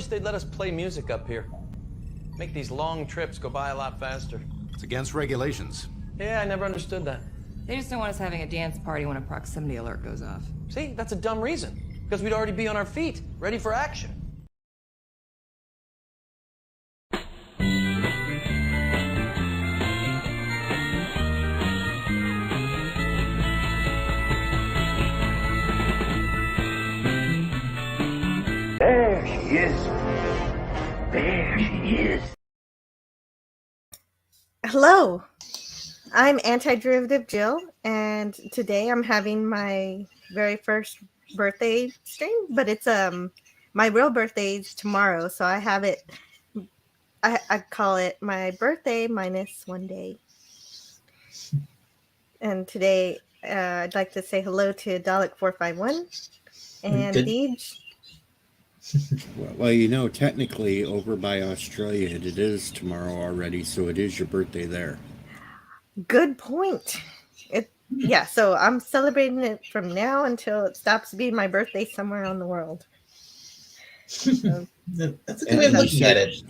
wish they'd let us play music up here. Make these long trips go by a lot faster. It's against regulations. Yeah, I never understood that. They just don't want us having a dance party when a proximity alert goes off. See, that's a dumb reason. Because we'd already be on our feet, ready for action. There she is. There she is. Hello, I'm Antiderivative Jill, and today I'm having my very first birthday stream, but it's my real birthday's tomorrow, so I have it. I call it my birthday minus one day. And today I'd like to say hello to Dalek451 and Deej. Well, you know, technically over by Australia it is tomorrow already, so it is your birthday there. Good point. Yeah, so I'm celebrating it from now until it stops being my birthday somewhere on the world. So, that's a good way of looking at it.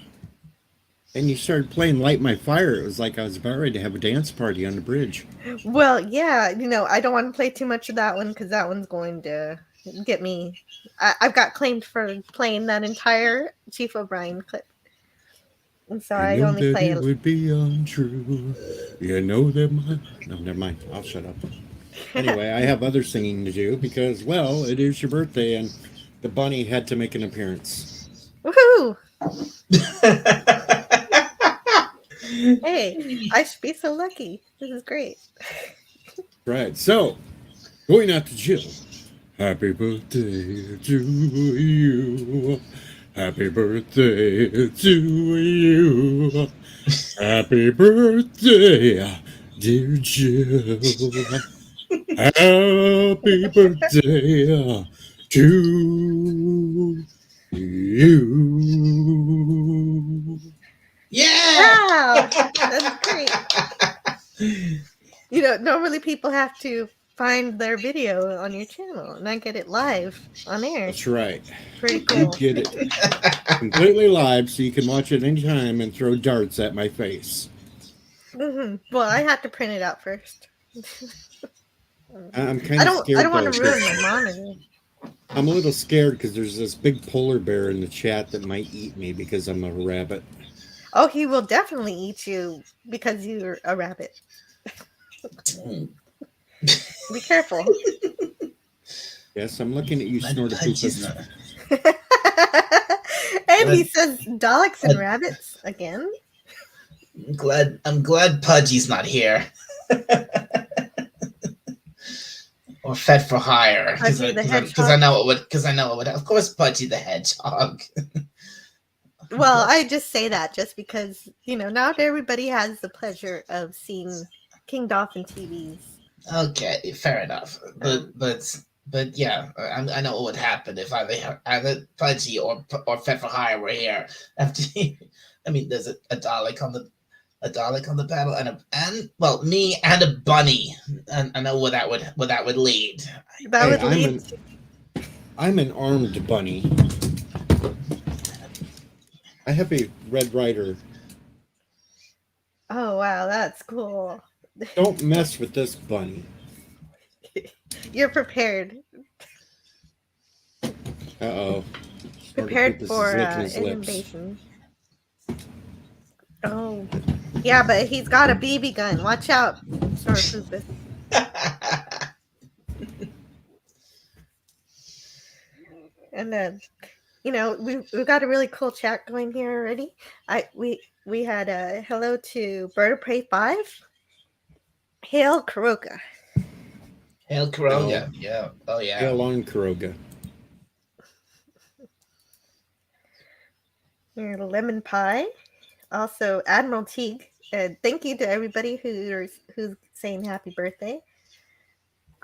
And you started playing Light My Fire. It was like I was about ready to have a dance party on the bridge. well, yeah, you know, I don't want to play too much of that one because that one's going to get me. I've got claimed for playing that entire Chief O'Brien clip. And so I only play it would be untrue. You know that no, never mind. I'll shut up. Anyway, I have other singing to do because, well, it is your birthday and the bunny had to make an appearance. Woohoo! Hey, I should be so lucky. This is great. Right. So, going out to Jill. Happy birthday to you. Happy birthday to you. Happy birthday, dear Jill. Happy birthday to you. Yeah! Wow, that's great. You know, normally people have to find their video on your channel, and I get it live on air. That's right. Pretty You cool. get it completely live so you can watch it anytime and throw darts at my face. Mm-hmm. Well, I have to print it out first. I'm kind of scared. I don't want to ruin my monitor. I'm a little scared because there's this big polar bear in the chat that might eat me because I'm a rabbit. Oh, he will definitely eat you because you're a rabbit. Be careful. Yes, I'm looking at you, Snortopoopas. And he says Daleks and rabbits again. I'm glad Pudgy's not here. Or Fed for Hire. Because I know it would. Of course, Pudgy the Hedgehog. Well, I just say that just because, you know, not everybody has the pleasure of seeing King Dolphin TVs. Okay, fair enough. But yeah, I know what would happen if either Pudgy or Fed for Hire were here. After, I mean, there's a Dalek on the panel and well, me and a bunny. And I know where that would lead. I'm an armed bunny. I have a Red Rider. Oh wow, that's cool. Don't mess with this bunny. You're prepared. Uh-oh. Prepared for an invasion. Oh. Yeah, but he's got a BB gun. Watch out, Snortopoopas. And then, you know, we've got a really cool chat going here already. We had a hello to Bird of Prey 5. Hail Kuroga. Hail Kuroga. Yeah. Oh yeah. Hail on Kuroga. Your lemon pie. Also, Admiral Teag. And thank you to everybody who's saying happy birthday.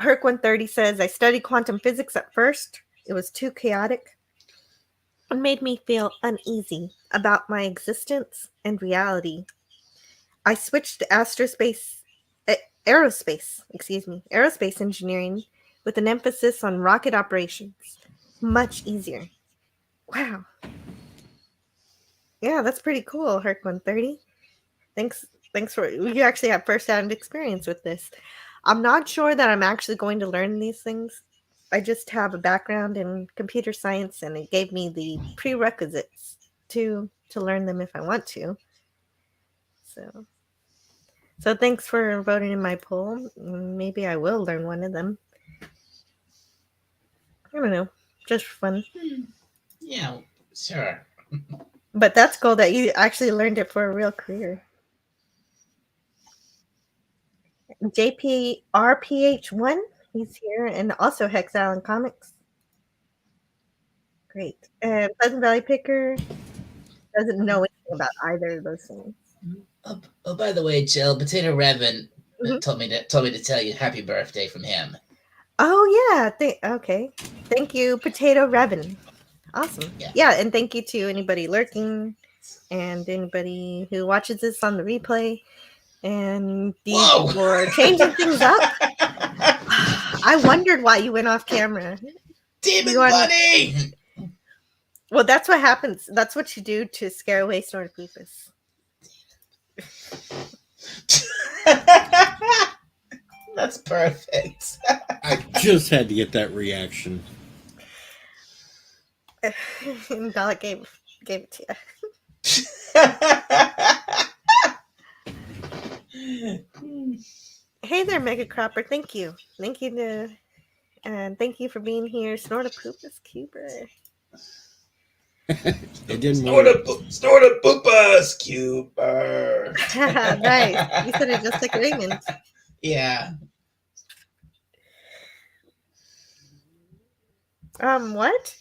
Herc130 says, I studied quantum physics at first. It was too chaotic and made me feel uneasy about my existence and reality. I switched to aerospace engineering with an emphasis on rocket operations. Much easier. Wow. Yeah, that's pretty cool, Herc 130. Thanks for you actually have first-hand experience with this. I'm not sure that I'm actually going to learn these things. I just have a background in computer science, and it gave me the prerequisites to learn them if I want to. So thanks for voting in my poll. Maybe I will learn one of them. I don't know, just for fun. Yeah, sure. But that's cool that you actually learned it for a real career. JPRPH1, he's here, and also Hex Island Comics. Great. And Pleasant Valley Picker doesn't know anything about either of those things. Oh, by the way, Jill, Potato Revan Mhm. told me to tell you happy birthday from him. Oh yeah, okay. Thank you, Potato Revan. Awesome. Yeah, and thank you to anybody lurking and anybody who watches this on the replay. And Whoa! for changing things up. I wondered why you went off camera. Demon Bunny! Well, that's what happens. That's what you do to scare away Snortopus. That's perfect. I just had to get that reaction. And Dalek gave it to you. Hey there, Mega Cropper. Thank you. Thank you for being here, Snortopus Cuber. It didn't work. Snortopus Cuber. Nice. You said it just like Raymond. Yeah. What?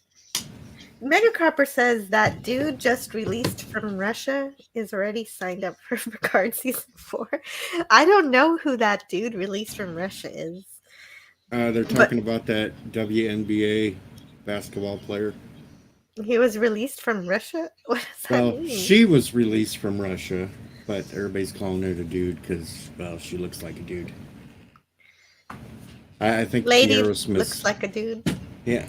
Mega Cropper says that dude just released from Russia is already signed up for Picard season 4. I don't know who that dude released from Russia is. They're talking about that WNBA basketball player. He was released from Russia? What does that mean? She was released from Russia, but everybody's calling her a dude because, well, she looks like a dude. I think Lady Aerosmith looks like a dude. Yeah.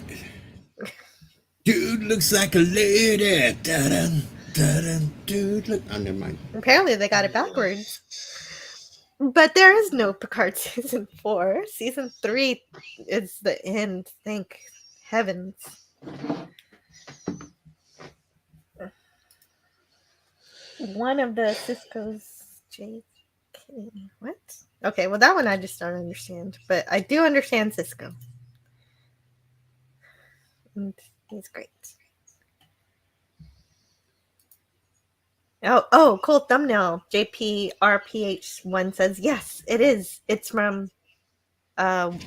Dude looks like a lady. Da-dun, da-dun, dude look. Oh, never mind. Apparently they got it backwards. But there is no Picard season 4. Season 3 is the end. Thank heavens. One of the Cisco's JK. What? Okay, well that one I just don't understand. But I do understand Cisco. And he's great. Oh, cool thumbnail. JPRPH1 says, yes, it is. It's from it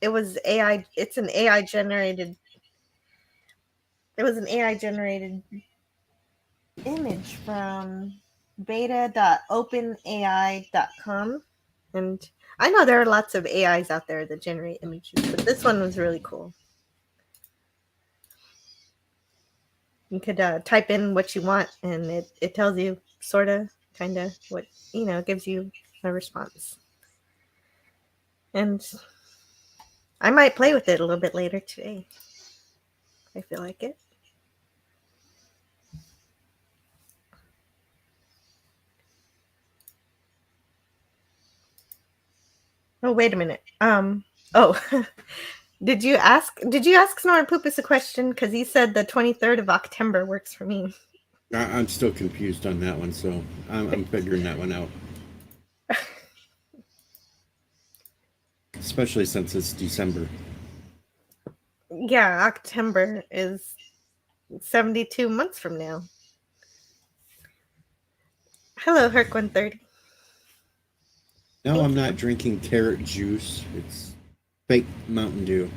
was AI. It's an AI generated. It was an AI generated image from beta.openai.com. And I know there are lots of AIs out there that generate images, but this one was really cool. You could type in what you want, and it tells you sort of, kind of what, gives you a response. And I might play with it a little bit later today. I feel like it. Oh, wait a minute. Did you ask Snortopus a question? Because he said the 23rd of October works for me. I'm still confused on that one, so I'm figuring that one out. Especially since it's December. Yeah, October is 72 months from now. Hello, Herc 130. No, I'm not drinking carrot juice. It's fake Mountain Dew.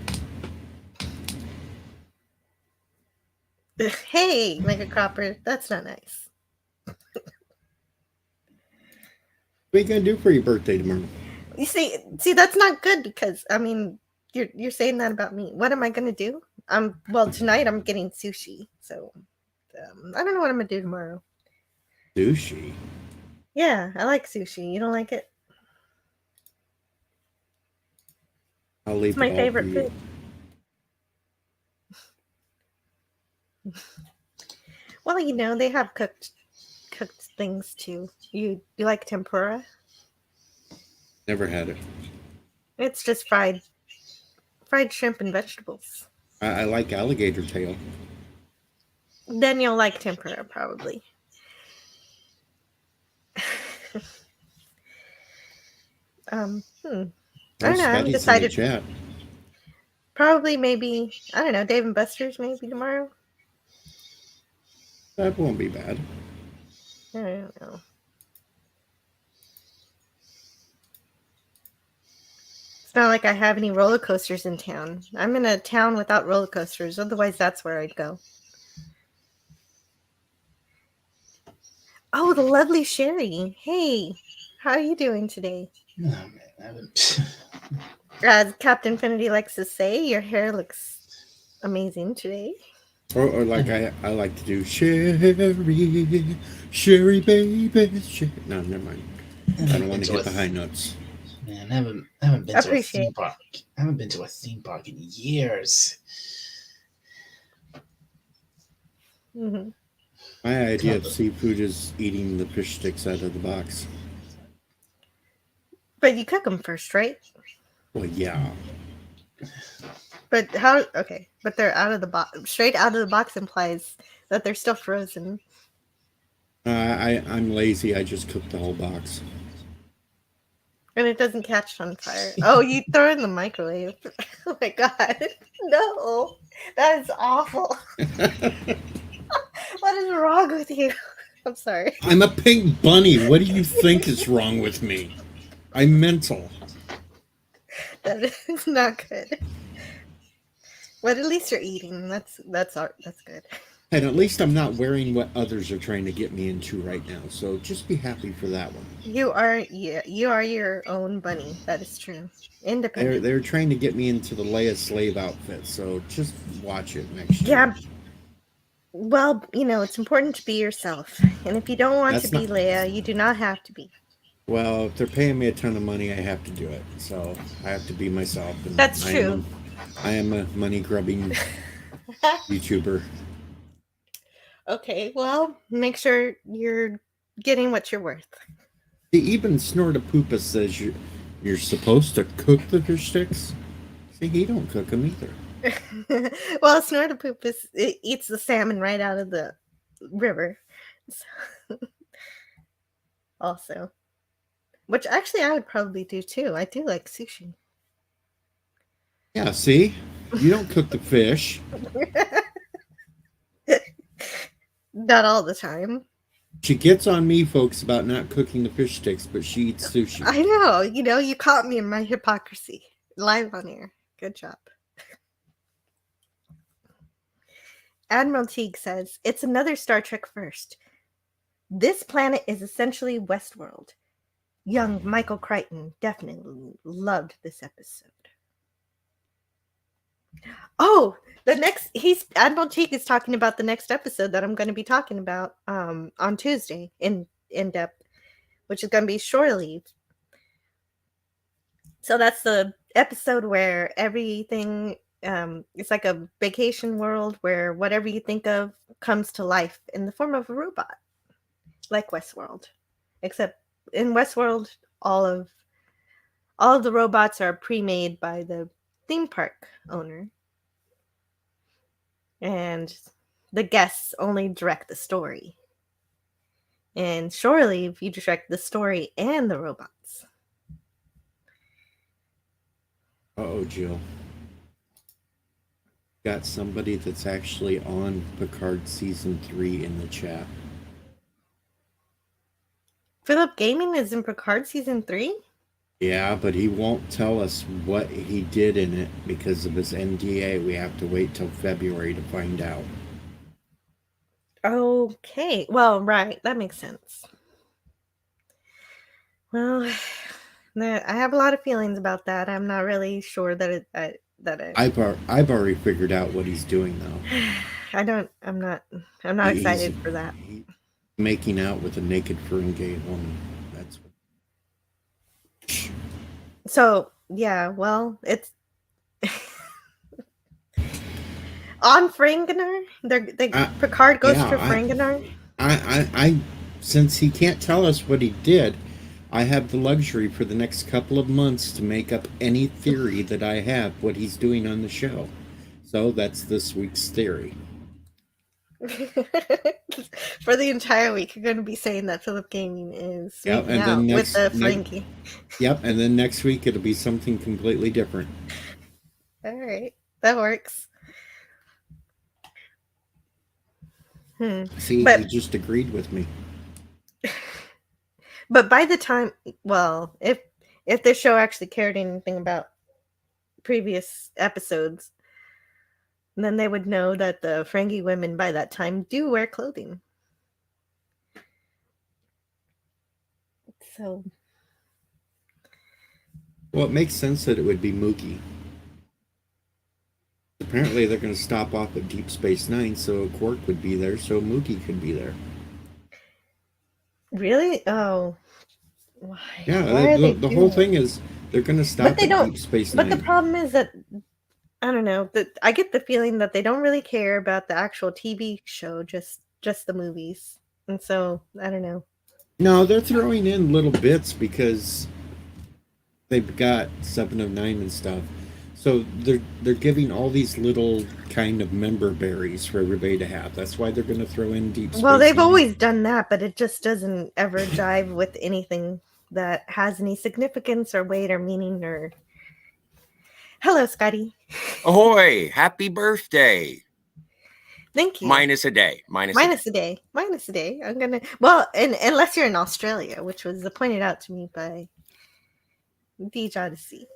Hey, Mega Cropper, that's not nice. What are you gonna do for your birthday tomorrow? You see, that's not good because you're saying that about me. What am I gonna do? Well, tonight I'm getting sushi, so I don't know what I'm gonna do tomorrow. Sushi. Yeah, I like sushi. You don't like it? I'll leave It's my favorite food. Well, they have cooked things too. You like tempura? Never had it. It's just fried shrimp and vegetables. I like alligator tail. Then you'll like tempura, probably. I don't know. I haven't Scotty's in the decided. chat. Probably, maybe, I don't know, Dave and Buster's maybe tomorrow. That won't be bad. I don't know. It's not like I have any roller coasters in town. I'm in a town without roller coasters. Otherwise, that's where I'd go. Oh, the lovely Sherry. Hey, how are you doing today? Oh, man, I haven't. As Captain Infinity likes to say, your hair looks amazing today. Or like I like to do, Sherry baby, Sherry. No, never mind. I don't want to hit the high notes. Man, I haven't been to a theme park. I haven't been to a theme park in years. Mm-hmm. My idea of seafood is eating the fish sticks out of the box. But you cook them first, right? Well, yeah. But how? Okay, but they're out of the box. Straight out of the box implies that they're still frozen. I'm lazy. I just cook the whole box. And it doesn't catch on fire. Oh, you throw it in the microwave. Oh my god. No. That is awful. What is wrong with you? I'm sorry. I'm a pink bunny. What do you think is wrong with me? I'm mental. That is not good. But at least you're eating. That's good. And at least I'm not wearing what others are trying to get me into right now. So just be happy for that one. You are your own bunny. That is true. Independent. They're trying to get me into the Leia slave outfit. So just watch it next year. Yeah. Well, it's important to be yourself. And if you don't want to be Leia, you do not have to be. Well, if they're paying me a ton of money, I have to do it. So I have to be myself. And that's true. I am a money-grubbing YouTuber. Okay, well, make sure you're getting what you're worth. Even Snortapoopa says you're supposed to cook the fish sticks. See, he don't cook them either. Well, Snortapoopa eats the salmon right out of the river. So, also. Which actually I would probably do too. I do like sushi. Yeah, see? You don't cook the fish. Not all the time. She gets on me, folks, about not cooking the fish sticks, but she eats sushi. I know. You caught me in my hypocrisy. Live on air. Good job. Admiral Teag says, it's another Star Trek first. This planet is essentially Westworld. Young Michael Crichton definitely loved this episode. Oh, Admiral Teag is talking about the next episode that I'm going to be talking about on Tuesday in depth, which is going to be Shore Leave. So that's the episode where everything it's like a vacation world where whatever you think of comes to life in the form of a robot, like Westworld, except in Westworld, all of the robots are pre-made by the theme park owner. And the guests only direct the story. In Shore Leave, you direct the story and the robots. Uh-oh, Jill. Got somebody that's actually on Picard Season 3 in the chat. Philip Gaming is in Picard Season 3? Yeah, but he won't tell us what he did in it because of his NDA. We have to wait till February to find out. Okay. Well, right. That makes sense. Well, I have a lot of feelings about that. I'm not really sure that I've already figured out what he's doing though. I'm not excited for that. He's making out with a naked Ferengi woman. That's what... So yeah, well, it's on Frangenar? Picard goes yeah, to Frangenar? I since he can't tell us what he did, I have the luxury for the next couple of months to make up any theory that I have what he's doing on the show. So that's this week's theory. For the entire week, you're going to be saying that Philip Gaming is Yep, sweeping and out then with the Frankie. Yep, and then next week it'll be something completely different. All right, that works. See, But he just agreed with me. But by the time, well, if the show actually cared anything about previous episodes, then they would know that the Ferengi women by that time do wear clothing. So, Well, it makes sense that it would be Mookie. Apparently, they're going to stop off at Deep Space Nine, so Quark would be there, so Mookie could be there. really? Oh, why? Yeah, Why the whole thing is they're going to stop at Deep Space Nine. But the problem is that I don't know. That I get the feeling that they don't really care about the actual TV show, just the movies, and so I don't know. No, they're throwing in little bits because they've got 7 of 9 and stuff. So they're giving all these little kind of member berries for everybody to have. That's why they're going to throw in Deep Space Well, they've Nine. always done that, but it just doesn't ever jive with anything that has any significance or weight or meaning or. Hello, Scotty. Ahoy! Happy birthday! Thank you. Minus a day. Minus a day. Minus a day. I'm gonna. Well, unless you're in Australia, which was pointed out to me by Deej Odyssey.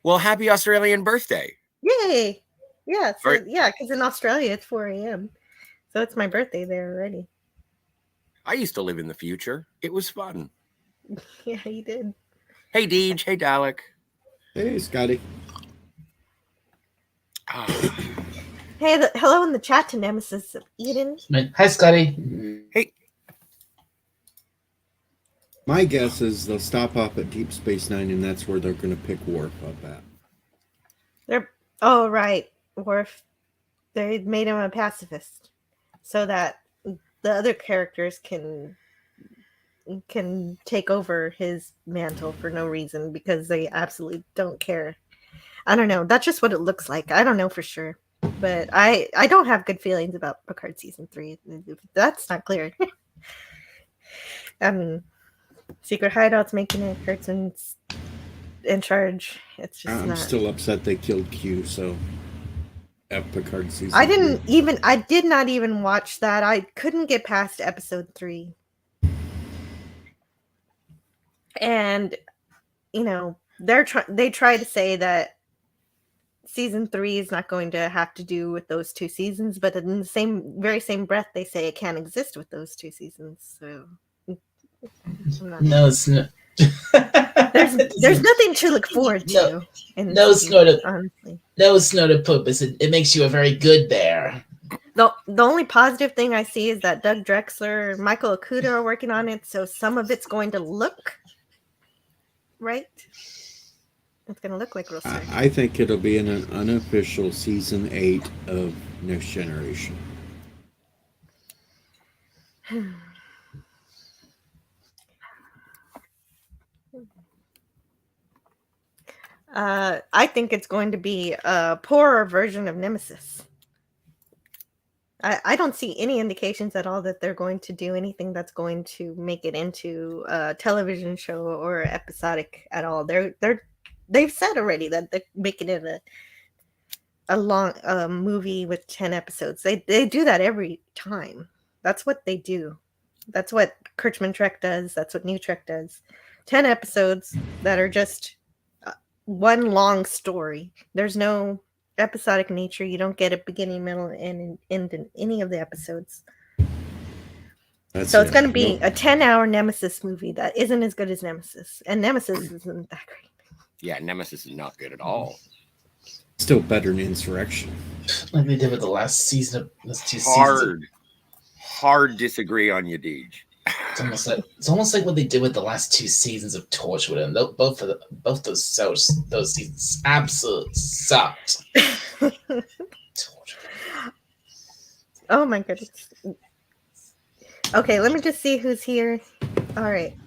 Well, happy Australian birthday! Yay! Yeah, so, yeah, because in Australia it's 4 a.m. So it's my birthday there already. I used to live in the future. It was fun. Yeah, you did. Hey, Deej. Hey, Dalek. Hey, Scotty. Hey, hello in the chat to Nemesis of Eden. Hi, Scotty. Hey. My guess is they'll stop off at Deep Space Nine, and that's where they're going to pick Worf up at. Oh, right. Worf. They made him a pacifist so that the other characters can take over his mantle for no reason because they absolutely don't care. I don't know. That's just what it looks like. I don't know for sure. But I don't have good feelings about Picard season 3. That's not clear. I mean, Secret Hideout's making it. Kurtzman's in charge. It's just I'm still upset they killed Q, so F Picard season. I did not even watch that. I couldn't get past episode 3. And they try to say that season 3 is not going to have to do with those 2 seasons, but in the very same breath they say it can't exist with those 2 seasons. So no, it's not. there's nothing to look forward to. It's not a purpose. It makes you a very good bear. The only positive thing I see is that Doug Drexler and Michael Okuda are working on it, so some of it's going to look right. It's going to look like real stuff. I think it'll be in an unofficial season 8 of Next Generation. I think it's going to be a poorer version of Nemesis. I don't see any indications at all that they're going to do anything that's going to make it into a television show or episodic at all. They've said already that they're making it a long movie with 10 episodes. They do that every time. That's what they do. That's what Kirchman Trek does. That's what New Trek does. 10 episodes that are just one long story. There's no episodic nature. You don't get a beginning, middle, and end in any of the episodes. So it's going to be a 10-hour Nemesis movie that isn't as good as Nemesis. And Nemesis isn't that great. Yeah, Nemesis is not good at all. Still better than Insurrection. Like they did with the last season of those 2 seasons. Hard disagree on you, Deej. It's almost like what they did with the last 2 seasons of Torchwood, and both those seasons absolutely sucked. Oh my goodness. Okay, let me just see who's here. All right.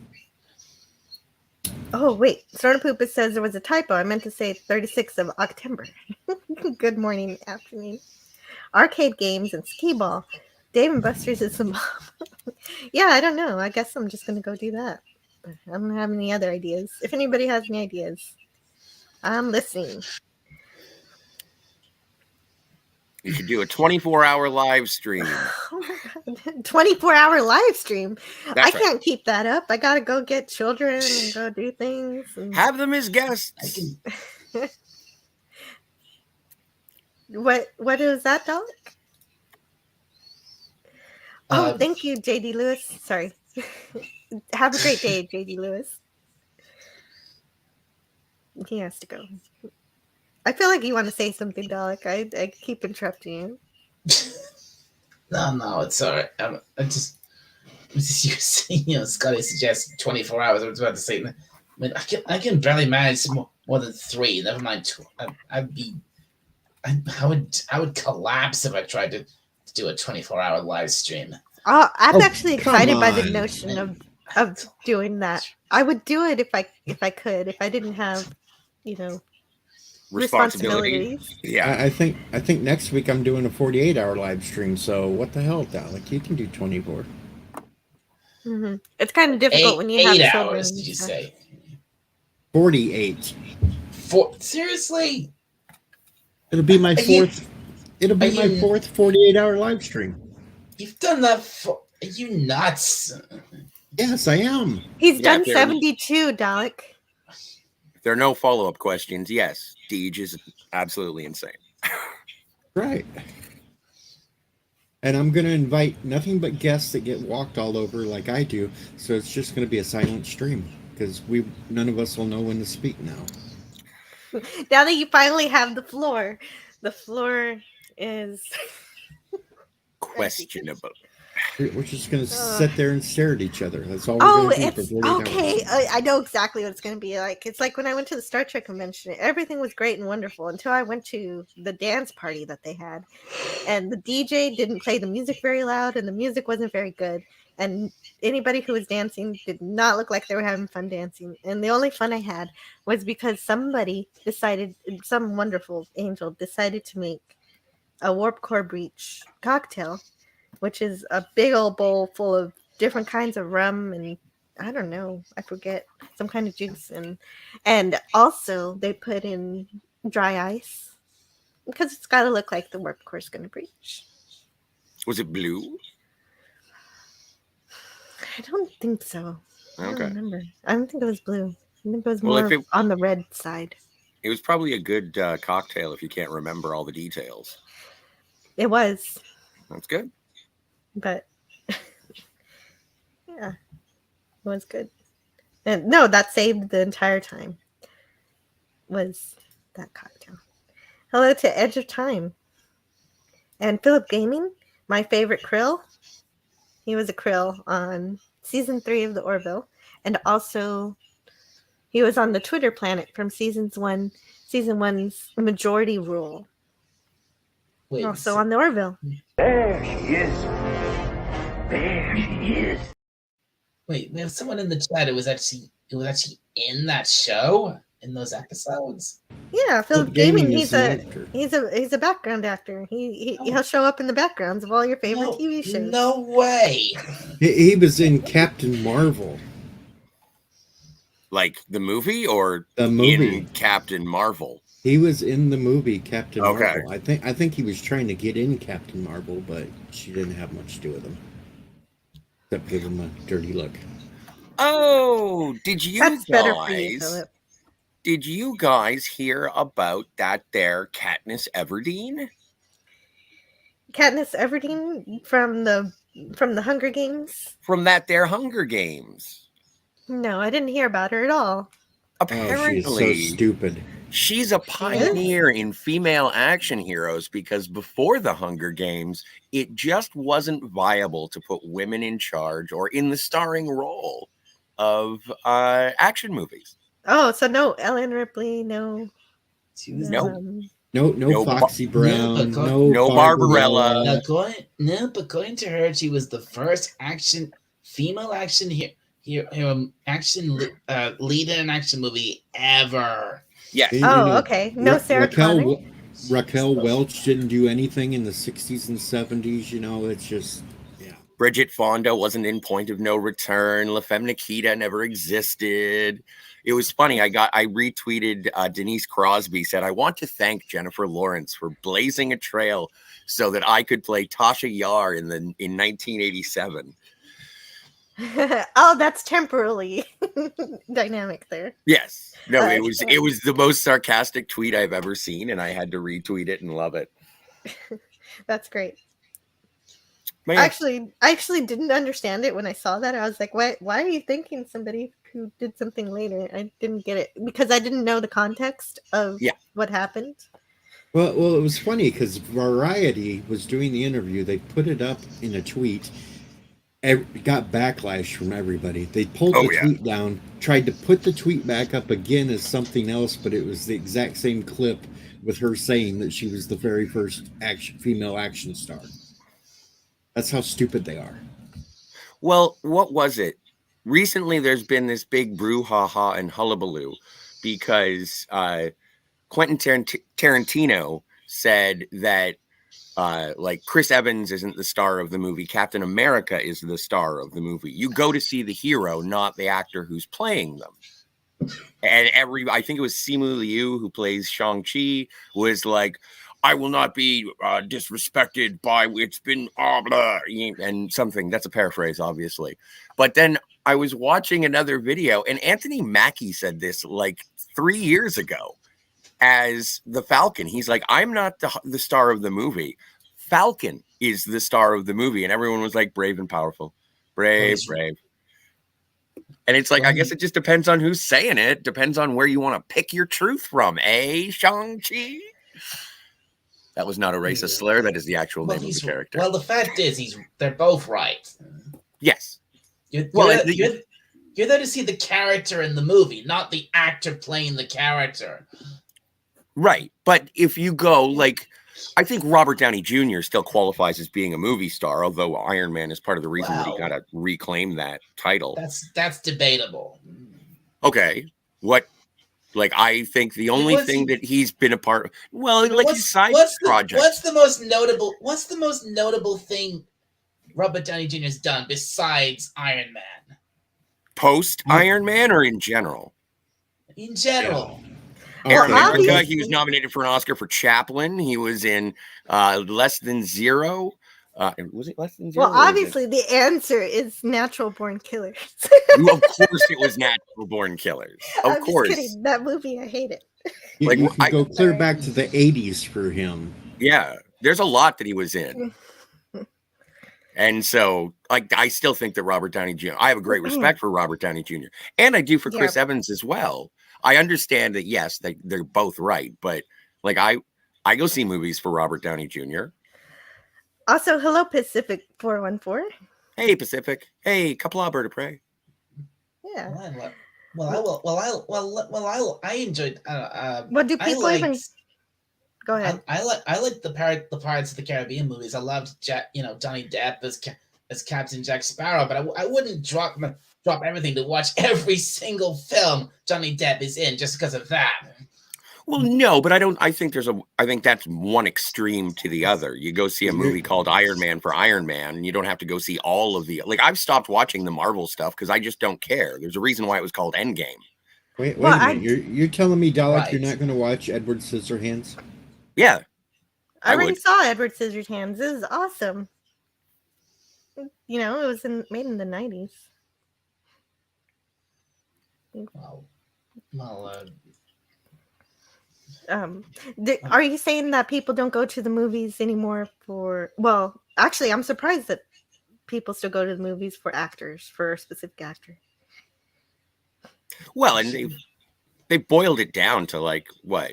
Oh wait, Poop says there was a typo. I meant to say 36th of October. Good morning, afternoon. Arcade games and skee ball. Dave and Buster's is the mom. Yeah, I don't know. I guess I'm just gonna go do that. I don't have any other ideas. If anybody has any ideas, I'm listening. You should do a 24-hour live stream. Oh my god, 24-hour live stream. That's I can't keep that up. I gotta go get children and go do things. And... Have them as guests. What is that, Doc? Oh, thank you, JD Lewis. Sorry. Have a great day, JD Lewis. He has to go. I feel like you want to say something, Dalek. I keep interrupting you. No, it's all right. I'm just saying, Scotty suggested 24 hours. I was about to say, I mean, I can barely manage more than 3. Never mind 2. I would collapse if I tried to do a 24-hour live stream. I'm actually excited by the notion of doing that. I would do it if I could. If I didn't have, responsibilities. Yeah, I think next week I'm doing a 48-hour live stream. So what the hell, Dalek? You can do 24. Mm-hmm. It's kind of difficult when you have 8 children. hours. Did you say 48? Seriously? It'll be my fourth. It'll be my fourth 48-hour live stream. You've done that for? Are you nuts? Yes, I am. He's done 72, Dalek. If there are no follow-up questions, yes, Deej is absolutely insane. Right. And I'm going to invite nothing but guests that get walked all over like I do. So it's just going to be a silent stream because none of us will know when to speak now. Now that you finally have the floor is questionable. We're just going to sit there and stare at each other. That's all we're going to do for 48 okay. hours. I know exactly what it's going to be like. It's like when I went to the Star Trek convention. Everything was great and wonderful until I went to the dance party that they had. And the DJ didn't play the music very loud and the music wasn't very good. And anybody who was dancing did not look like they were having fun dancing. And the only fun I had was because some wonderful angel decided to make a warp core breach cocktail, which is a big old bowl full of different kinds of rum and I don't know, I forget, some kind of juice. And also they put in dry ice because it's got to look like the warp core is going to breach. Was it blue? I don't think so. Okay. I don't remember. I don't think it was blue. I think it was more on the red side. It was probably a good cocktail if you can't remember all the details. It was. That's good. But yeah, it was good. And no, that saved the entire time. Was that cocktail. Hello to Edge of Time. And Philip Gaming, my favorite Krill. He was a Krill on season 3 of the Orville. And also he was on the Twitter planet from season 1's Majority Rule. Wait, also on the Orville. There she is. There she is. Wait, we have someone in the chat. It was actually in that show, in those episodes. Yeah, Philip Gaming. He's a background actor. He'll show up in the backgrounds of all your favorite TV shows. No way. He was in Captain Marvel. Like the movie or the movie in Captain Marvel? He was in the movie Captain Okay. Marvel. I think he was trying to get in Captain Marvel, but she didn't have much to do with him. Except give him a dirty look. Oh, did you That's guys? better for you, Philip. Did you guys hear about that there Katniss Everdeen? Katniss Everdeen from the Hunger Games? From that there Hunger Games. No, I didn't hear about her at all. Apparently, she's so stupid. She's a pioneer in female action heroes because before the Hunger Games, it just wasn't viable to put women in charge or in the starring role of action movies. Oh, so no Ellen Ripley, no. She was No. No Foxy Brown, no Barbarella. But according to her, she was the first female action lead in an action movie ever. Yes. Oh, okay. No Sarah Connor. Raquel Welch didn't do anything in the 60s and 70s. It's just, yeah. Bridget Fonda wasn't in Point of No Return. La Femme Nikita never existed. It was funny. I retweeted Denise Crosby said, "I want to thank Jennifer Lawrence for blazing a trail so that I could play Tasha Yar in 1987." Oh, that's temporally dynamic there. Yes. No, it was the most sarcastic tweet I've ever seen, and I had to retweet it and love it. That's great. Man. I actually didn't understand it when I saw that. I was like, why are you thanking somebody who did something later? I didn't get it because I didn't know the context of what happened. Well, it was funny because Variety was doing the interview. They put it up in a tweet. It got backlash from everybody. They pulled the tweet down, tried to put the tweet back up again as something else, but it was the exact same clip with her saying that she was the very first female action star. That's how stupid they are. Well, what was it? Recently, there's been this big brouhaha and hullabaloo because Quentin Tarantino said that Chris Evans isn't the star of the movie. Captain America is the star of the movie. You go to see the hero, not the actor who's playing them. And I think it was Simu Liu who plays Shang-Chi was like, "I will not be disrespected by it's been blah," and something. That's a paraphrase, obviously. But then I was watching another video, and Anthony Mackie said this like 3 years ago as the Falcon. He's like, "I'm not the star of the movie. Falcon is the star of the movie." And everyone was like, "Brave and powerful. Brave." And it's like, I guess it just depends on who's saying it. Depends on where you want to pick your truth from. Shang-Chi? That was not a racist slur. That is the actual name of the character. Well, the fact is, they're both right. Yes. You're there to see the character in the movie, not the actor playing the character. Right. But if you go, I think Robert Downey Jr. still qualifies as being a movie star, although Iron Man is part of the reason that he got to reclaim that title. That's debatable. Okay. What? I think the only thing that he's been a part of, his side project. What's the most notable thing Robert Downey Jr. has done besides Iron Man? Post Iron Man or in general? In general. Aaron America, he was nominated for an Oscar for Chaplin. He was in Less Than Zero. Was it Less Than Zero? Well, obviously, the answer is Natural Born Killers. Of course, it was Natural Born Killers. Of course. Just kidding. That movie, I hate it. You can go clear back to the 80s for him. Yeah, there's a lot that he was in. And so, I still think that Robert Downey Jr., I have a great respect for Robert Downey Jr. And I do for Chris Evans as well. I understand that, yes, they're both right. But, I go see movies for Robert Downey Jr. Also, hello, Pacific 414. Hey, Pacific. Hey, Kapla Bird of Prey. Yeah. I enjoyed. What do people even? Go ahead. I like the Pirates of the Caribbean movies. I loved Johnny Depp as Captain Jack Sparrow, but I wouldn't drop everything to watch every single film Johnny Depp is in just because of that. Well, no, but I think that's one extreme to the other. You go see a movie called Iron Man for Iron Man, and you don't have to go see all of the, I've stopped watching the Marvel stuff because I just don't care. There's a reason why it was called Endgame. Wait a minute. You're telling me, Dalek, you're not going to watch Edward Scissorhands? Yeah. I already saw Edward Scissorhands. This is awesome. It was made in the 90s. Are you saying that people don't go to the movies anymore actually, I'm surprised that people still go to the movies for a specific actor. Well, and they boiled it down to like what?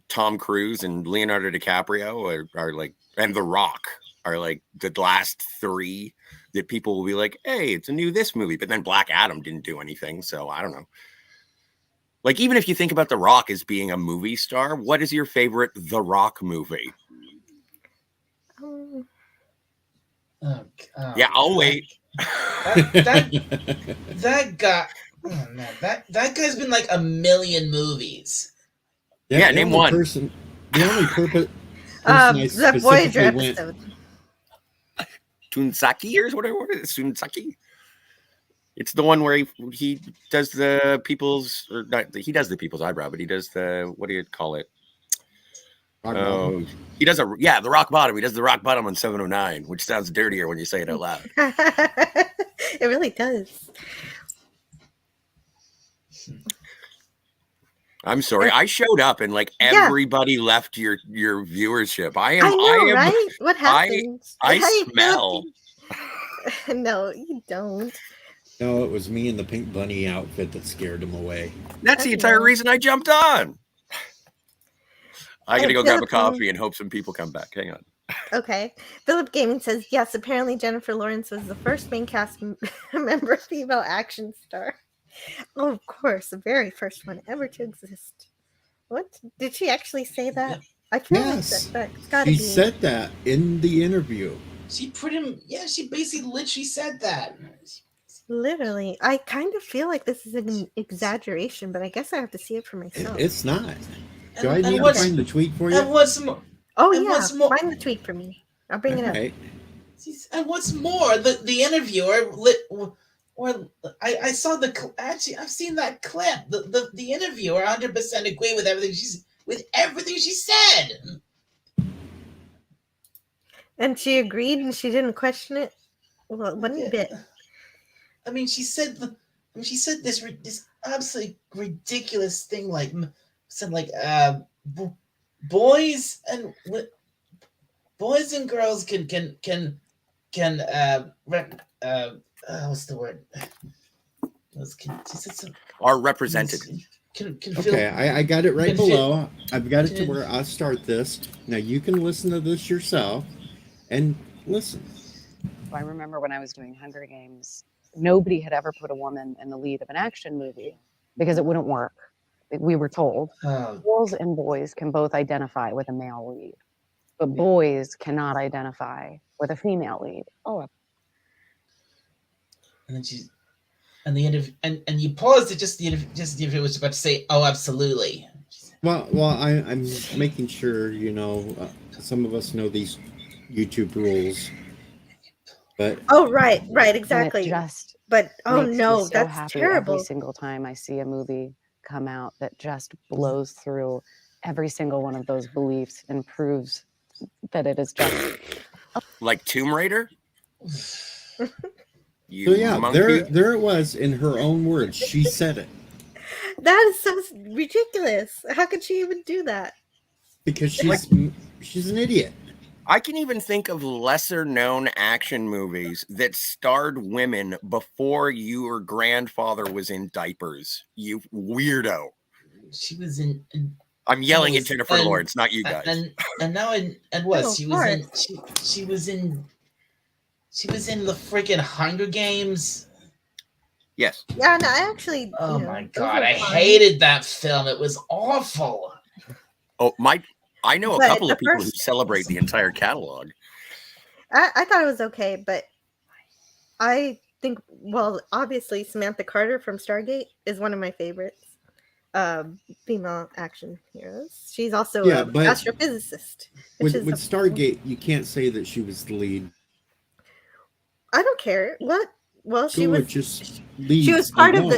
Tom Cruise and Leonardo DiCaprio are like, and The Rock are like the last three that people will be like, hey, it's a new this movie. But then Black Adam didn't do anything. So I don't know. Like, even if you think about The Rock as being a movie star, what is your favorite The Rock movie? Yeah, I'll wait. That guy, oh man, that guy's been like a million movies. Yeah, name one. The only person I the Voyager specifically went. episode. Tunsaki or whatever it is. Tunsaki. It's the one where he does the people's, or not, he does the people's eyebrow, but he does the, what do you call it? He does the rock bottom. He does the rock bottom on 709, which sounds dirtier when you say it out loud. It really does. I'm sorry. I showed up and like everybody left your viewership. I know, right? What happened? I smell. No, you don't. No, it was me in the pink bunny outfit that scared him away. That's the entire reason I jumped on. I gotta go grab a coffee and hope some people come back. Hang on. Okay. Philip Gaming says, yes, apparently Jennifer Lawrence was the first main cast member female action star. Oh, of course, the very first one ever to exist. What? Did she actually say that? I feel like that's gotta be. She said that in the interview. She basically literally said that. Literally. I kind of feel like this is an exaggeration, but I guess I have to see it for myself. It's not. Do I need to find the tweet for you? And what's more? Oh, yeah. Find the tweet for me. I'll bring it up. And what's more, the interviewer I saw I've seen that clip. The interviewer 100% agree with everything she said. And she agreed, and she didn't question it. Well, one bit. I mean, she said this absolutely ridiculous thing, like boys and girls can what's the word? Are represented. Okay, I got it right below. I've got it to where I'll start this. Now you can listen to this yourself and listen. I remember when I was doing Hunger Games, nobody had ever put a woman in the lead of an action movie because it wouldn't work. We were told girls and boys can both identify with a male lead, but boys cannot identify with a female lead. Oh, and then and you paused it just the interview was about to say, "Oh, absolutely." Well, I'm making sure some of us know these YouTube rules, but right, exactly. But no, so that's happy terrible. Every single time I see a movie come out that just blows through every single one of those beliefs and proves that it is just like Tomb Raider. So yeah, there it was in her own words. She said it. That is so ridiculous. How could she even do that? Because she's an idiot. I can even think of lesser known action movies that starred women before your grandfather was in diapers. You weirdo. She was in. I'm yelling at Jennifer Lawrence, not you guys. She was in the freaking Hunger Games. Yes. Yeah, no, I actually. Oh my god, I hated that film. It was awful. Oh my. I know a couple of people who celebrate the entire catalog. I thought it was okay, but I think, well, obviously Samantha Carter from Stargate is one of my favorites female action heroes. She's also an astrophysicist. With Stargate, you can't say that she was the lead. I don't care. What? Well, she was just lead. She was part of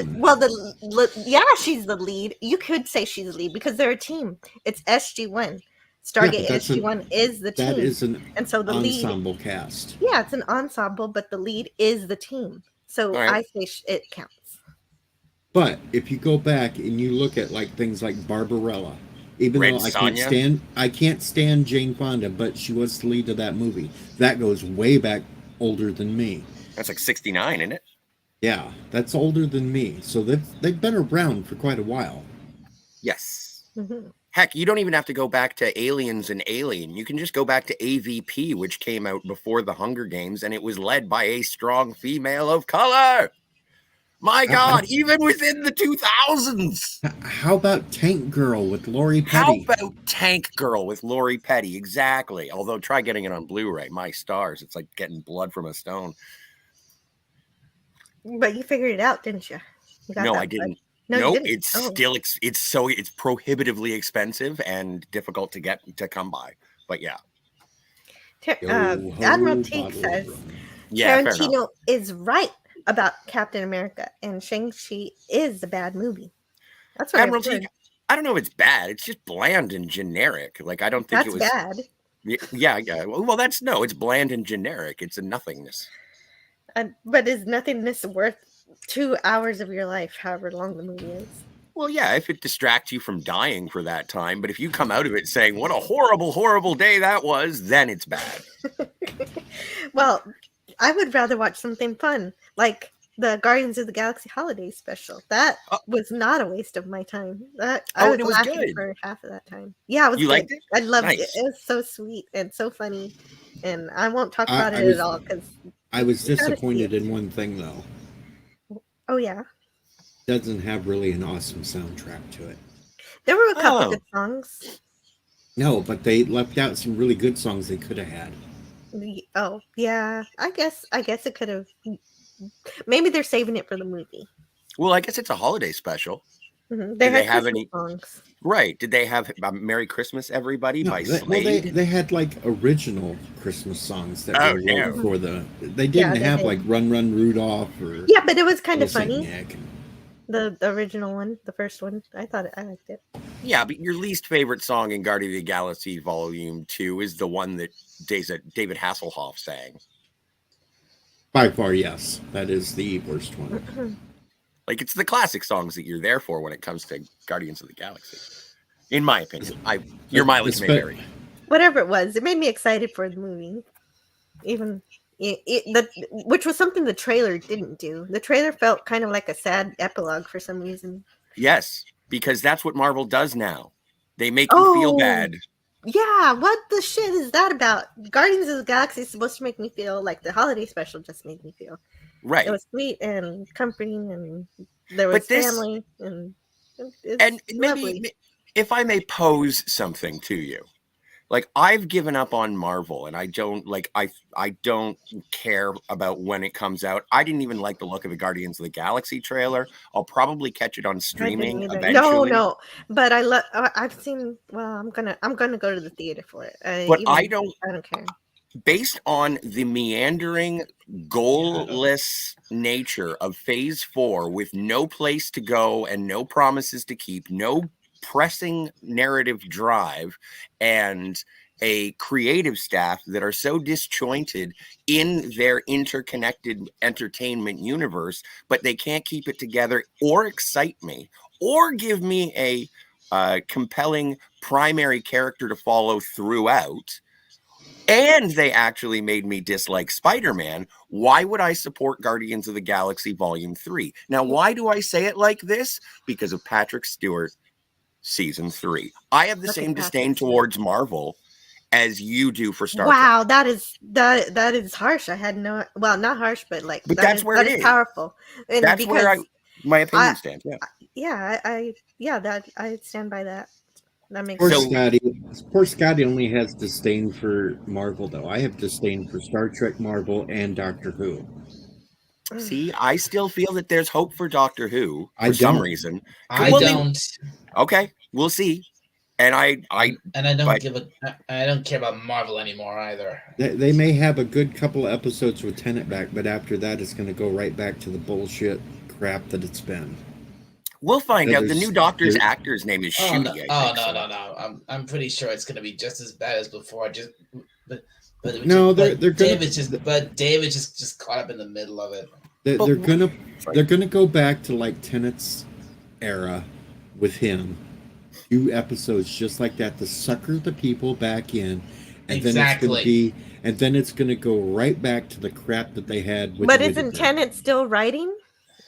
she's the lead. You could say she's the lead because they're a team. It's SG-1. Stargate SG-1 is the team. That is an ensemble cast. Yeah, it's an ensemble, but the lead is the team. So I say it counts. But if you go back and you look at things like Barbarella, even though I can't stand Jane Fonda, but she was the lead of that movie. That goes way back older than me. That's like 69, isn't it? Yeah, that's older than me. So they've been around for quite a while. Yes. Mm-hmm. Heck, you don't even have to go back to Aliens and Alien. You can just go back to AVP, which came out before the Hunger Games, and it was led by a strong female of color. My God, even within the 2000s. How about Tank Girl with Lori How Petty? about Tank Girl with Lori Petty? Exactly. Although try getting it on Blu-ray. My stars. It's like getting blood from a stone. But you figured it out, didn't you? No, I didn't. No, you nope, didn't. it's still it's prohibitively expensive and difficult to come by. But yeah. Admiral Teag says Tarantino is right about Captain America, and Shang-Chi is a bad movie. That's what Admiral Teag, I don't know if it's bad. It's just bland and generic. Like I don't think it was bad. Yeah. Well, it's bland and generic. It's a nothingness. But is nothingness worth 2 hours of your life, however long the movie is? Well, yeah, if it distracts you from dying for that time. But if you come out of it saying, what a horrible, horrible day that was, then it's bad. Well, I would rather watch something fun, like the Guardians of the Galaxy holiday special. That was not a waste of my time. I was laughing for half of that time. Yeah, it was good. Liked it? I loved it. It was so sweet and so funny. And I won't talk about it at all because I was disappointed in one thing, though. Oh, yeah? Doesn't have really an awesome soundtrack to it. There were a couple good songs. No, but they left out some really good songs they could have had. Oh, yeah. I guess it could have. Maybe they're saving it for the movie. Well, I guess it's a holiday special. Mm-hmm. Did they have any songs? Right. Did they have Merry Christmas, Everybody by Slade? Well, they had like original Christmas songs that were for the. They didn't have like Run Run Rudolph or. Yeah, but it was kind of funny. Nick. The original one, the first one, I liked it. Yeah, but your least favorite song in Guardian of the Galaxy Volume 2 is the one that David Hasselhoff sang. By far, yes. That is the worst one. Like, it's the classic songs that you're there for when it comes to Guardians of the Galaxy. In my opinion. Your mileage may vary. Whatever it was, it made me excited for the movie. Which was something the trailer didn't do. The trailer felt kind of like a sad epilogue for some reason. Yes, because that's what Marvel does now. They make you feel bad. Yeah, what the shit is that about? Guardians of the Galaxy is supposed to make me feel like the holiday special just made me feel. Right. It was sweet and comforting, and there was family, and maybe if I may pose something to you. Like, I've given up on Marvel, and I don't care about when it comes out. I didn't even like the look of the Guardians of the Galaxy trailer. I'll probably catch it on streaming eventually. No, but I've seen. Well, I'm gonna go to the theater for it. I don't care. Based on the meandering, goalless nature of Phase 4, with no place to go and no promises to keep, no pressing narrative drive, and a creative staff that are so disjointed in their interconnected entertainment universe, but they can't keep it together or excite me or give me a compelling primary character to follow throughout. And they actually made me dislike Spider-Man. Why would I support Guardians of the Galaxy Volume 3? Now, why do I say it like this? Because of Patrick Stewart Season 3. I have the same disdain towards Marvel as you do for Star Trek. Wow, that is harsh. I had no, well, not harsh, but like, but that's where it is powerful. And that's where my opinion stands. Yeah. I stand by that. That makes sense. Poor Scotty only has disdain for Marvel, though. I have disdain for Star Trek, Marvel, and Doctor Who. See, I still feel that there's hope for Doctor Who for some reason. I don't. Okay, we'll see. And I don't care about Marvel anymore either. They may have a good couple of episodes with Tennant back, but after that, it's going to go right back to the bullshit crap that it's been. We'll find out. The new Doctor's actor's name is Shooty. No. I'm pretty sure it's going to be just as bad as before. David's just caught up in the middle of it. They're gonna go back to like Tennant's era with him. 2 episodes just like that to sucker the people back in, and then it's gonna go right back to the crap that they had with. But isn't Tennant still writing?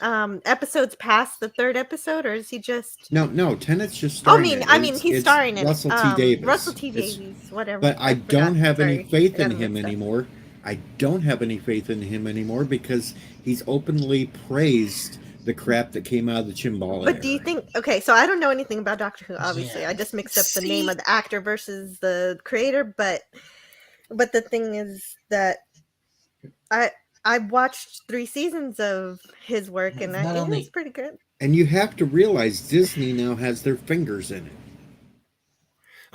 episodes past the third episode, or is he just? No, Tenet's just Oh, starring. I mean, he's it's starring in Russell it. T Davis. Russell T It's- Davies, whatever. But I forgot. don't have any Sorry. faith I got in him mixed up. anymore. I don't have any faith in him anymore because he's openly praised the crap that came out of the Chimbala But do you era. think? Okay, so I don't know anything about Doctor Who. Obviously, Yeah. I just mixed up the name See? of the actor versus the creator. But the thing is that I watched 3 seasons of his work, and Not it only- was pretty good. And you have to realize Disney now has their fingers in it.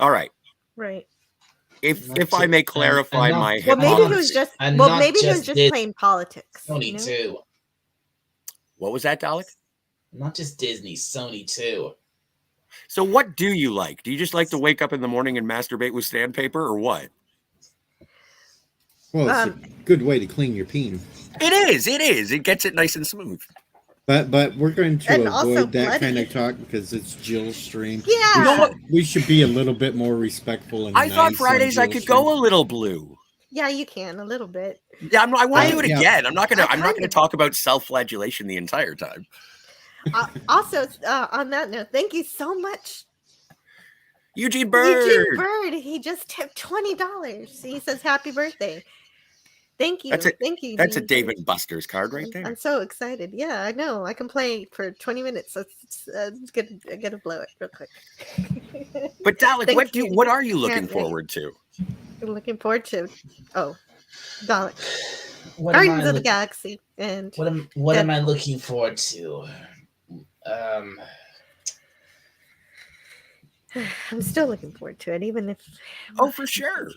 All right. Right. If I may clarify I'm not- my Well, maybe he hypothesis. was just. And Well, not maybe he was just just Disney. playing politics. Sony you know? too. What was that, Dalek? Not just Disney, Sony too. So what do you like? Do you just like to wake up in the morning and masturbate with sandpaper, or what? Well, it's a good way to clean your peen. It is. It is. It gets it nice and smooth. But we're going to And also avoid that bloody. kind of talk because it's Jill's stream. Yeah. We should be a little bit more respectful and I nice thought on Fridays I Jill's could stream. go a little blue. Yeah, you can a little bit. Yeah, I won't do it Yeah. again. I'm not gonna. I I'm not kind gonna of- talk about self-flagellation the entire time. Also, on that note, thank you so much, Eugene Bird. Eugene Bird. He just tipped $20. He says happy birthday. Thank you. That's it. Thank you. That's a Eugene. David Buster's card right there. I'm so excited. Yeah, I know. I can play for 20 minutes. So it's good. I gotta blow it real quick. But Dalek, Thank you. what are you looking Can't wait. forward to? I'm looking forward to. Oh, Dalek. What am Guardians I of the look- Galaxy and What am I looking forward to? I'm still looking forward to it, even if. Oh, for sure.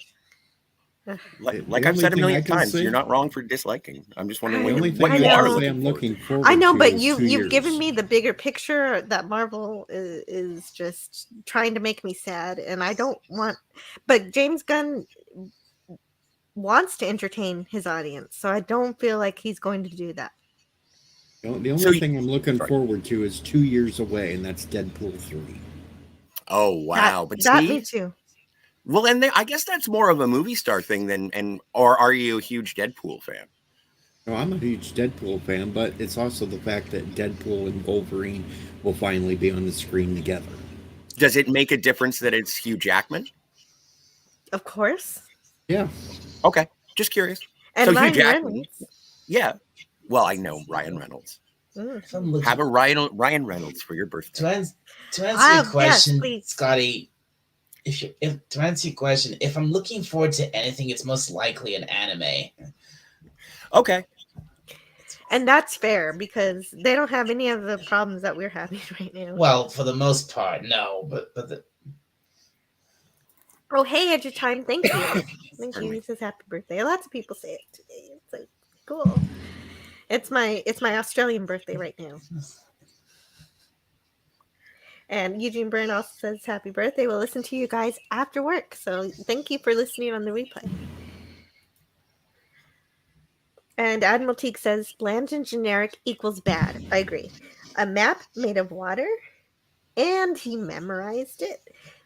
Ugh. Like The I've said a only thing million I can times, say- you're not wrong for disliking. I'm just wondering I The only what thing you I are know. say looking I'm forward looking to. forward I know, to but is you've 2 years. given me the bigger picture that Marvel is just trying to make me sad, and I don't want. But James Gunn wants to entertain his audience, so I don't feel like he's going to do that. The only So thing I'm looking sorry. forward to is 2 years away, and that's Deadpool 3. Oh wow! But that see, me too. well, and I guess that's more of a movie star thing than or are you a huge Deadpool fan? No, I'm a huge Deadpool fan, but it's also the fact that Deadpool and Wolverine will finally be on the screen together. Does it make a difference that it's Hugh Jackman? Of course, Yeah. Okay, just curious. and So Hugh Ryan Jackman. Reynolds. Yeah. Well, I know Ryan Reynolds. Mm. If I'm looking, Have a Ryan Reynolds for your birthday. to answer Ah, your yes, question, please. Scotty. If to answer your question, if I'm looking forward to anything, it's most likely an anime. Okay. And that's fair because they don't have any of the problems that we're having right now. Well, for the most part, no. But Oh, hey, Edge of Time, thank you. Thank Pardon you. me. He says happy birthday. Lots of people say it today. It's like cool. It's my Australian birthday right now. And Eugene Byrne also says happy birthday. We'll listen to you guys after work. So thank you for listening on the replay. And Admiral Teag says bland and generic equals bad. I agree. A map made of water, and he memorized it.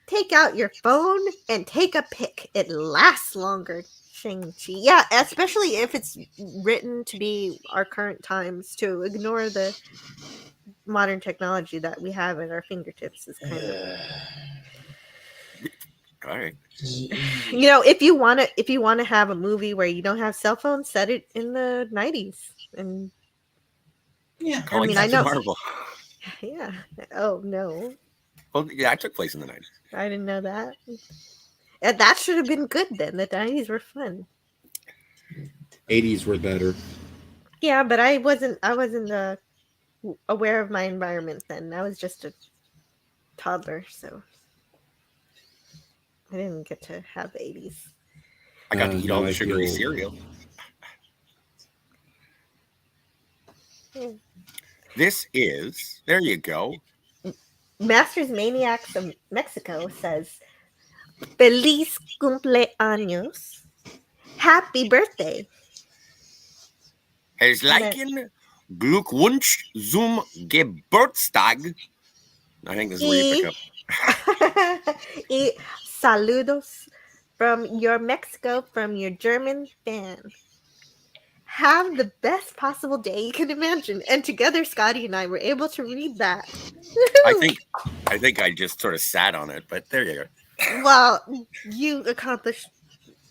Take out your phone and take a pic. It lasts longer. Shang-Chi. Yeah, especially if it's written to be our current times, to ignore the modern technology that we have at our fingertips is kind of, All right. you know, if you want to have a movie where you don't have cell phones, set it in the 90s. And yeah, Calling mean, I Captain know- Marvel. yeah. Oh no, Well, yeah, it took place in the 90s. I didn't know that. And that should have been good then. The 90s were fun. 80s were better. Yeah, but I wasn't aware of my environment then. I was just a toddler, so I didn't get to have the 80s. I got to eat all now the I sugary feel- cereal. Yeah. This is, there you go. Masters Maniacs of Mexico says, Feliz cumpleaños. Happy birthday. Es liken Glückwunsch zum Geburtstag. I think this is where you pick up. Y saludos from your Mexico, from your German fan. have the best possible day you can imagine. And together, Scotty and I were able to read that. I think I just sort of sat on it, but there you go. Well, you accomplished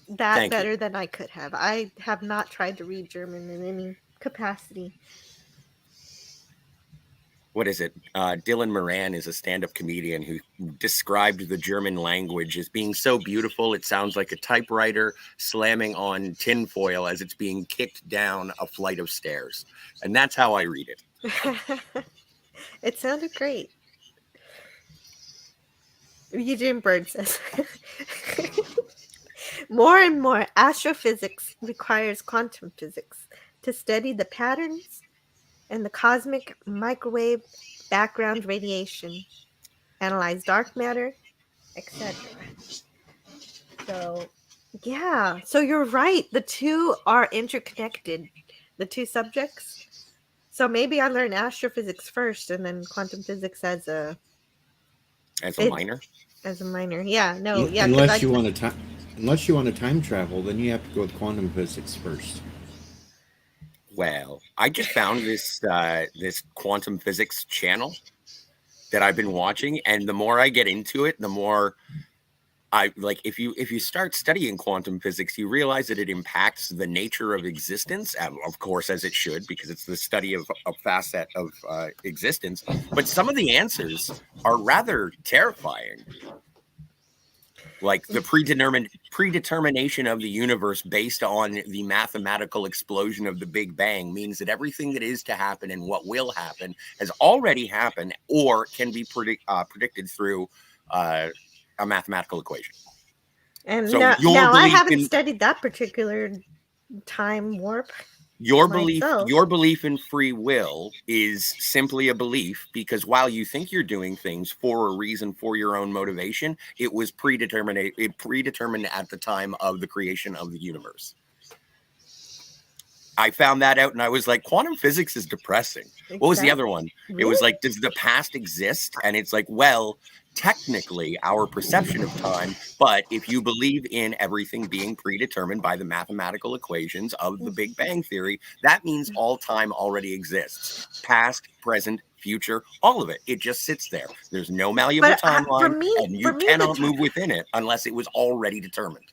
that Thank you. better than I could have. I have not tried to read German in any capacity. What is it? Dylan Moran is a stand-up comedian who described the German language as being so beautiful it sounds like a typewriter slamming on tinfoil as it's being kicked down a flight of stairs. And that's how I read it. It sounded great. Eugene Bird says, more and more astrophysics requires quantum physics to study the patterns and the cosmic microwave background radiation, analyze dark matter, etc. So, yeah. So you're right. The two are interconnected, the two subjects. So maybe I learn astrophysics first and then quantum physics as a minor. As a minor, yeah. No, yeah. Unless you want to time travel, then you have to go with quantum physics first. Well, I just found this this quantum physics channel that I've been watching, and the more I get into it, the more I like. If you start studying quantum physics, you realize that it impacts the nature of existence, of course, as it should, because it's the study of a facet of existence. But some of the answers are rather terrifying. Like the predetermination of the universe based on the mathematical explosion of the Big Bang means that everything that is to happen and what will happen has already happened or can be predicted through a mathematical equation. And so now I haven't studied that particular time warp. Your belief in free will is simply a belief because while you think you're doing things for a reason, for your own motivation, it was predetermined at the time of the creation of the universe. I found that out and I was like, quantum physics is depressing. Exactly. What was the other one? Really? It was like, does the past exist? And it's like, well, technically our perception of time, but if you believe in everything being predetermined by the mathematical equations of the Big Bang Theory, that means all time already exists. Past, present, future, all of it. It just sits there. There's no malleable timeline, and you cannot move within it unless it was already determined.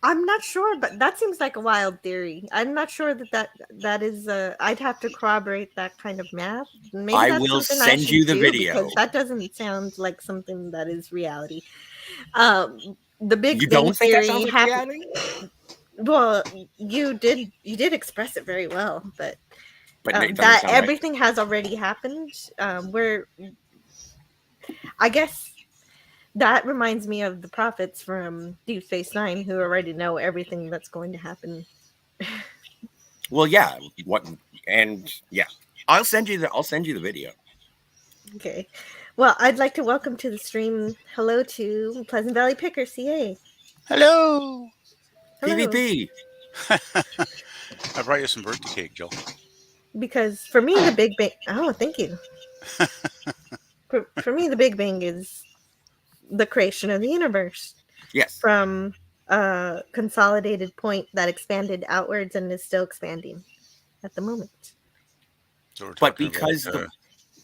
I'm not sure, but that seems like a wild theory. I'm not sure that is. I'd have to corroborate that kind of math. Maybe I will send you the video because that doesn't sound like something that is reality. The Big you Bang don't think Theory that sounds like reality? Well, you did express it very well, but that everything has already happened. I guess. That reminds me of the prophets from Deep Space Nine who already know everything that's going to happen. Well, yeah. I'll send you the video. Okay. Well, I'd like to welcome to the stream. Hello to Pleasant Valley Picker, CA. Hello. PvP. I brought you some birthday cake, Jill. Because for me, the Big Bang. Oh, thank you. For me, the Big Bang is the creation of the universe. Yes. From a consolidated point that expanded outwards and is still expanding at the moment. So we're talking about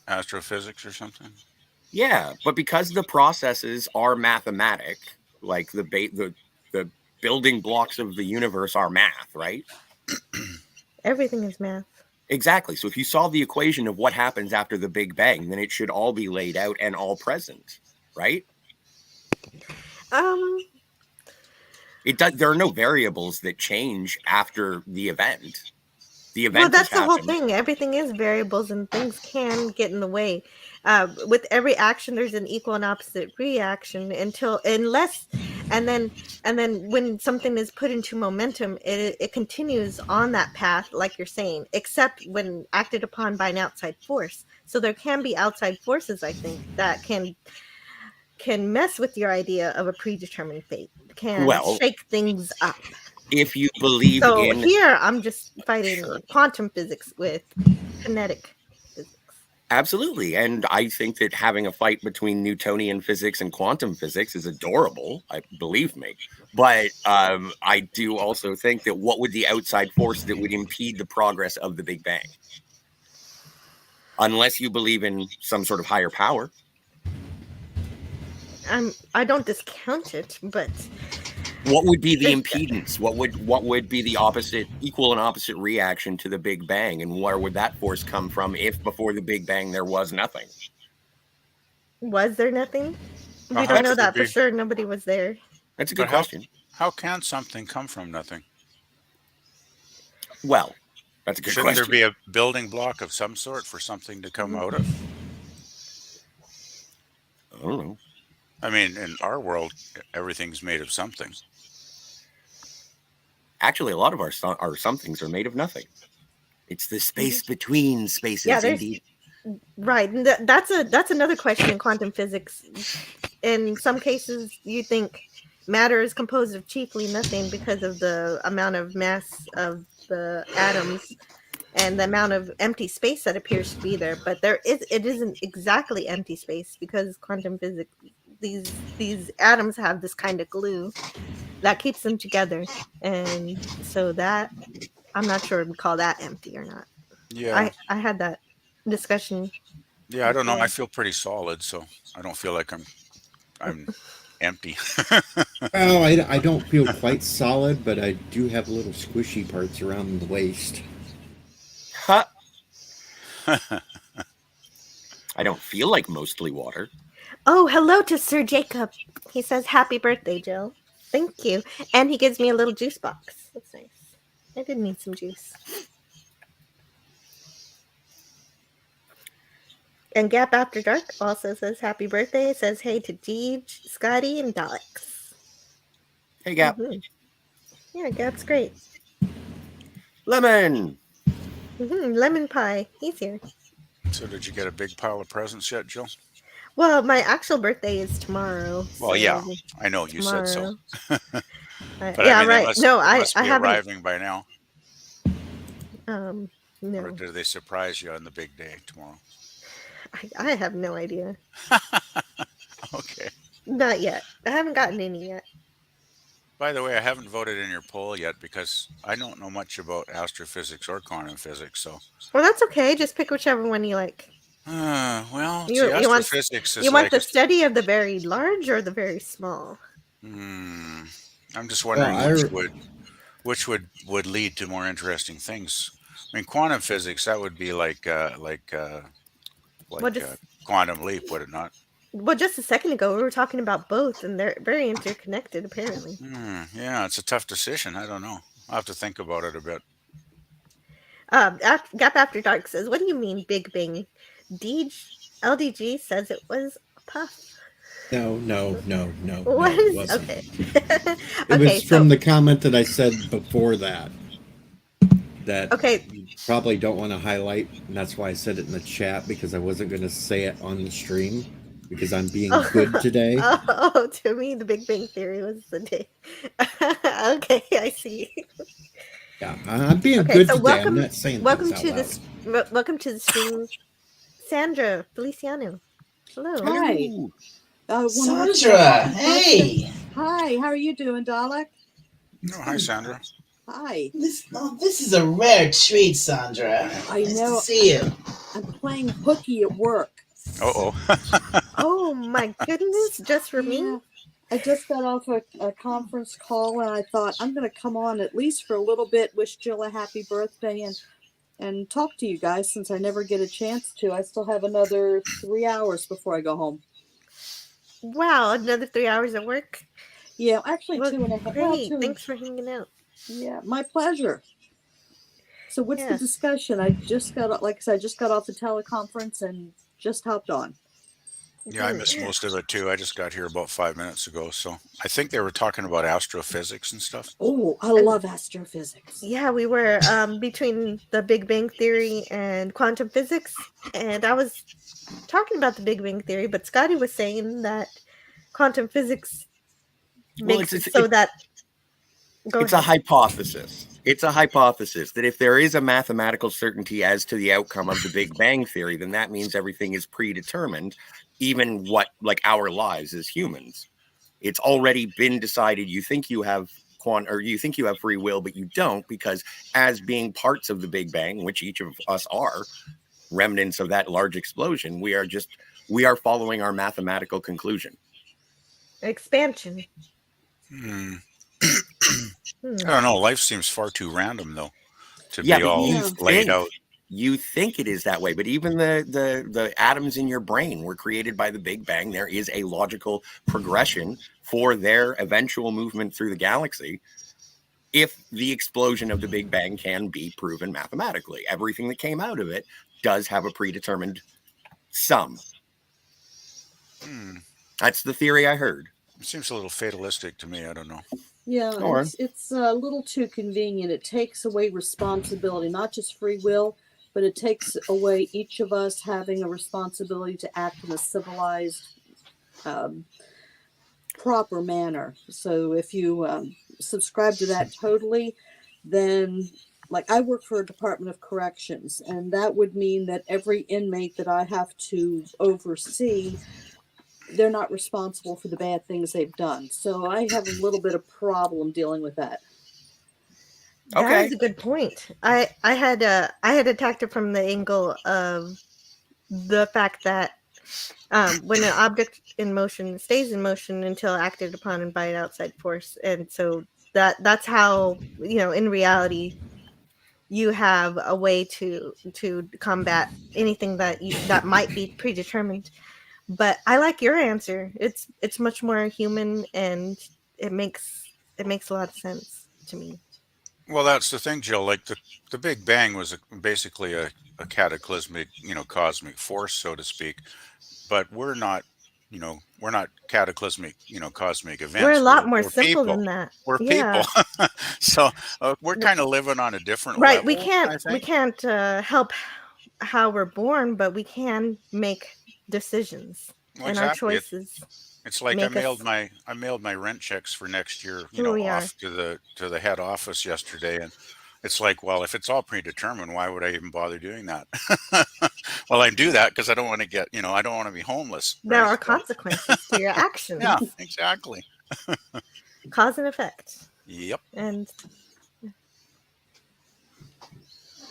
astrophysics or something? Yeah, but because the processes are mathematic, like the building blocks of the universe are math, right? Everything is math. Exactly. So if you solve the equation of what happens after the Big Bang, then it should all be laid out and all present, right? There are no variables that change after the event. The event. Well, that's the whole thing. Everything is variables, and things can get in the way. With every action, there's an equal and opposite reaction. And then when something is put into momentum, it continues on that path, like you're saying, except when acted upon by an outside force. So there can be outside forces, I think, that can mess with your idea of a predetermined fate, can shake things up. If you believe here I'm just fighting quantum physics with kinetic physics. Absolutely. And I think that having a fight between Newtonian physics and quantum physics is adorable, believe me. But I do also think that what would the outside force that would impede the progress of the Big Bang? Unless you believe in some sort of higher power. I don't discount it, but what would be the impedance? What would be the opposite, equal and opposite reaction to the Big Bang, and where would that force come from if before the Big Bang there was nothing? Was there nothing? We don't know that for sure. Nobody was there. That's a good question. How can something come from nothing? Well, that's a good question. Shouldn't there be a building block of some sort for something to come out of? I don't know. I mean, in our world, everything's made of something. Actually, a lot of our somethings are made of nothing. It's the space between spaces, indeed. Right. That's another question in quantum physics. In some cases, you think matter is composed of chiefly nothing because of the amount of mass of the atoms and the amount of empty space that appears to be there. But it isn't exactly empty space because quantum physics, these atoms have this kind of glue that keeps them together, and so that I'm not sure we call that empty or not. Yeah, I had that discussion. Yeah, I don't know. I feel pretty solid, so I don't feel like I'm empty. Well, I don't feel quite solid, but I do have little squishy parts around the waist. Huh. I don't feel like mostly water. Oh, hello to Sir Jacob. He says, happy birthday, Jill. Thank you. And he gives me a little juice box. That's nice. I did need some juice. And Gap After Dark also says happy birthday. It says hey to Deej, Scotty, and Daleks. Hey, Gap. Mm-hmm. Yeah, Gap's great. Lemon. Lemon pie. He's here. So did you get a big pile of presents yet, Jill? Well, my actual birthday is tomorrow. Well, yeah, I know you said so. But yeah, I mean, right. No, I must be haven't arriving by now. No. Or do they surprise you on the big day tomorrow? I have no idea. Okay. Not yet. I haven't gotten any yet. By the way, I haven't voted in your poll yet because I don't know much about astrophysics or quantum physics. So. Well, that's okay. Just pick whichever one you like. Well, you want the study of the very large or the very small? I'm just wondering which would lead to more interesting things. I mean, quantum physics, that would be like quantum leap, would it not? Well, just a second ago, we were talking about both, and they're very interconnected, apparently. Yeah, it's a tough decision. I don't know. I'll have to think about it a bit. Gap After Dark says, what do you mean, Big Bang? LDG says it was a puff. No. What is, it wasn't. Okay. It was from the comment that I said before that you probably don't want to highlight, and that's why I said it in the chat, because I wasn't going to say it on the stream because I'm being good today. Oh, to me, the Big Bang Theory was the day. Okay, I see. Yeah, I'm being good today. I'm not saying welcome to the stream, Sandra Feliciano. Hello. Hi. Sandra, hey. Hi, how are you doing, Dalek? Oh, hi, Sandra. Hi. This is a rare treat, Sandra. I know. Nice to see you. I'm playing hooky at work. Uh-oh. Oh, my goodness, just for me? I just got off a conference call, and I thought I'm going to come on at least for a little bit, wish Jill a happy birthday, and talk to you guys since I never get a chance to. I still have another 3 hours before I go home. Wow, another 3 hours at work? Yeah, actually 2.5. Great, thanks for hanging out. Yeah, my pleasure. So what's the discussion? I just got off the teleconference and just hopped on. Yeah, I missed most of it too. I just got here about 5 minutes ago. So I think they were talking about astrophysics and stuff. Oh, I love astrophysics. Yeah, we were between the Big Bang Theory and quantum physics. And I was talking about the Big Bang Theory, but Scotty was saying that quantum physics makes it so that... It's a hypothesis. It's a hypothesis that if there is a mathematical certainty as to the outcome of the Big Bang Theory, then that means everything is predetermined, even what, like our lives as humans. It's already been decided. You think you have you think you have free will, but you don't, because as being parts of the Big Bang, which each of us are, remnants of that large explosion, we are following our mathematical conclusion. Expansion. I don't know. Life seems far too random, though, to Yeah, be but all laid out. You think it is that way, but even the atoms in your brain were created by the Big Bang. There is a logical progression for their eventual movement through the galaxy. If the explosion of the Big Bang can be proven mathematically, everything that came out of it does have a predetermined sum. That's the theory I heard. It seems a little fatalistic to me. I don't know. Yeah, it's a little too convenient. It takes away responsibility, not just free will, but it takes away each of us having a responsibility to act in a civilized, proper manner. So if you subscribe to that totally, then, like, I work for a Department of Corrections, and that would mean that every inmate that I have to oversee, they're not responsible for the bad things they've done. So I have a little bit of problem dealing with that. That is a good point. I had attacked it from the angle of the fact that when an object in motion stays in motion until acted upon by an outside force, and so that's how, in reality, you have a way to combat anything that might be predetermined. But I like your answer. It's much more human, and it makes a lot of sense to me. Well, that's the thing, Jill. Like the Big Bang was basically a cataclysmic, cosmic force, so to speak. But we're not cataclysmic, cosmic events. We're a lot more we're simple people. than that. We're Yeah. people. So we're kind of living on a different Right. level. We can't help how we're born, but we can make decisions, Well, and our exactly. choices. It's like I mailed my rent checks for next year, off to the head office yesterday, and it's like, well, if it's all predetermined, why would I even bother doing that? Well, I do that because I don't want to get, I don't want to be homeless. There are consequences to your actions. Yeah, exactly. Cause and effect. Yep. And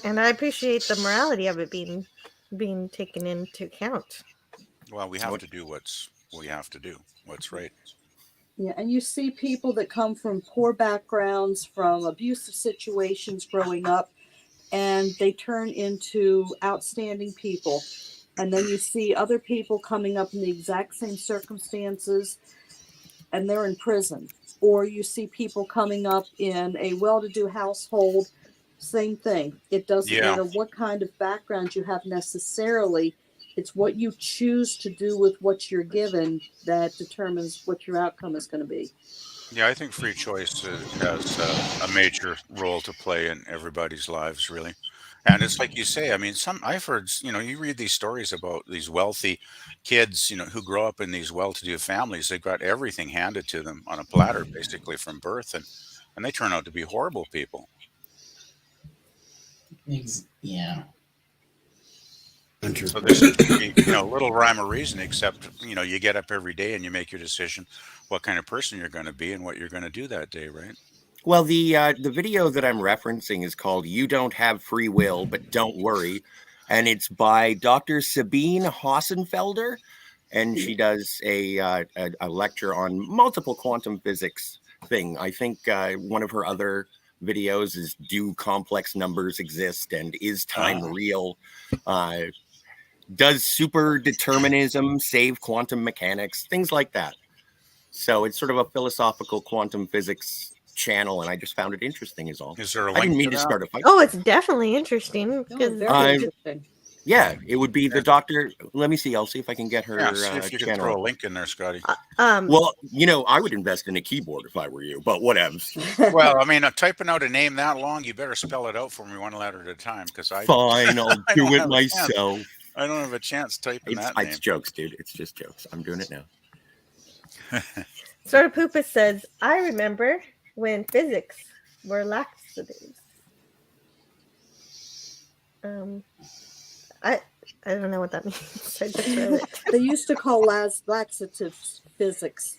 I appreciate the morality of it being taken into account. Well, we have to do what's right. Yeah, and you see people that come from poor backgrounds, from abusive situations growing up, and they turn into outstanding people. And then you see other people coming up in the exact same circumstances, and they're in prison. Or you see people coming up in a well-to-do household, same thing. It doesn't matter what kind of background you have necessarily. It's what you choose to do with what you're given that determines what your outcome is going to be. Yeah, I think free choice has a major role to play in everybody's lives, really. And it's like you say, I mean, I've heard, you read these stories about these wealthy kids, who grow up in these well-to-do families. They've got everything handed to them on a platter, basically from birth, and they turn out to be horrible people. Yeah. So there should be, little rhyme or reason, except, you get up every day and you make your decision what kind of person you're going to be and what you're going to do that day, right? Well, the video that I'm referencing is called "You Don't Have Free Will, But Don't Worry," and it's by Dr. Sabine Hossenfelder, and she does a lecture on multiple quantum physics thing. I think one of her other videos is "Do Complex Numbers Exist?" and "Is Time Real?" Does super determinism save quantum mechanics? Things like that. So it's sort of a philosophical quantum physics channel, and I just found it interesting is all. Is there a I link didn't mean to to that? start a fight. Oh, it's definitely interesting. Interesting. Yeah, it would be the doctor. Let me see. I'll see if I can get her Yeah, see if you can channel. throw a link in there, Scotty. Well, I would invest in a keyboard if I were you, but whatevs. Well, I mean, typing out a name that long, you better spell it out for me one letter at a time, because Fine, I'll do it myself. I don't have a chance typing that name. It's jokes, dude. It's just jokes. I'm doing it now. Sort of Poopa says, I remember when physics were laxatives. I don't know what that means. I just read it. They used to call laxatives physics.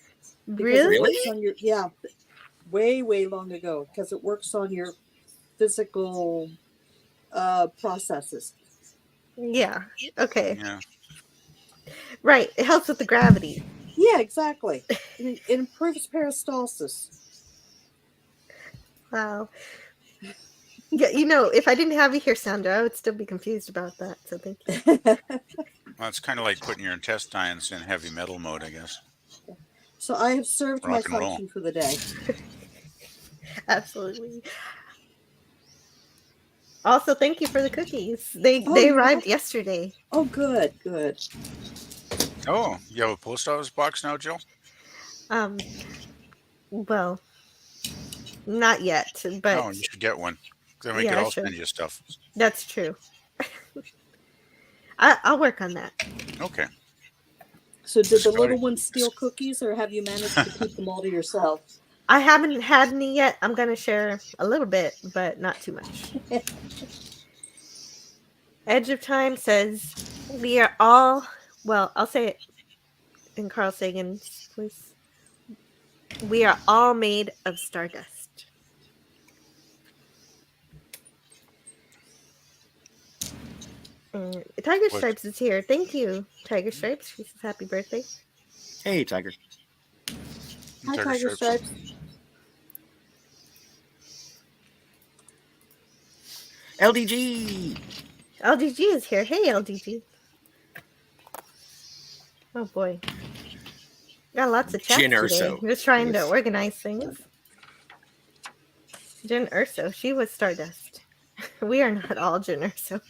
Because Really? it works on your, way long ago, because it works on your physical processes. Yeah. Okay. Yeah. Right. It helps with the gravity. Yeah, exactly. It improves peristalsis. Wow. Yeah, if I didn't have you here, Sandra, I would still be confused about that. So thank you. Well, it's kind of like putting your intestines in heavy metal mode, I guess. So I have served my Rock and roll. function for the day. Absolutely. Also, thank you for the cookies. They you're arrived welcome. yesterday. Oh, good. Oh, you have a post office box now, Jill? Well, not yet, but Oh, you should get one. Then we yeah, could I all should. send you stuff. That's true. I'll work on that. Okay. So did the Scotty. little ones steal cookies, or have you managed to keep them all to yourself? I haven't had any yet. I'm going to share a little bit, but not too much. Edge of Time says, we are all, well, I'll say it in Carl Sagan's voice. We are all made of stardust. Tiger Stripes is here. Thank you, Tiger Stripes. She says happy birthday. Hey, Tiger. Hi, Tiger Stripes. LDG. LDG is here. Hey, LDG. Oh boy, got lots of chats Jin today. Urso. Just trying to organize things. Jin Urso, she was Stardust. We are not all Jin Urso.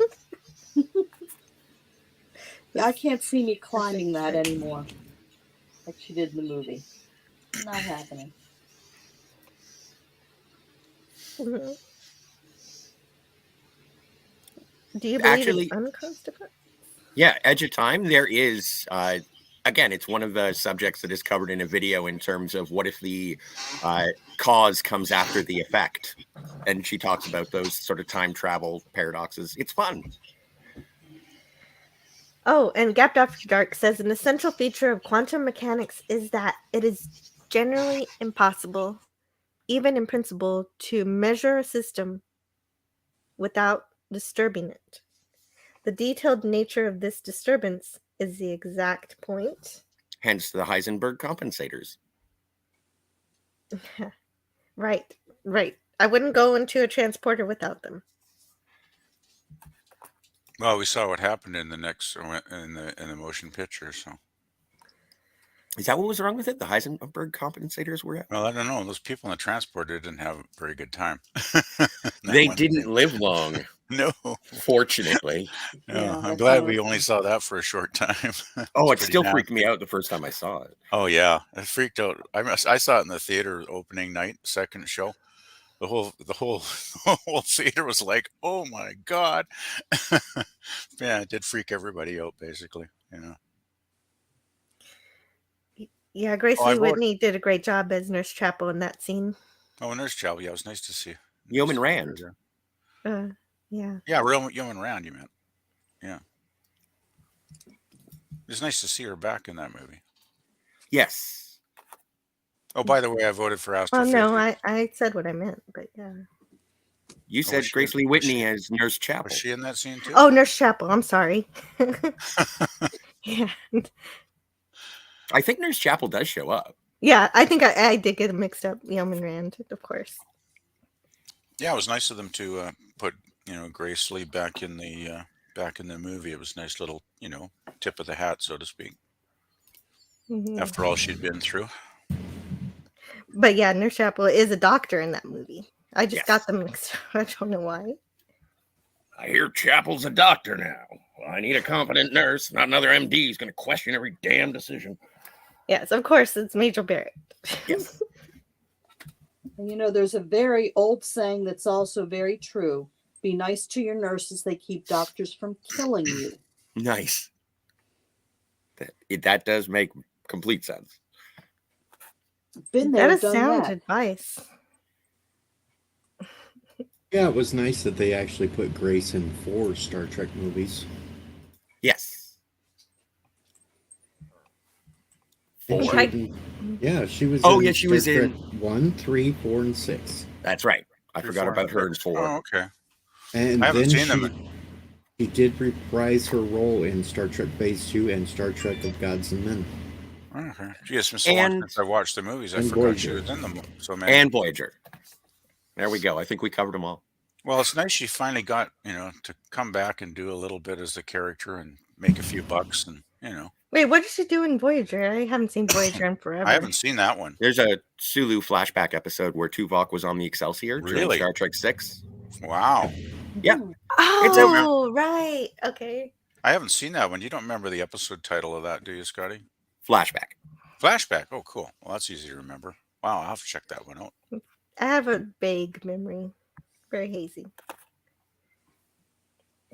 Yeah, I can't see me climbing that anymore, like she did in the movie. Not happening. Mm-hmm. Do you believe Actually, it's unconstitutional? Yeah, Edge of Time. There is, again, it's one of the subjects that is covered in a video in terms of what if the cause comes after the effect. And she talks about those sort of time travel paradoxes. It's fun. Oh, and Gapped After Dark says an essential feature of quantum mechanics is that it is generally impossible, even in principle, to measure a system without disturbing it. The detailed nature of this disturbance is the exact point. Hence the Heisenberg compensators. Right. I wouldn't go into a transporter without them. Well, we saw what happened in the motion picture. So, is that what was wrong with it? The Heisenberg compensators were. Well, I don't know. Those people in the transporter didn't have a very good time. They didn't live long. No, fortunately. No, I'm glad we only saw that for a short time. Oh, it still freaked me out the first time I saw it. Oh yeah, it freaked out. I saw it in the theater opening night, second show. The whole theater was like, "Oh my god!" Yeah, it did freak everybody out, basically. Yeah, Grace Lee Whitney did a great job as Nurse Chapel in that scene. Oh, Nurse Chapel, yeah, it was nice to see. Yeoman Rand. Yeah. Yeah, real Yeoman Rand, you meant. Yeah. It's nice to see her back in that movie. Yes. Oh, by the way, I voted for Astrophysics. Oh, no, I said what I meant, but yeah. You said Grace Lee Whitney as Nurse Chapel. Was she in that scene too? Oh, Nurse Chapel. I'm sorry. Yeah. I think Nurse Chapel does show up. Yeah, I think I did get mixed up. Yeoman Rand, of course. Yeah, it was nice of them to put Grace Lee back in the movie. It was a nice little tip of the hat, so to speak. Mm-hmm. After all she'd been through. But yeah, Nurse Chapel is a doctor in that movie. I just got them mixed up. I don't know why. I hear Chapel's a doctor now. Well, I need a competent nurse. Not another MD who's going to question every damn decision. Yes, of course, it's Major Barrett. Yes. And there's a very old saying that's also very true. Be nice to your nurses. They keep doctors from killing you. Nice. That does make complete sense. Been there, that is done sound that. Advice. Yeah, it was nice that they actually put Grace in 4 Star Trek movies. Yes. And Four? yeah, she was Oh, in yeah, she Star was Trek in. 1, 3, 4, and 6. That's right. I 3, forgot 4, and about her in 6. 4. Oh, okay. And I haven't then seen them. she did reprise her role in Star Trek Phase 2 and Star Trek of Gods and Men. Okay. Gee, it's been so long since I watched the movies. I and forgot she Voyager. was in them so many. And Voyager. There we go. I think we covered them all. Well, it's nice she finally got, to come back and do a little bit as the character and make a few bucks and. Wait, what did she do in Voyager? I haven't seen Voyager in forever. I haven't seen that one. There's a Sulu flashback episode where Tuvok was on the Excelsior during Really? Star Trek 6. Wow. Yeah. Oh, right. Okay. I haven't seen that one. You don't remember the episode title of that, do you, Scotty? Flashback. Flashback. Oh, cool. Well, that's easy to remember. Wow, I'll have to check that one out. I have a vague memory. Very hazy.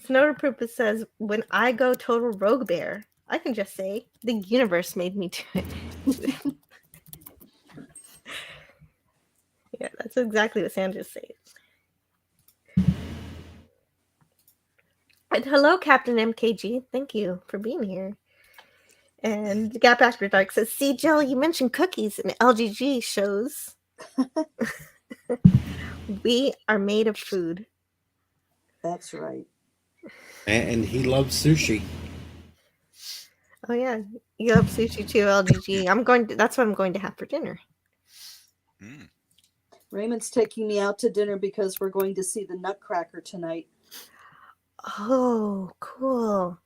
Snowderpoopa says, when I go total rogue bear, I can just say, the universe made me do it. Yeah, that's exactly what Sam just said. And hello, Captain MKG. Thank you for being here. And Gap After Dark says, see, Jill, you mentioned cookies and LGG shows. We are made of food. That's right. And he loves sushi. Oh yeah, you love sushi too, LGG. That's what I'm going to have for dinner. Raymond's taking me out to dinner because we're going to see the Nutcracker tonight. Oh, cool.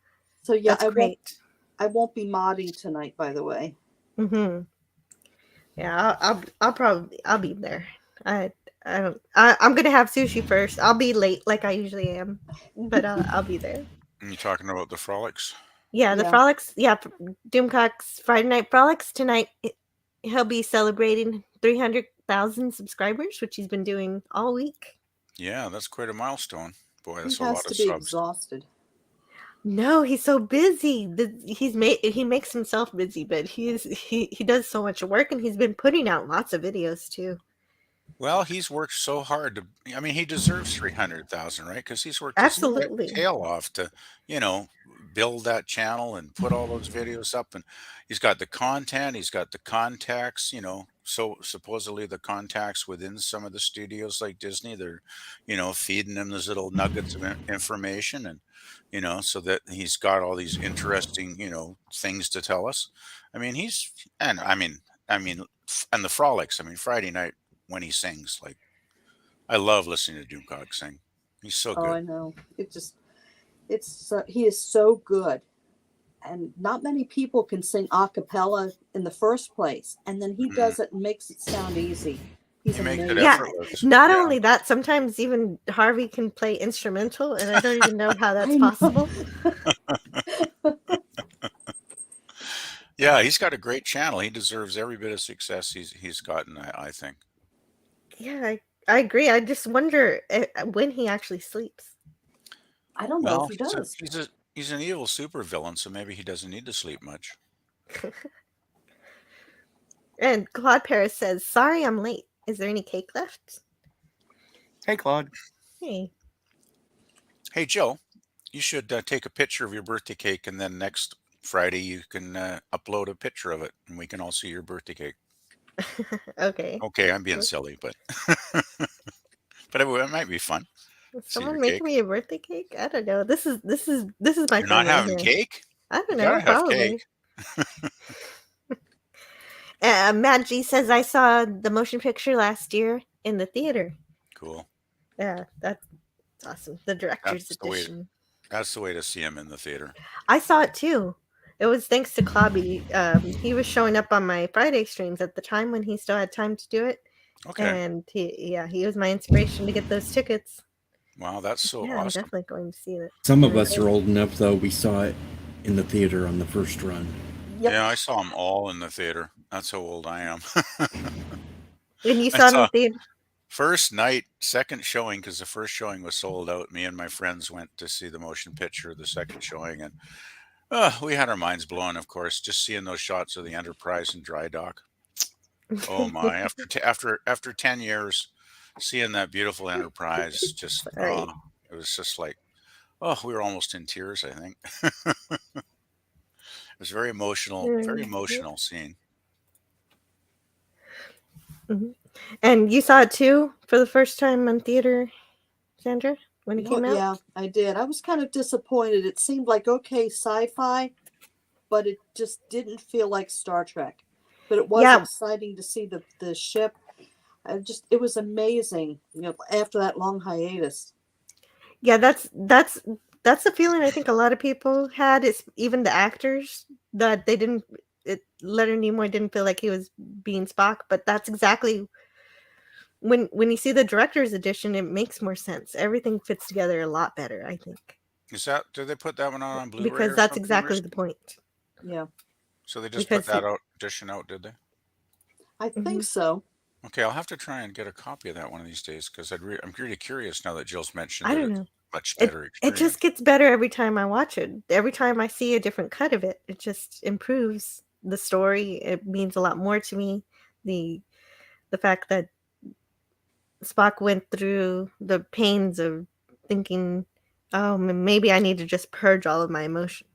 So yeah, That's great. I won't be modding tonight, by the way. Mm-hmm. Yeah, I'll be there. I'm gonna have sushi first. I'll be late like I usually am, but I'll be there. Are you talking about the Frolics? Yeah, the Frolics. Yeah, Doomcock's Friday Night Frolics tonight. He'll be celebrating 300,000 subscribers, which he's been doing all week. Yeah, that's quite a milestone. Boy, that's He a has lot to of be subs. exhausted. No, he's so busy. He makes himself busy, but he does so much work, and he's been putting out lots of videos too. Well, he's worked so hard to. I mean, he deserves 300,000, right? Because he's worked Absolutely. his tail off to, build that channel and put all those videos up. And he's got the content, he's got the contacts. So supposedly the contacts within some of the studios like Disney, they're, feeding him those little nuggets of information, and so that he's got all these interesting, things to tell us. I mean, and the Frolics. I mean, Friday night when he sings, like, I love listening to Doomcock sing. He's so good. Oh, I know. He is so good, and not many people can sing a cappella in the first place, and then he does it and makes it sound easy. He's amazing. Yeah. Not only that, sometimes even Harvey can play instrumental, and I don't even know how that's possible. Yeah, he's got a great channel. He deserves every bit of success he's gotten, I think. Yeah, I agree. I just wonder when he actually sleeps. I don't know if he does. He's an evil supervillain, so maybe he doesn't need to sleep much. And Claude Paris says, sorry I'm late. Is there any cake left? Hey, Claude. Hey. Hey, Jill, you should take a picture of your birthday cake, and then next Friday you can upload a picture of it, and we can all see your birthday cake. Okay. Okay, I'm being silly, but but it might be fun. Is someone making me a birthday cake? I don't know. This is my. You're not having cake? I don't You know. gotta have Probably. cake. Matt G says I saw the motion picture last year in the theater. Cool. Yeah, that's awesome. The director's edition. That's the way to see him in the theater. I saw it too. It was thanks to Clobby. He was showing up on my Friday streams at the time when he still had time to do it. Okay. And he was my inspiration to get those tickets. Wow, that's so I'm awesome. definitely going to see it. Some of us are old enough, though. We saw it in the theater on the first run. Yep. Yeah, I saw them all in the theater. That's how old I am. And you saw it in the theater? First night, second showing, because the first showing was sold out. Me and my friends went to see the motion picture, the second showing, and we had our minds blown, of course, just seeing those shots of the Enterprise in dry dock. Oh my! After 10 years, seeing that beautiful Enterprise, just Sorry. it was just like, oh, we were almost in tears. I think it was very emotional scene. Mhm. And you saw it too for the first time in theater, Sandra, when it came out? Yeah, I did. I was kind of disappointed. It seemed like okay sci-fi, but it just didn't feel like Star Trek. But it was Yeah, exciting to see the ship. It was amazing, after that long hiatus. yeah, that's the feeling I think a lot of people had. Is even the actors that they didn't. Leonard Nimoy didn't feel like he was being Spock, but that's exactly when you see the director's edition, it makes more sense. Everything fits together a lot better, I think, Did they put that one on Blu-ray because or that's something exactly the recently? point. Yeah, So they just put Because that edition out, did they? I think Mhm. so. Okay, I'll have to try and get a copy of that one of these days because I'm really curious now that Jill's mentioned I that don't it's know. a much It better it just experience. gets better every time I watch it. Every time I see a different cut of it, it just improves the story. It means a lot more to me. The the fact that Spock went through the pains of thinking, oh, maybe I need to just purge all of my emotion,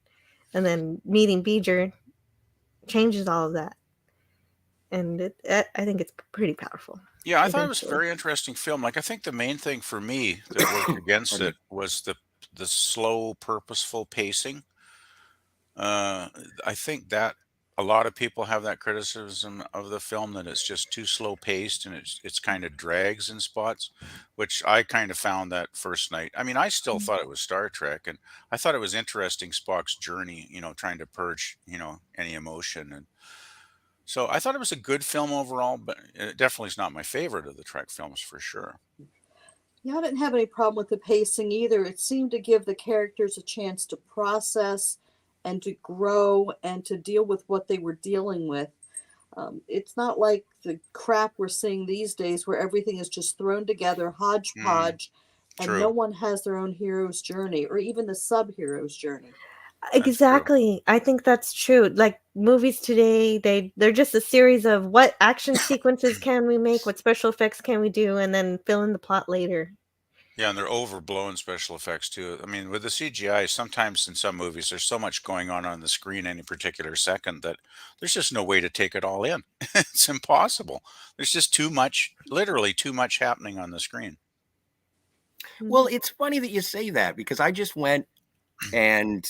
and then meeting Beeger changes all of that, and I think it's pretty powerful. Yeah, I thought it was a Eventually, very interesting film. Like, I think the main thing for me that worked against Pardon me. it was the slow, purposeful pacing. Uh, I think that a lot of people have that criticism of the film that it's just too slow paced and it's kind of drags in spots, which I kind of found that first night. I mean, I still Mm. thought it was Star Trek, and I thought it was interesting Spock's journey, trying to purge, any emotion. And so I thought it was a good film overall, but it definitely is not my favorite of the Trek films for sure. Yeah, I didn't have any problem with the pacing either. It seemed to give the characters a chance to process and to grow and to deal with what they were dealing with. It's not like the crap we're seeing these days where everything is just thrown together, Mm, hodgepodge, and no true. one has their own hero's journey or even the sub hero's journey. That's true. exactly. I think that's true. Like movies today, they're just a series of what action sequences can we make, what special effects can we do, and then fill in the plot later. Yeah, and they're overblown special effects too. I mean, with the CGI, sometimes in some movies, there's so much going on the screen any particular second that there's just no way to take it all in. It's impossible. There's just too much, literally too much happening on the screen. Well, Mhm. it's funny that you say that because I just went and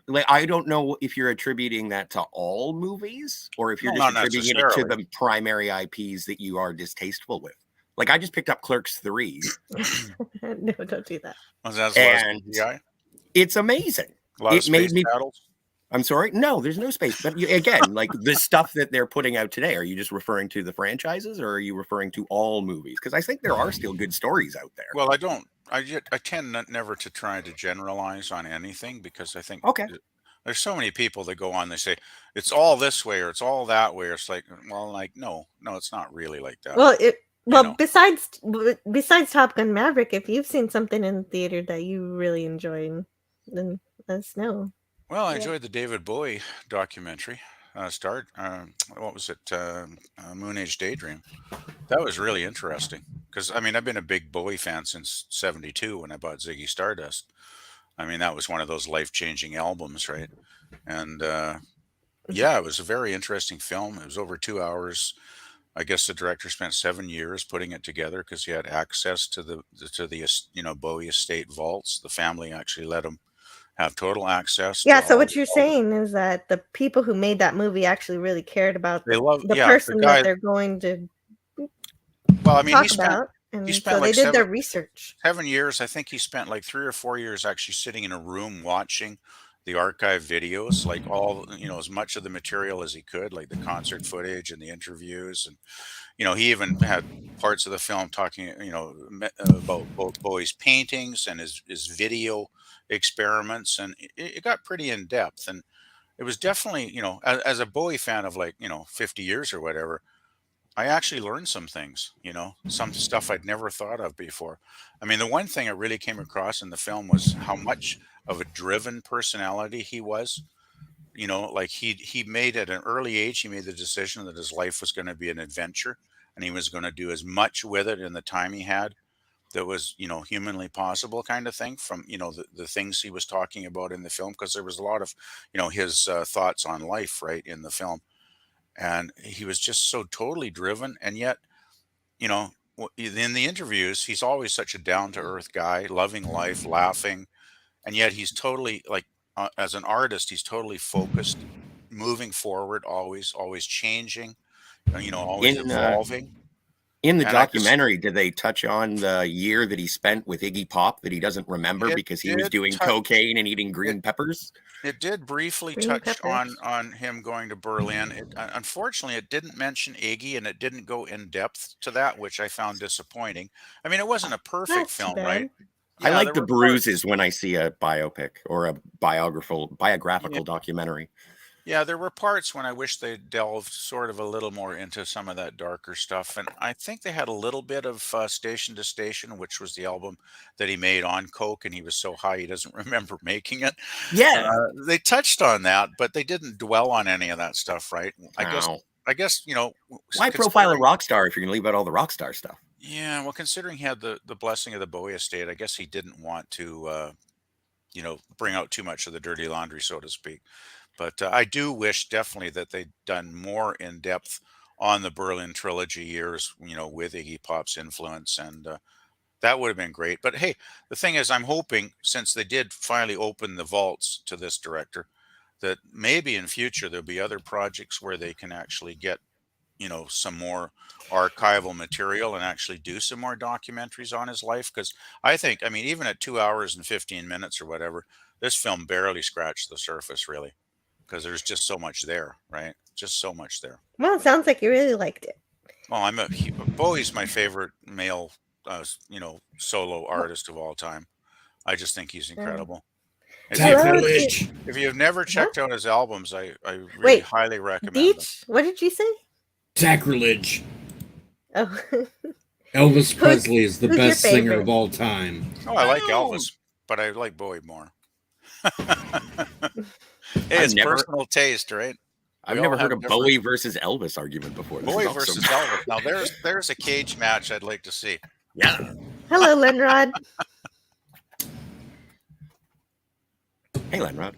like I don't know if you're attributing that to all movies or if you're No, just not attributing it to necessarily. the primary IPs that you are distasteful with. Like I just picked up Clerks 3 No, don't do that. That's a lot of and CGI, it's amazing. a lot of It made space me battles. I'm sorry. No, there's no space. But again, like the stuff that they're putting out today, are you just referring to the franchises or are you referring to all movies? Because I think there are still good stories out there. Well, I don't. I tend never to try to generalize on anything because I think Okay. there's so many people that go on. They say it's all this way or it's all that way. Or it's like, well, like no, it's not really like that. Well, You know. besides Top Gun Maverick, if you've seen something in the theater that you really enjoy, then let us know. Well, I Yeah. enjoyed the David Bowie documentary. What was it? Moon Age Daydream. That was really interesting because I mean I've been a big Bowie fan since '72 when I bought Ziggy Stardust. I mean that was one of those life changing albums, right? And yeah, it was a very interesting film. It was over 2 hours. I guess the director spent 7 years putting it together because he had access to the Bowie estate vaults. The family actually let him have total access Yeah, to so all what you're all the saying is that the people who made that movie actually really cared about they love the yeah the person that guy. they're going to Well, I mean talk about, he and so spent they like did their seven research. 7 years. I think he spent like 3 or 4 years actually sitting in a room watching the archive videos, like all as much of the material as he could, like the concert footage and the interviews, and he even had parts of the film talking, about Bowie's paintings and his video experiments, and it got pretty in depth, and it was definitely, as a Bowie fan of like 50 years or whatever. I actually learned some things, some stuff I'd never thought of before. I mean, the one thing I really came across in the film was how much of a driven personality he was. Like he made at an early age, he made the decision that his life was going to be an adventure. and he was going to do as much with it in the time he had that was, you know, humanly possible, kind of thing, from, you know, the things he was talking about in the film, because there was a lot of, you know, his thoughts on life, right, in the film. And he was just so totally driven. And yet, you know, in the interviews, he's always such a down to earth guy, loving life, laughing. And yet he's totally like, as an artist, he's totally focused, moving forward, always changing, you know, always In evolving. in the And I just, documentary, did they touch on the year that he spent with Iggy Pop that he doesn't remember it because he was did doing touch, cocaine and eating it, green peppers? it did briefly Green touch peppers. on him going to Berlin. Unfortunately, it didn't mention Iggy, and it didn't go in depth to that, which I found disappointing. I mean, it wasn't a perfect That's too film, right? bad. I Yeah, like there the were parts. bruises when I see a biopic or a biographical documentary. Yeah, there were parts when I wish they delved sort of a little more into some of that darker stuff. And I think they had a little bit of Station to Station, which was the album that he made on Coke, and he was so high he doesn't remember making it. Yeah. They touched on that, but they didn't dwell on any of that stuff, right? Wow. I guess, you know, Why profile a considering, rock star if you're going to leave out all the rock star stuff? yeah, well, considering he had the blessing of the Bowie estate, I guess he didn't want to, you know, bring out too much of the dirty laundry, so to speak. But I do wish definitely that they'd done more in depth on the Berlin trilogy years, you know, with Iggy Pop's influence, and that would have been great. But hey, the thing is, I'm hoping, since they did finally open the vaults to this director, that maybe in future there'll be other projects where they can actually get, you know, some more archival material and actually do some more documentaries on his life. Because I think, I mean, even at 2 hours and 15 minutes or whatever, this film barely scratched the surface, really, because there's just so much there, right? Just so much there. Well, it sounds like you really liked it. Well, Bowie's my favorite male, you know, solo artist of all time. I just think he's incredible. Sacrilege. If you've never checked out his albums, I really Wait, highly recommend them. Deech, what did you say? Sacrilege. Oh, Elvis Presley is the who's your best singer favorite? of all time. Oh, I like Elvis, but I like Bowie more. Hey, it's personal taste, right? I've We never all heard have a different- Bowie versus Elvis argument before. This Bowie is awesome. versus Elvis. Now there's a cage match I'd like to see. Yeah. Hello, Lenrod. Hey, Lenrod.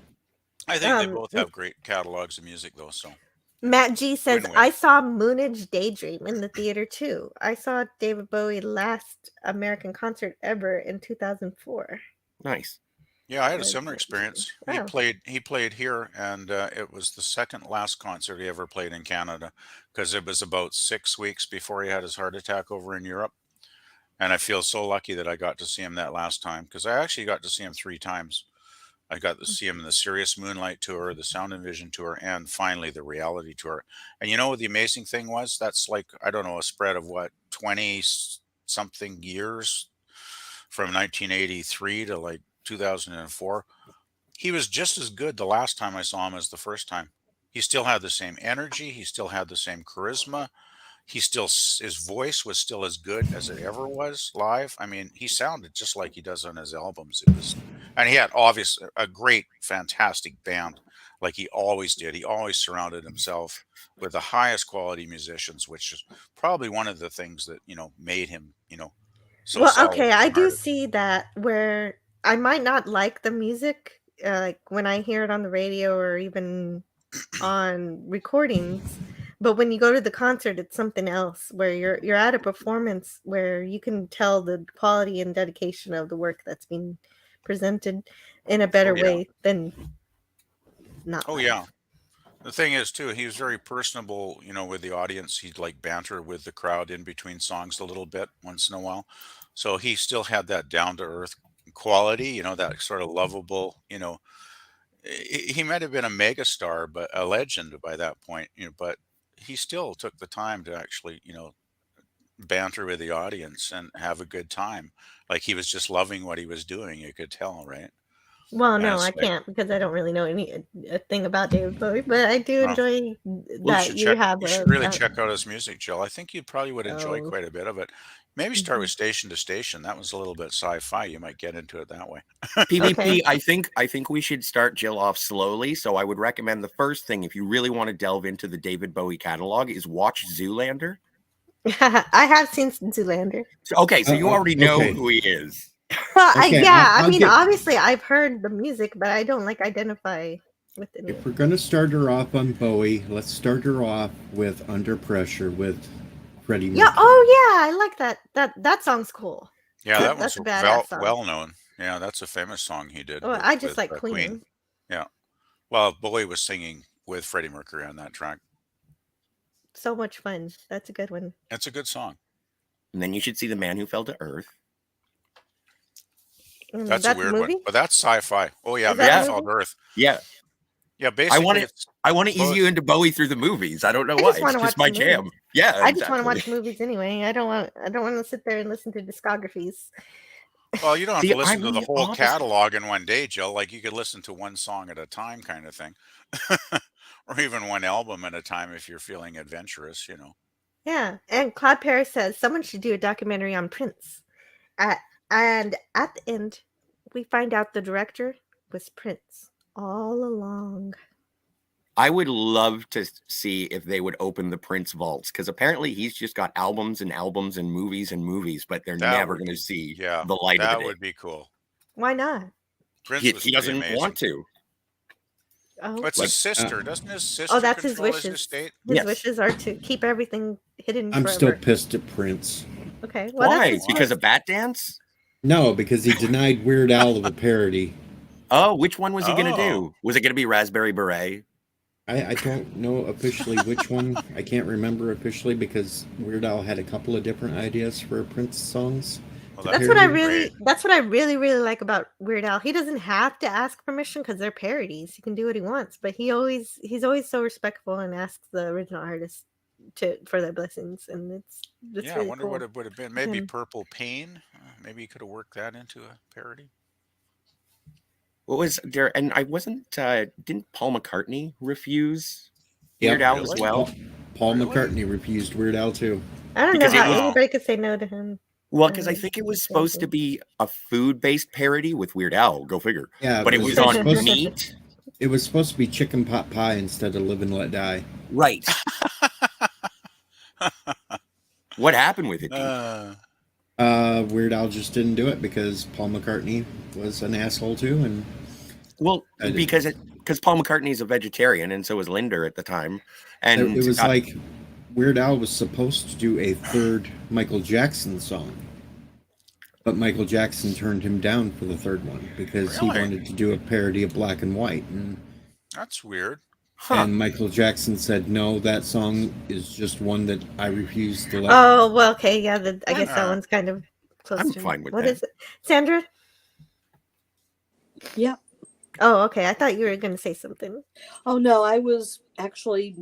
I think they both have great catalogs of music, though. So Matt G says, Win-win. I saw Moonage Daydream in the theater too. I saw David Bowie's last American concert ever in 2004. Nice. yeah, I had a similar experience. He Wow. played here, and it was the second last concert he ever played in Canada, because it was about 6 weeks before he had his heart attack over in Europe. And I feel so lucky that I got to see him that last time, because I actually got to see him 3 times. I got to see him in the Serious Moonlight tour, the Sound and Vision tour, and finally the Reality tour. And you know what the amazing thing was? That's like, I don't know, a spread of what, 20 something years from 1983 to like 2004. He was just as good the last time I saw him as the first time. He still had the same energy. He still had the same charisma. His voice was still as good as it ever was live. I mean, he sounded just like he does on his albums. And he had obviously a great, fantastic band, like he always did. He always surrounded himself with the highest quality musicians, which is probably one of the things that, you know, made him, you know, so Well, solid okay, as I an do artist. see that where I might not like the music, like when I hear it on the radio or even on recordings, but when you go to the concert, it's something else. Where you're at a performance where you can tell the quality and dedication of the work that's being presented in a better Oh, yeah. way than not. Oh, live. yeah. The thing is, too, he was very personable, you know, with the audience. He'd like banter with the crowd in between songs a little bit once in a while. So he still had that down to earth quality, you know, that sort of lovable, you know, he might have been a megastar, but a legend by that point, you know, but he still took the time to actually, you know, banter with the audience and have a good time. Like he was just loving what he was doing. You could tell, right? Well, And no, it's I like, can't because I don't really know a thing about David Bowie, but I do well, enjoy well, that you have you should a really check out his music, Jill. I think you probably would enjoy oh, quite a bit of it. Maybe start with Station to Station. That was a little bit sci-fi. You might get into it that way. PvP, okay. I think we should start Jill off slowly. So I would recommend the first thing, if you really want to delve into the David Bowie catalog, is watch Zoolander. I have seen Zoolander. Okay, so you already know okay. who he is. Well, Okay, I I'll mean, get- obviously, I've heard the music, but I don't like identify with any. If we're gonna start her off on Bowie, let's start her off with Under Pressure with Freddie Mercury. Yeah. Oh, yeah. I like that. That song's cool. Yeah, that That's one's a badass song. well known. Yeah, that's a famous song he did. Well, with, I just with, like Queen. Yeah. Well, Bowie was singing with Freddie Mercury on that track. So much fun. That's a good one. It's a good song. And then you should see The Man Who Fell to Earth. That's a weird one, but that's sci-fi. Oh yeah, Is that Man a Who Fell to movie? Earth. Yeah. Yeah, basically, I want to ease you into Bowie through the movies. I don't know why. just It's wanna just watch my the jam. movies. Yeah, I just want to exactly. watch movies anyway. I don't want to sit there and listen to discographies. Well, you don't have See, to listen I'm to the the whole opposite. catalog in one day, Jill. Like you could listen to one song at a time, kind of thing, or even one album at a time if you're feeling adventurous. You know. Yeah, and Claude Paris says someone should do a documentary on Prince. And at the end, we find out the director was Prince all along. I would love to see if they would open the Prince vaults, because apparently he's just got albums and albums and movies, but they're never going to see the light of the that day. would be cool. Why not? Prince He was pretty doesn't amazing. want to. Oh, What's Like, his sister? Doesn't his sister that's his control his wishes. estate? His Yes. wishes are to keep everything hidden I'm forever. still pissed at Prince. Okay, well, Why? that's his Because wish. of Bat Dance? No, because he denied Weird Al of a parody. Oh, which one was he going to Oh. do? Was it going to be Raspberry Beret? I don't know officially which one. I can't remember officially because Weird Al had a couple of different ideas for Prince songs. Well, That's what I really like about Weird Al. He doesn't have to ask permission because they're parodies. He can do what he wants, but he's always so respectful and asks the original artist for their blessings, and it's Yeah, really I wonder cool. what it would have been. Maybe him. Purple Pain. Maybe you could have worked that into a parody. What was there? And I wasn't. Didn't Paul McCartney refuse Yep. Weird Al as well? Paul Really? McCartney refused Weird Al too. I don't Because know it how was- anybody could say no to him. Well, because I think it was supposed to be a food-based parody with Weird Al. Go figure. Yeah, But it was on meat. It was supposed to be chicken pot pie instead of Live and Let Die. Right. What happened with it? Dude? Weird Al just didn't do it because Paul McCartney was an asshole too, and Well, because Paul McCartney's a vegetarian, and so was Linda at the time. And it was like Weird Al was supposed to do a third Michael Jackson song, but Michael Jackson turned him down for the third one because he Really? wanted to do a parody of Black and White, and That's weird. and Michael Jackson said, "No, that song is just one that I refuse to let." Oh well, okay, yeah. I guess that Yeah. one's kind of close. I'm to fine with what that. is it, Sandra? Yeah. Oh, okay. I thought you were going to say something. Oh no, I was actually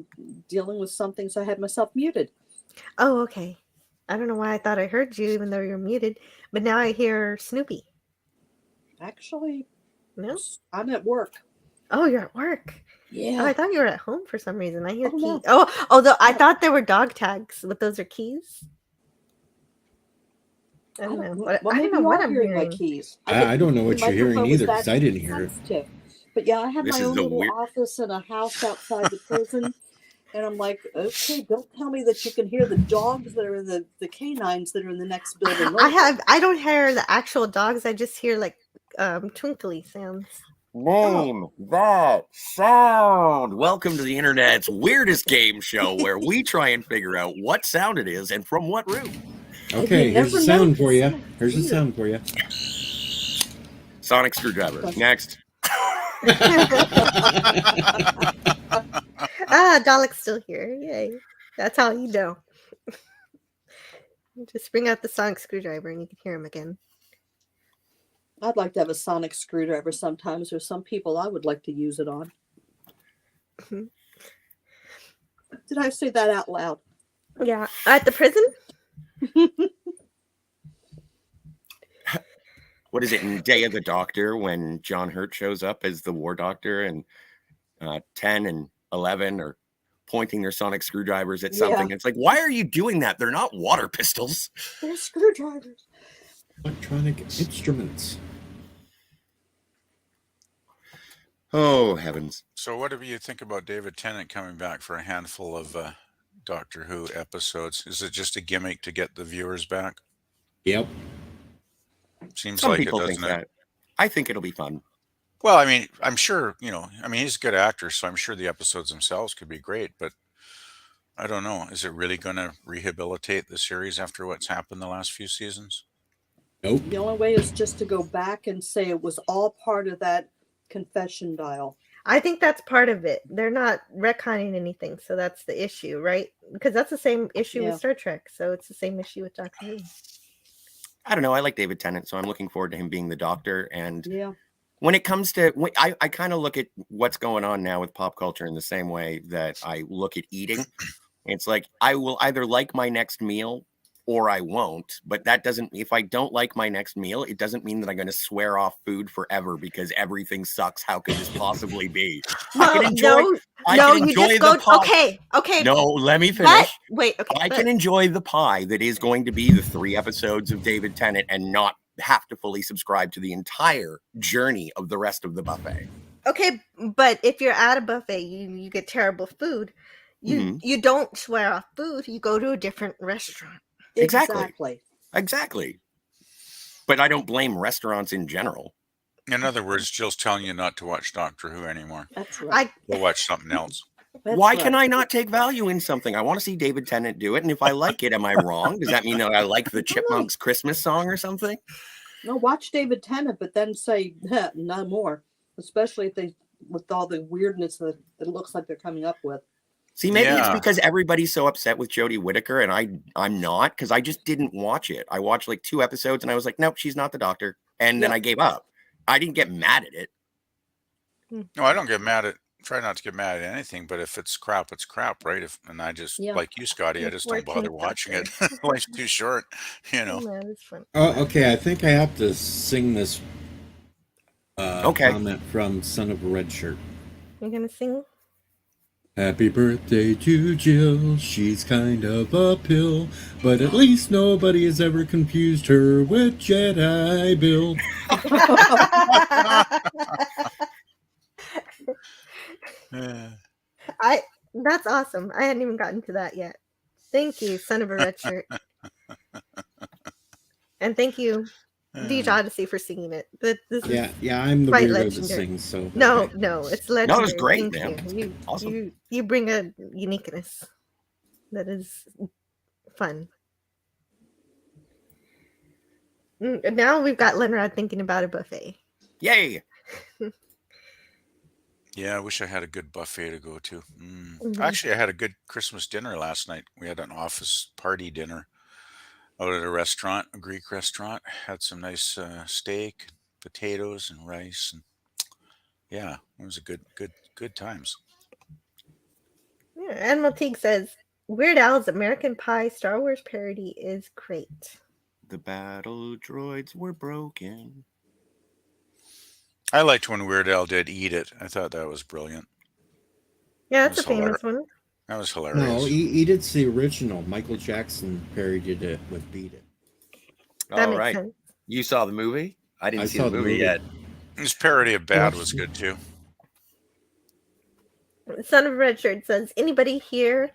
dealing with something, so I had myself muted. Oh, okay. I don't know why I thought I heard you, even though you're muted. But now I hear Snoopy. Actually, No. I'm at work. Oh, you're at work. Yeah. Oh, I thought you were at home for some reason. I hear Oh, keys. no. Oh, although I thought there were dog tags, but those are keys. I don't know. Well, I maybe don't know you what are I'm hearing my hearing. keys. I don't know the what you're hearing microphone was either because that I didn't hear it. sensitive. But yeah, I have This my is own the little weird- office in a house outside the prison. And I'm like, okay, don't tell me that you can hear the dogs that are in the canines that are in the next building. I don't hear the actual dogs. I just hear like twinkly sounds. Name that sound. Welcome to the internet's weirdest game show where we try and figure out what sound it is and from what room. Okay, here's a sound for you. Here's a sound for you. Sonic screwdriver. Next. Dalek's still here. Yay. That's how you know. Just bring out the sonic screwdriver and you can hear him again. I'd like to have a sonic screwdriver sometimes. There's some people I would like to use it on. Did I say that out loud? Yeah. At the prison? What is it in Day of the Doctor when John Hurt shows up as the war doctor and 10 and 11 are pointing their sonic screwdrivers at something? Yeah. It's like, why are you doing that? They're not water pistols. They're screwdrivers. Electronic instruments. Oh, heavens. So what do you think about David Tennant coming back for a handful of Doctor Who episodes? Is it just a gimmick to get the viewers back? Yep. Seems Some like it, people think doesn't it? that. I think it'll be fun. Well, I mean, I'm sure, he's a good actor, so I'm sure the episodes themselves could be great, but I don't know. Is it really going to rehabilitate the series after what's happened the last few seasons? Nope. The only way is just to go back and say it was all part of that confession dial. I think that's part of it. They're not retconning anything, so that's the issue, right? Because that's the same issue Yeah. with Star Trek, so it's the same issue with Doctor Who. I don't know. I like David Tennant, so I'm looking forward to him being the Doctor. And Yeah. when it comes to, I kind of look at what's going on now with pop culture in the same way that I look at eating. It's like I will either like my next meal or I won't. But that doesn't, if I don't like my next meal, it doesn't mean that I'm going to swear off food forever because everything sucks. How could this possibly be? I can enjoy the pie. Okay. No, let me finish. Wait, okay. I can enjoy the pie that is going to be the 3 episodes of David Tennant and not have to fully subscribe to the entire journey of the rest of the buffet. Okay, but if you're at a buffet, you get terrible food. You don't swear off food. You go to a different restaurant. Exactly. But I don't blame restaurants in general. In other words, Jill's telling you not to watch Doctor Who anymore. That's right. Go watch something else. Why can I not take value in something? I want to see David Tennant do it. And if I like it, am I wrong? Does that mean that I like the Chipmunks Christmas song or something? No, watch David Tennant, but then say no more. Especially if they, with all the weirdness that it looks like they're coming up with. See, maybe it's because everybody's so upset with Jodie Whittaker, and I'm not, because I just didn't watch it. I watched like 2 episodes, and I was like, nope, she's not the Doctor. And then I gave up. I didn't get mad at it. No, I don't get mad at. Try not to get mad at anything, but if it's crap, it's crap, right? And I just like you, Scotty, I just don't bother watching it. Life's too short, Oh, okay. I think I have to sing this comment from Son of a Red Shirt. You're gonna sing? Happy birthday to Jill. She's kind of a pill, but at least nobody has ever confused her with Jedi Bill. That's awesome. I hadn't even gotten to that yet. Thank you, Son of a Red Shirt. And thank you, Beach Odyssey, for singing it. This I'm the quite weirdo legendary. that sings. So no, it's legendary. No, it was great, Thank man. you. Awesome. You bring a uniqueness that is fun. And now we've got Lenrod thinking about a buffet. Yay! Yeah, I wish I had a good buffet to go to. Actually, I had a good Christmas dinner last night. We had an office party dinner out at a restaurant, a Greek restaurant. Had some nice steak, potatoes, and rice, and yeah, it was a good times. Yeah, Admiral Teag says Weird Al's American Pie Star Wars parody is great. The battle droids were broken. I liked when Weird Al did Eat It. I thought that was brilliant. Yeah, that's a famous one. That was hilarious. No, Eat It's the original. Michael Jackson parodied it with Beat It. That makes sense. You saw the movie? I didn't see saw the movie yet. His parody of Bad was good too. Son of a Red Shirt says, anybody here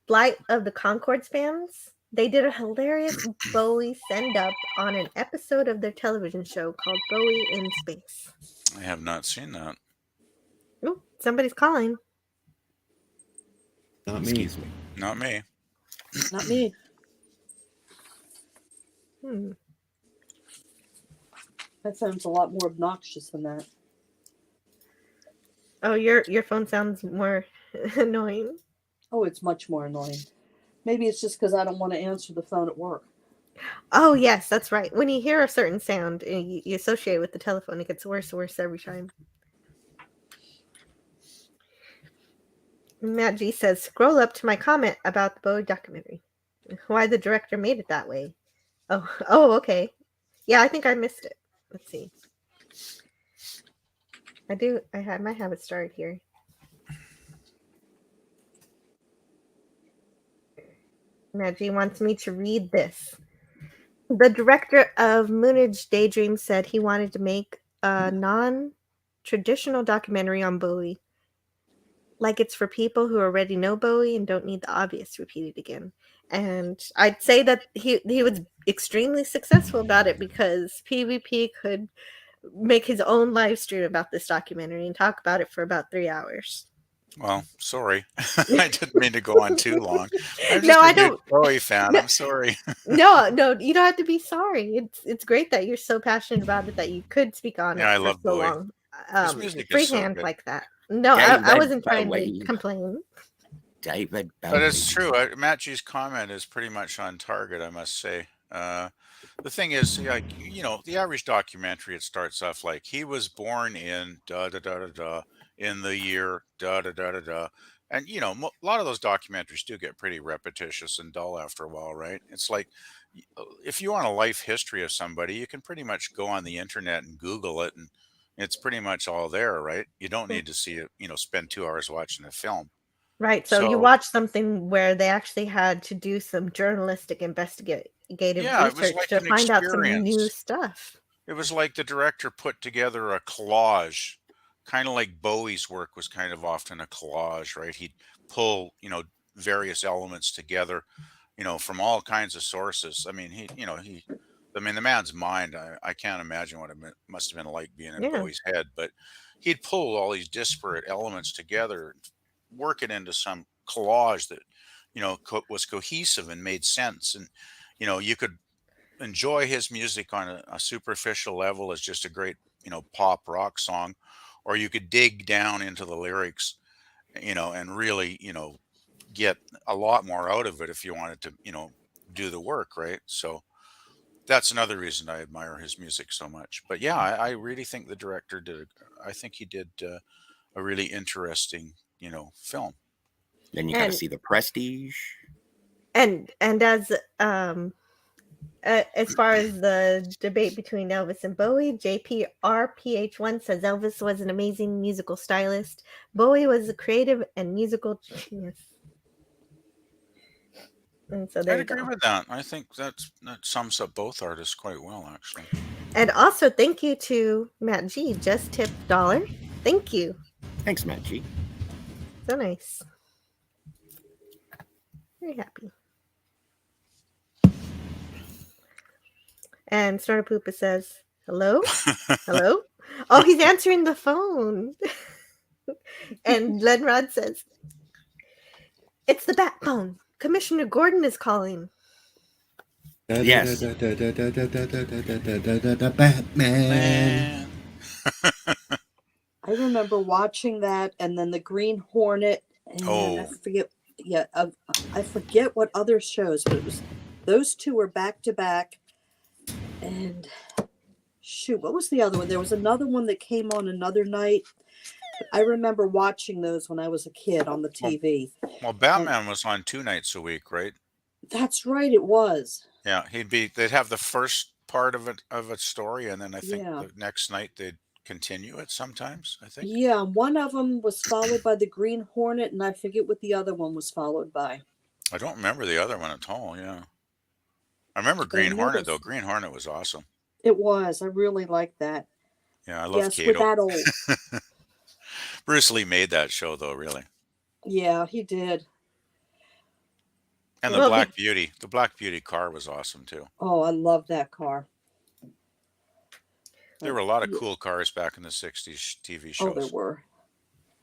Flight of the Conchords fans? They did a hilarious Bowie send-up on an episode of their television show called Bowie in Space. I have not seen that. Ooh, somebody's calling. Not me. Excuse me. Not me. Not me. That sounds a lot more obnoxious than that. Oh, your phone sounds more annoying. Oh, it's much more annoying. Maybe it's just because I don't want to answer the phone at work. Oh, yes, that's right. When you hear a certain sound and you associate it with the telephone, it gets worse and worse every time. Matt G says, scroll up to my comment about the Bowie documentary. Why the director made it that way. Oh, okay. Yeah, I think I missed it. Let's see. I might have it started here. Matt G wants me to read this. The director of Moonage Daydream said he wanted to make a non-traditional documentary on Bowie. like it's for people who already know Bowie and don't need the obvious repeated again. And I'd say that he was extremely successful about it because PvP could make his own live stream about this documentary and talk about it for about 3 hours. Well, sorry. I didn't mean to go on too long. I'm No, just a I huge don't. Bowie fan. No, I'm sorry. no, you don't have to be sorry. It's great that you're so passionate about it that you could speak on Yeah, it I for love so Bowie. long. His music is so Freehand good. like that. No, I David wasn't trying to Bowie. complain. David But it's Bowie. true. Matt G's comment is pretty much on target, I must say. The thing is, like, the average documentary, it starts off like he was born in da da da da da in the year da da da da da. And, a lot of those documentaries do get pretty repetitious and dull after a while, right? It's like if you want a life history of somebody, you can pretty much go on the internet and Google it, and it's pretty much all there, right? You don't need to see it, spend 2 hours watching a film. Right. So you So, watch something where they actually had to do some journalistic investigative yeah, it was research like to an find out some new experience. stuff. It was like the director put together a collage, kind of like Bowie's work was kind of often a collage, right? He'd pull, various elements together, from all kinds of sources. I mean, the man's mind, I can't imagine what must have been like being in Yeah. Bowie's head, but he'd pull all these disparate elements together and work it into some collage that, was cohesive and made sense. And, you could enjoy his music on a superficial level as just a great, pop rock song, or you could dig down into the lyrics, and really, get a lot more out of it if you wanted to, do the work, right? So that's another reason I admire his music so much. But yeah, I really think the director I think he did a really interesting, film. Then you got to And see the Prestige. as far as the debate between Elvis and Bowie, JPRPH1 says Elvis was an amazing musical stylist. Bowie was a creative and musical genius. And so there I'd you agree go. with that. I think that sums up both artists quite well, actually. And also thank you to Matt G. Just tipped $1. Thank you. Thanks, Matt G. So nice. Very happy. And Snorter Poopa says, hello? Hello? Oh, he's answering the phone. And Lenrod says, it's the bat phone. Commissioner Gordon is calling. Yes. Batman. I remember watching that, and then the Green Hornet, and I forget. Yeah, I forget what other shows, but it was those two were back to back. And shoot, what was the other one? There was another one that came on another night. I remember watching those when I was a kid on the TV. Well, Batman was on 2 nights a week, right? That's right, it was. Yeah, they'd have the first part of a story, and then I think Yeah. the next night they'd continue it sometimes, I think. Yeah, one of them was followed by the Green Hornet, and I forget what the other one was followed by. I don't remember the other one at all, yeah. I remember But I Green know Hornet, though. those- Green Hornet was awesome. It was. I really liked that. Yeah, I love Yes, with Kato. that old. Bruce Lee made that show, though, really. Yeah, he did. And the Black Beauty. The Black Beauty car was awesome, too. Oh, I love that car. There were a lot of cool cars back in the 60s TV shows. Oh, there were.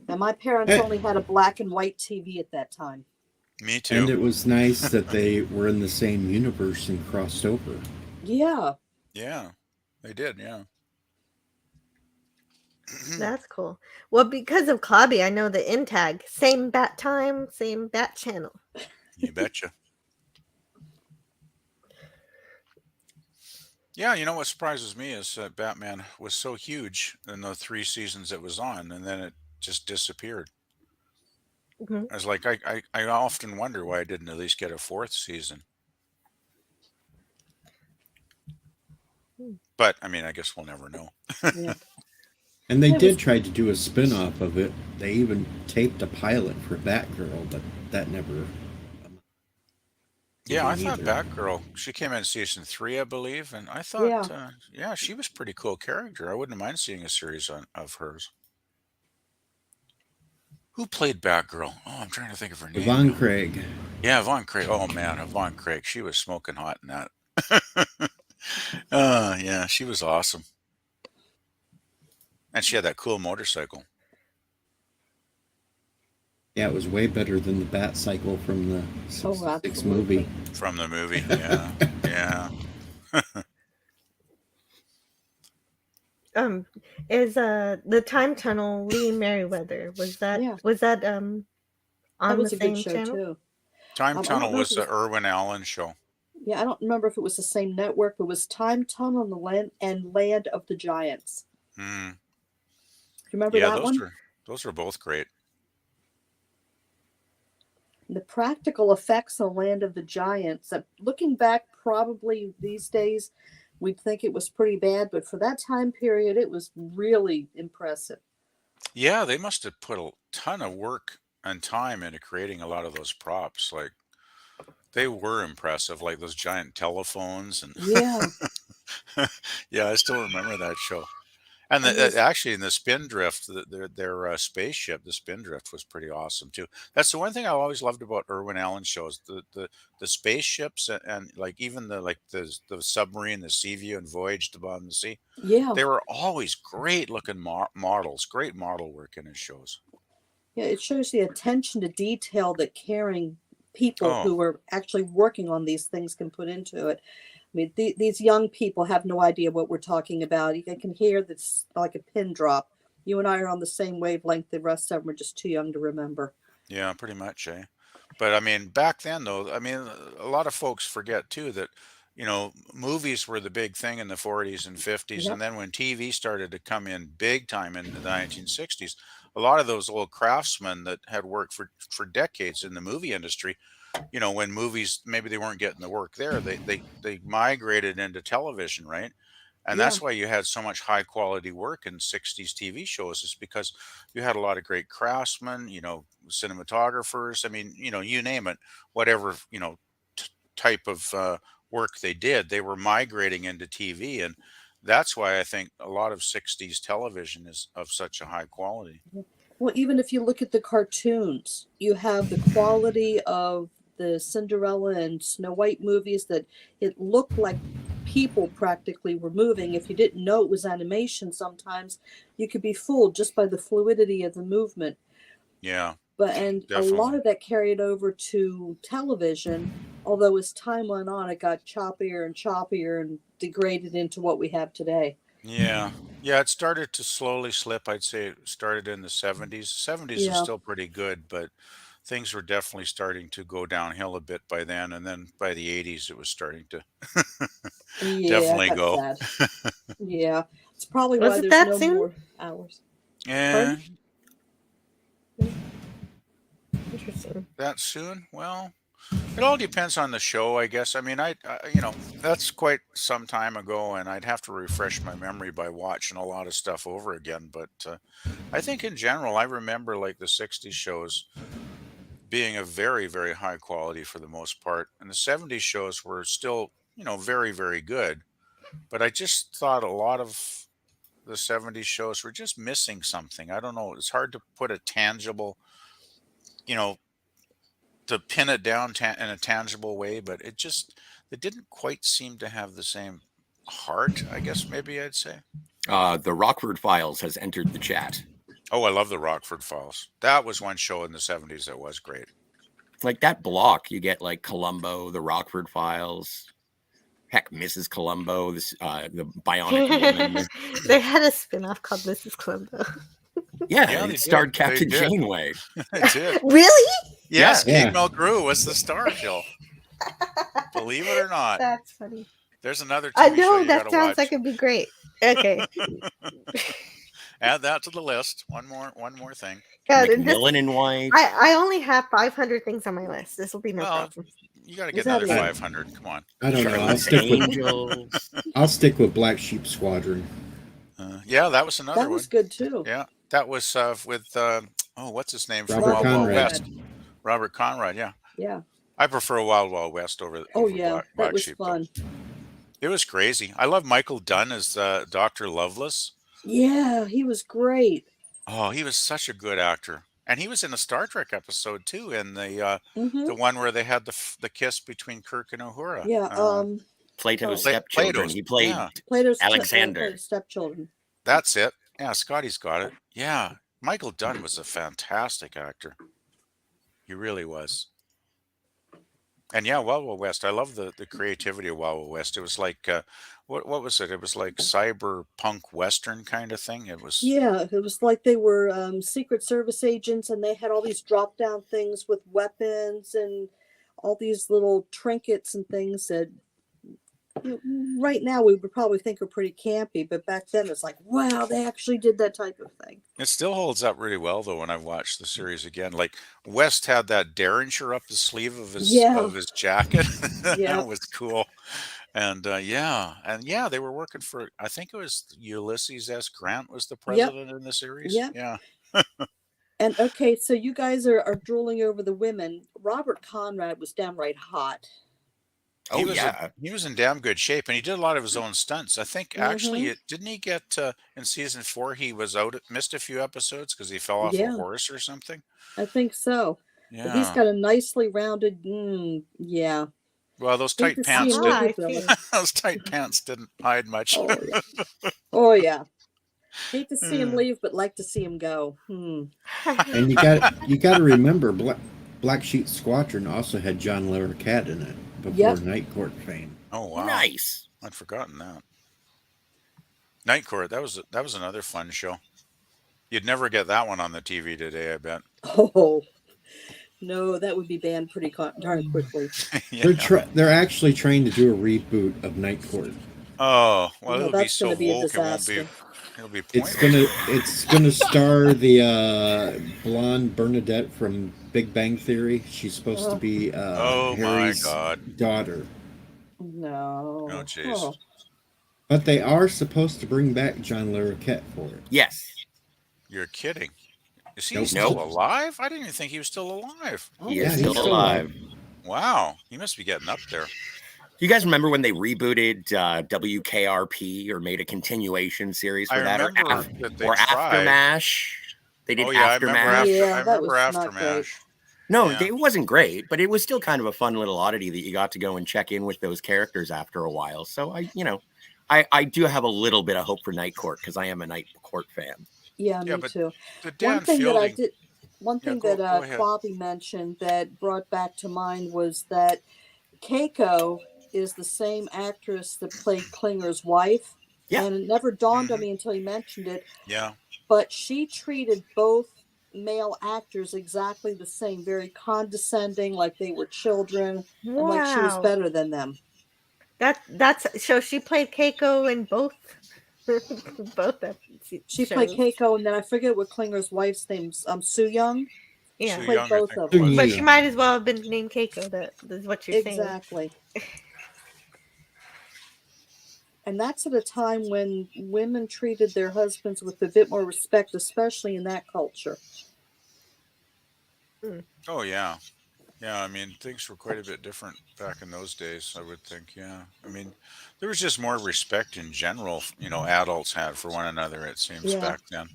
And my parents only had a black and white TV at that time. Me too. And it was nice that they were in the same universe and crossed over. Yeah. Yeah, they did, yeah. That's cool. Well, because of Clobby, I know the InTag. Same bat time, same bat channel. You betcha. Yeah, what surprises me is that Batman was so huge in the 3 seasons it was on, and then it just disappeared. Mm-hmm. I was like, I often wonder why I didn't at least get a 4th season. But, I mean, I guess we'll never know. Yeah. And they did try to do a spin-off of it. They even taped a pilot for Batgirl, but that never... Yeah, I thought Batgirl, she came in season 3, I believe, and I thought, yeah, she was a pretty cool character. I wouldn't mind seeing a series of hers. Who played Batgirl? Oh, I'm trying to think of her name Yvonne now. Craig. Yeah, Yvonne Craig. Oh man, Yvonne Craig. She was smoking hot in that. Yeah, she was awesome, and she had that cool motorcycle. Yeah, it was way better than the Bat Cycle from the Oh, sixth movie. absolutely. From the movie. Yeah, yeah. Is the time tunnel Lee Merriweather? Was that Yeah, that that on the was a good same show channel? too. Time I don't Tunnel know if was it the was. Irwin Allen show. Yeah, I don't remember if it was the same network, but it was Time Tunnel and the Land of the Giants. Hmm. You remember Yeah, that one? those were both great. The practical effects on Land of the Giants. Looking back, probably these days, we'd think it was pretty bad, but for that time period, it was really impressive. Yeah, they must have put a ton of work and time into creating a lot of those props. Like they were impressive, like those giant telephones and Yeah, yeah, I still remember that show. And and those. actually, in the Spindrift, their spaceship, the Spindrift, was pretty awesome too. That's the one thing I always loved about Irwin Allen shows: the spaceships and like even the submarine, the Seaview and Voyage to Bottom of the Sea. Yeah, They were always great looking models, great model work in his shows. yeah, it shows the attention to detail that caring people Oh, who are actually working on these things can put into it. I mean, these young people have no idea what we're talking about. You can hear this like a pin drop. You and I are on the same wavelength. The rest of them are just too young to remember. yeah, pretty much, eh? But I mean, back then, though, I mean, a lot of folks forget too that, movies were the big thing in the 40s and 50s. And Yep. then when TV started to come in big time in the 1960s, a lot of those old craftsmen that had worked for decades in the movie industry, when movies maybe they weren't getting the work there, they migrated into television, right? And Yeah. that's why you had so much high quality work in 60s TV shows, is because you had a lot of great craftsmen, cinematographers. I mean, you name it, whatever, type of work they did, they were migrating into TV. And that's why I think a lot of 60s television is of such a high quality. Well, even if you look at the cartoons, you have the quality of the Cinderella and Snow White movies that it looked like people practically were moving. If you didn't know it was animation, sometimes you could be fooled just by the fluidity of the movement. Yeah, And a lot definitely. of that carried over to television, although as time went on, it got choppier and choppier and degraded into what we have today. Yeah. Yeah, it started to slowly slip. I'd say it started in the 70s. 70s was Yeah. still pretty good, but things were definitely starting to go downhill a bit by then. And then by the 80s, it was starting to Yeah, it definitely got go. sad. Yeah. It's probably Was why it there's that no soon? more hours. Yeah, Pardon? Interesting. that soon? Well, it all depends on the show, I guess. I mean, that's quite some time ago, and I'd have to refresh my memory by watching a lot of stuff over again. But I think in general, I remember like the 60s shows being a very, very high quality for the most part. And the 70s shows were still, very, very good. But I just thought a lot of the 70s shows were just missing something. I don't know. It's hard to put a tangible, you know, to pin it down in a tangible way, but it didn't quite seem to have the same heart, I guess maybe I'd say. The Rockford Files has entered the chat. Oh, I love the Rockford Files. That was one show in the 70s that was great. Like that block, you get like Columbo, the Rockford Files, heck, Mrs. Columbo, the Bionic Woman. They had a spin-off called Mrs. Columbo. Yeah, they it starred did. They Captain did. Janeway. It did. Really? Yes, Yeah. Kate Mulgrew was the star, Jill. Believe it or not. That's funny. There's another I TV show know you that gotta sounds watch. like it'd be great. Okay. Add that to the list. One more thing. God, and this, Macmillan and White. I only have 500 things on my list. This will be no Well, problem. you got to Is get that another it? 500. Come on. I don't know. Charlotte's Angels. I'll stick with Black Sheep Squadron. Yeah, that was another That one. was good too. Yeah, that was with what's his name from Robert Wild Wild Conrad. West? Robert Conrad. Yeah, Yeah. I prefer Wild Wild West over Oh over yeah, that Black was Sheep. Though. fun. It was crazy. I love Michael Dunn as Dr. Lovelace. Yeah, he was great. Oh, he was such a good actor. And he was in a Star Trek episode too, in the Mm-hmm. one where they had the kiss between Kirk and Uhura. Yeah. Plato's Oh, stepchildren. Plato's. He played Yeah, Alexander. Plato's stepchildren. that's it. Yeah, Scotty's got it. Yeah, Michael Dunn was a fantastic actor. He really was. And yeah, Wild Wild West. I love the creativity of Wild Wild West. It was like what was it? It was like cyberpunk western kind of thing. It was. Yeah, it was like they were Secret Service agents, and they had all these drop down things with weapons and all these little trinkets and things that right now we would probably think are pretty campy, but back then it's like, wow, they actually did that type of thing. It still holds up really well though when I've watched the series again. Like West had that Derringer up the sleeve of his jacket. That was cool. And yeah, they were working for, I think it was Ulysses S. Grant was the president in the series. Yep. Yeah. And okay, so you guys are drooling over the women. Robert Conrad was downright hot. He was in damn good shape, and he did a lot of his own stunts. I think actually, didn't he get in season 4? He was missed a few episodes because he fell off a horse or something. I think so. Yeah, but he's got a nicely rounded. Yeah. Well, those tight pants those tight pants didn't hide much. Oh yeah. Hate to see him leave, but like to see him go. And you got to remember, Black Sheep Squadron also had John Larroquette in it before Night Court fame. Oh wow, nice! I'd forgotten that. Night Court, that was another fun show. You'd never get that one on the TV today, I bet. Oh no, that would be banned pretty darn quickly. They're actually trying to do a reboot of Night Court. Oh well, no, it'll be so woke, it'll be pointless. It's gonna star the blonde Bernadette from Big Bang Theory. She's supposed to be Harry's daughter. No. Oh jeez. But they are supposed to bring back John Larroquette for it. Yes. You're kidding. Is he still alive? I didn't even think he was still alive. He is still alive. Wow. He must be getting up there. You guys remember when they rebooted WKRP or made a continuation series for that? Or Aftermath? They did Aftermath. I remember Aftermath. No, it wasn't great, but it was still kind of a fun little oddity that you got to go and check in with those characters after a while. So I do have a little bit of hope for Night Court because I am a Night Court fan. Yeah, me too. One thing that Bobby mentioned that brought back to mind was that Keiko is the same actress that played Klinger's wife. Yeah. And it never dawned on me until you mentioned it. Yeah. But she treated both male actors exactly the same, very condescending, like they were children, and like she was better than them. That's so she played Keiko in both she played Keiko, and then I forget what Klinger's wife's name's Soo Young. Yeah, she played both of them. But she might as well have been named Keiko. That is what you're saying. Exactly. And that's at a time when women treated their husbands with a bit more respect, especially in that culture. Oh, yeah. Yeah, I mean, things were quite a bit different back in those days, I would think, yeah. I mean, there was just more respect in general, adults had for one another, it seems, back then.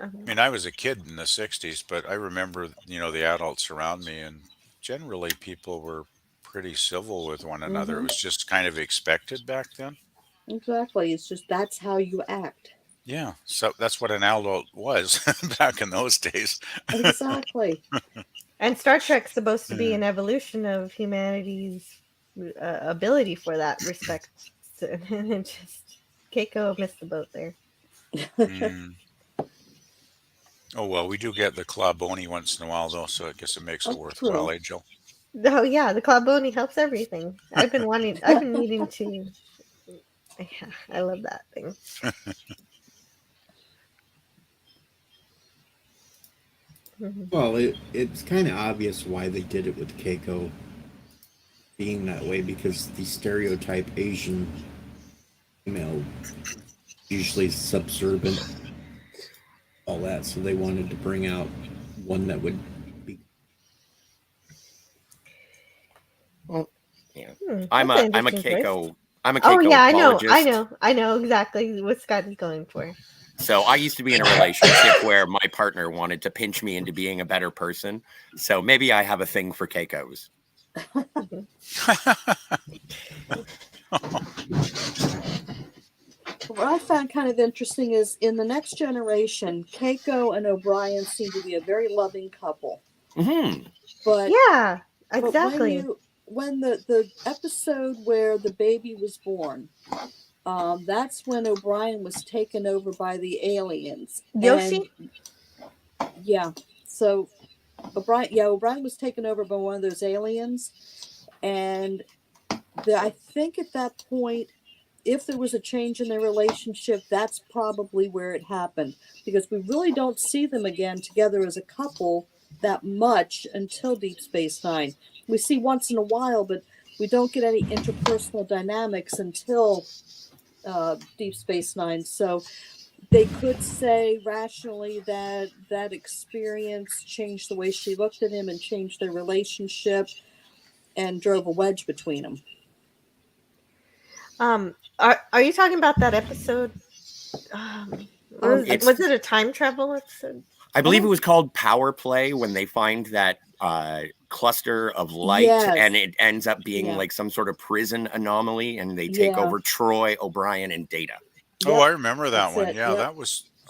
I mean, I was a kid in the 60s, but I remember, the adults around me, and generally people were pretty civil with one another. It was just kind of expected back then. Exactly. It's just that's how you act. Yeah. So that's what an adult was back in those days. Exactly. And Star Trek's supposed to be an evolution of humanity's ability for that respect. And just Keiko missed the boat there. Oh, well, we do get the clawbony once in a while, though, so I guess it makes it worthwhile, Jill? Oh yeah, the clawbony helps everything. I've been needing to. Yeah, I love that thing. Well, it's kind of obvious why they did it with Keiko being that way, because the stereotype Asian female usually subservient, all that. So they wanted to bring out one that would. Well, yeah, I'm a Keiko I'm a Keiko Oh yeah, apologist. I know exactly what Scott is going for. So I used to be in a relationship where my partner wanted to pinch me into being a better person. So maybe I have a thing for Keikos. What I found kind of interesting is in the next generation, Keiko and O'Brien seem to be a very loving couple. Mm-hmm. But yeah, exactly. But when the episode where the baby was born, that's when O'Brien was taken over by the aliens. Yoshi? Yeah. So O'Brien was taken over by one of those aliens, and I think at that point, if there was a change in their relationship, that's probably where it happened, because we really don't see them again together as a couple that much until Deep Space Nine. We see once in a while, but we don't get any interpersonal dynamics until Deep Space Nine. So they could say rationally that that experience changed the way she looked at him and changed their relationship and drove a wedge between them. Are you talking about that episode? Was it a time travel episode? I believe it was called Power Play, when they find that cluster of light, and it ends up being like some sort of prison anomaly, and they take over Troy, O'Brien, and Data. Oh, I remember that one. Yeah,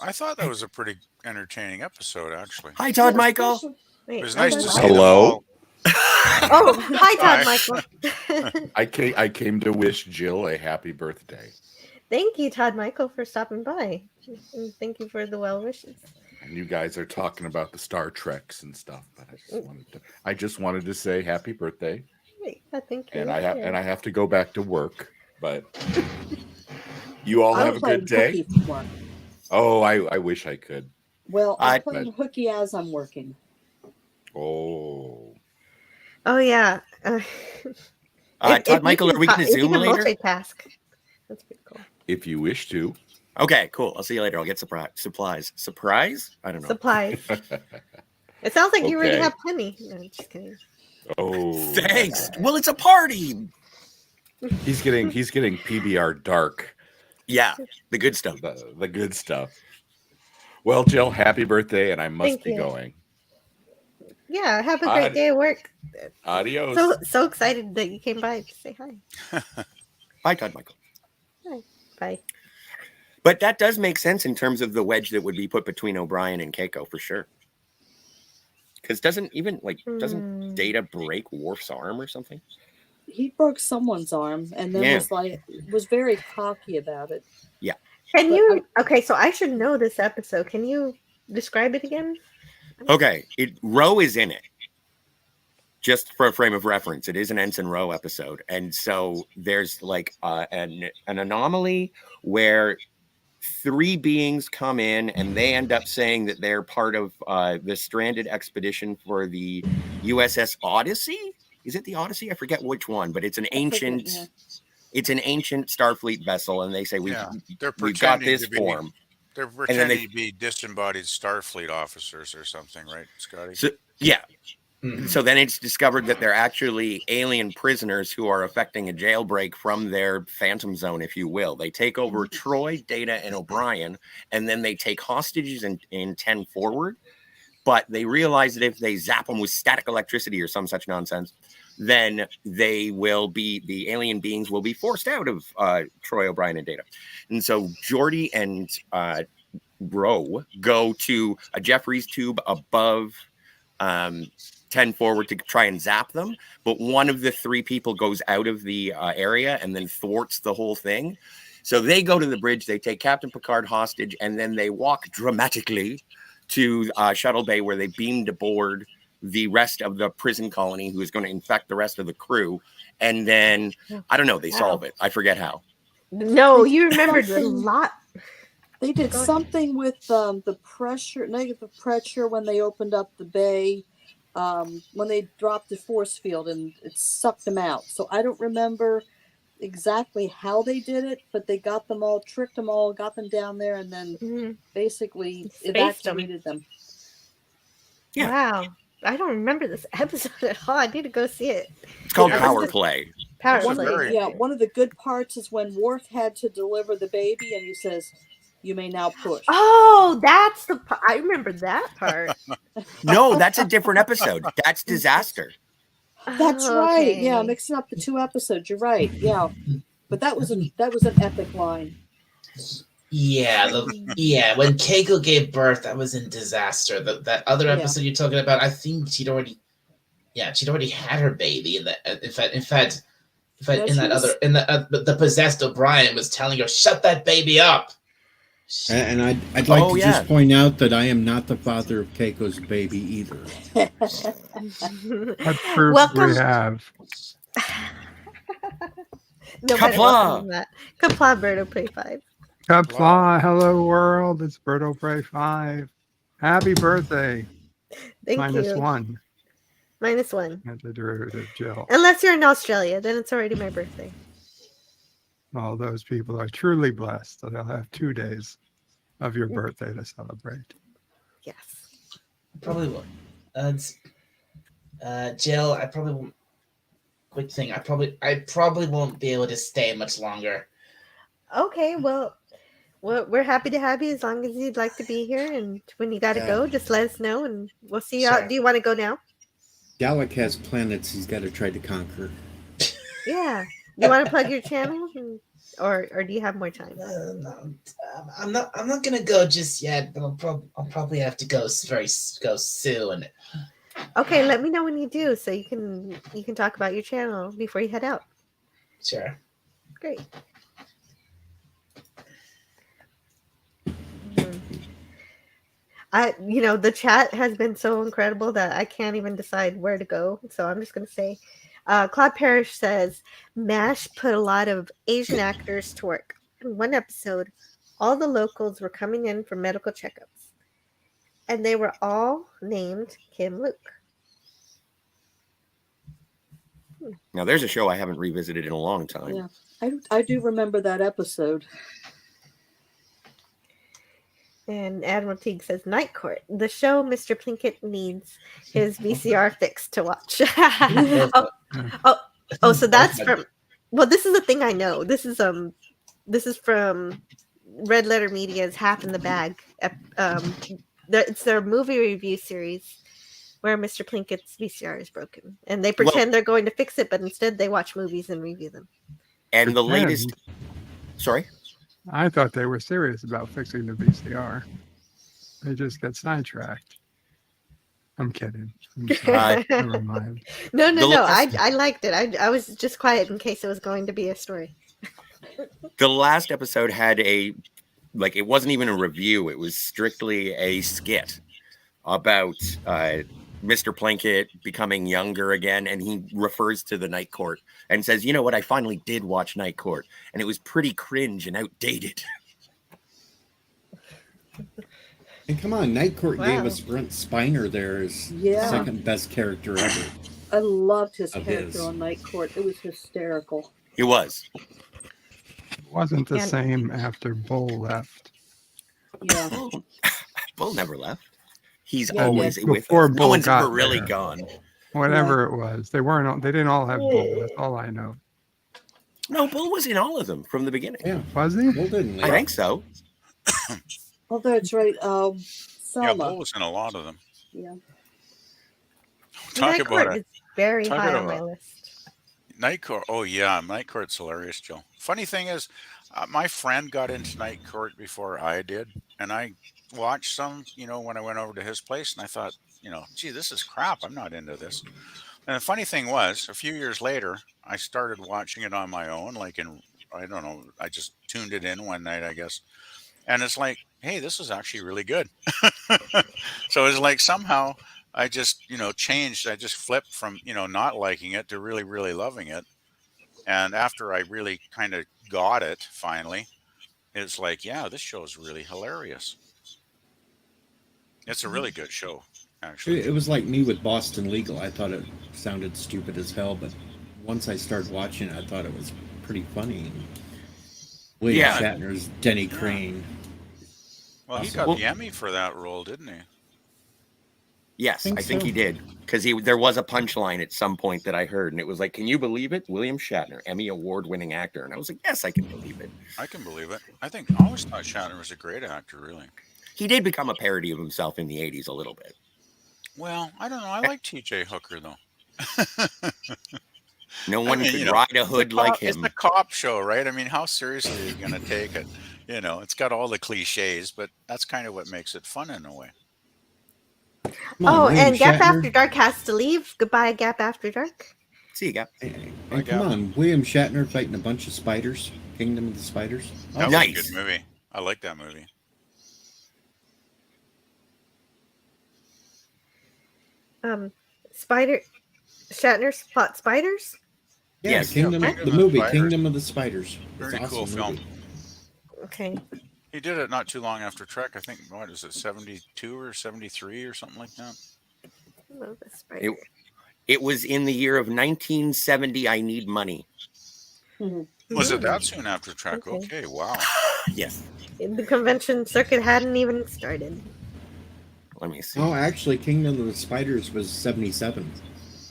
I thought that was a pretty entertaining episode, actually. Hi, Toddmichael. It was nice to see Hello. Oh, hi, Toddmichael. I came to wish Jill a happy birthday. Thank you, Toddmichael, for stopping by. And thank you for the well wishes. And you guys are talking about the Star Treks and stuff, but I just wanted to say happy birthday. I think. And I have to go back to work, but you all have a good day. Oh, I wish I could. Well, I'm playing hooky as I'm working. Oh. Oh yeah. Toddmichael, are we going to Zoom later? Multitask. That's pretty cool. If you wish to. Okay, cool. I'll see you later. I'll get supplies. Surprise? I don't know. Supplies. It sounds like you already have plenty. No, just kidding. Oh. Thanks. Well, it's a party. He's getting PBR dark. Yeah, the good stuff. The good stuff. Well, Jill, happy birthday, and I must be going. Yeah, have a great day at work. Adios. So excited that you came by to say hi. Bye, Toddmichael. Hi. Bye. But that does make sense in terms of the wedge that would be put between O'Brien and Keiko, for sure. Because doesn't Data break Worf's arm or something? He broke someone's arm and then was very cocky about it. Yeah. So I should know this episode. Can you describe it again? Okay. Ro is in it. Just for a frame of reference, it is an Ensign Ro episode. And so there's like an anomaly where 3 beings come in and they end up saying that they're part of the stranded expedition for the USS Odyssey. Is it the Odyssey? I forget which one, but it's an ancient Starfleet vessel, and they say we've got this form. They're pretending to be disembodied Starfleet officers or something, right, Scotty? So, yeah. Mm-hmm. So then it's discovered that they're actually alien prisoners who are effecting a jailbreak from their phantom zone, if you will. They take over Troy, Data, and O'Brien, and then they take hostages in 10 forward. But they realize that if they zap them with static electricity or some such nonsense, then the alien beings will be forced out of Troy, O'Brien, and Data. And so Geordi and Ro go to a Jeffries tube above 10 forward to try and zap them, but one of the 3 people goes out of the area and then thwarts the whole thing. So they go to the bridge, they take Captain Picard hostage, and then they walk dramatically to Shuttle Bay, where they beamed aboard the rest of the prison colony who is going to infect the rest of the crew. And then, I don't know, they solve it. I forget how. No, you remembered a lot. They did something with the pressure, negative pressure, when they opened up the bay. When they dropped the force field and it sucked them out. So I don't remember exactly how they did it, but they got them all, tricked them all, got them down there, and then basically evacuated them. Yeah. Wow. I don't remember this episode at all. I need to go see it. It's called Power Play. Parrot's One a of very one of the good parts is when Worf had to deliver the baby, and he says, "You may now push." Oh, that's the part. I remember that part. No, that's a different episode. That's Disaster. That's Oh, right. Yeah, okay. mixing up the two episodes. You're right. Yeah, but that was an epic line. Yeah, when Keiko gave birth, that was in Disaster. That other episode you're talking about, I think she'd already had her baby. In fact, the possessed O'Brien was telling her, "Shut that baby up." And I'd like to just point out that I am not the father of Keiko's baby either. What proof Welcome. we have? Nobody welcome that. Kapla, Berto, play 5. Kapla, hello world. It's Berto Prey 5. Happy birthday. Thank Minus you. 1. Minus 1. Antiderivative, Jill. Unless you're in Australia, then it's already my birthday. All those people are truly blessed. So they'll have 2 days of your birthday to celebrate. Yes. Probably will. Jill, I probably won't. Quick thing, I probably won't be able to stay much longer. Okay, well, we're happy to have you as long as you'd like to be here. And when you got to go, just let us know and we'll see you out. Do you want to go now? Gallic has planets he's got to try to conquer. Yeah. You want to plug your channel, or do you have more time? No, I'm not gonna go just yet, but I'll probably have to go soon. Okay, let me know when you do, so you can talk about your channel before you head out. Sure. Great. The chat has been so incredible that I can't even decide where to go. So I'm just going to say, Claude Parrish says, MASH put a lot of Asian actors to work. In one episode, all the locals were coming in for medical checkups, and they were all named Kim Luke. Now, there's a show I haven't revisited in a long time. Yeah, I do remember that episode. And Admiral Teag says, Night Court, the show Mr. Plinkett needs his VCR fix to watch. So that's from, well, this is the thing I know. This is from Red Letter Media's Half in the Bag. It's their movie review series where Mr. Plinkett's VCR is broken. And they pretend they're going to fix it, but instead they watch movies and review them. And the latest... Sorry? I thought they were serious about fixing the VCR. They just get sidetracked. I'm kidding. I'm sorry. Never mind. No. I liked it. I was just quiet in case it was going to be a story. The last episode had it wasn't even a review. It was strictly a skit about Mr. Plinkett becoming younger again. And he refers to the Night Court and says, you know what? I finally did watch Night Court. And it was pretty cringe and outdated. And come on, Night Court gave us Brent Spiner there as second best character ever. I loved his character on Night Court. It was hysterical. It was. It wasn't the same after Bull left. Yeah. Bull never left. He's always with before us. Bull No one's got ever really there. gone. Whatever it was, they didn't all have Bull. That's all I know. No, Bull was in all of them from the beginning. Yeah, was he? Bull didn't leave. I think so. Oh, that's right. Yeah, Selma. Bull was in a lot of them. Yeah. Night Court is very high on my list. Night Court. Oh yeah, Night Court's hilarious, Joe. Funny thing is, my friend got into Night Court before I did, and I watched some, when I went over to his place, and I thought, gee, this is crap. I'm not into this. And the funny thing was, a few years later, I started watching it on my own, I don't know, I just tuned it in one night, I guess. And it's like, hey, this is actually really good. So it's like somehow I just, changed. I just flipped from, not liking it to really, really loving it. And after I really kind of got it finally, it's like, yeah, this show is really hilarious. It's a really good show, actually. It was like me with Boston Legal. I thought it sounded stupid as hell, but once I started watching it, I thought it was pretty funny. William Shatner's Denny Crane. Well, he got the Emmy for that role, didn't he? Yes, I think so. he did. Because there was a punchline at some point that I heard, and it was like, "Can you believe it? William Shatner, Emmy award-winning actor." And I was like, "Yes, I can believe it." I can believe it. I always thought Shatner was a great actor, really. He did become a parody of himself in the 80s a little bit. Well, I don't know. I like T.J. Hooker, though. No one could you know, ride a hood like it's him. a cop show, right? I mean, how seriously are you going to take it? You know, it's got all the cliches, but that's kind of what makes it fun in a way. Oh, and Gap After Dark has to leave. Goodbye, Gap After Dark. See you, Gap. And come on, William Shatner fighting a bunch of spiders. Kingdom of the Spiders. That was a good movie. I like that movie. Shatner fought spiders? Yeah, Yes. Kingdom of the Spiders. Very It's cool awesome film. movie. Okay. He did it not too long after Trek. I think, what is it, 72 or 73 or something like that? It was in the year of 1970. I Need Money. Was it that soon after Trek? Okay, wow. Yes. The convention circuit hadn't even started. Let me see. Oh, actually, Kingdom of the Spiders was 77.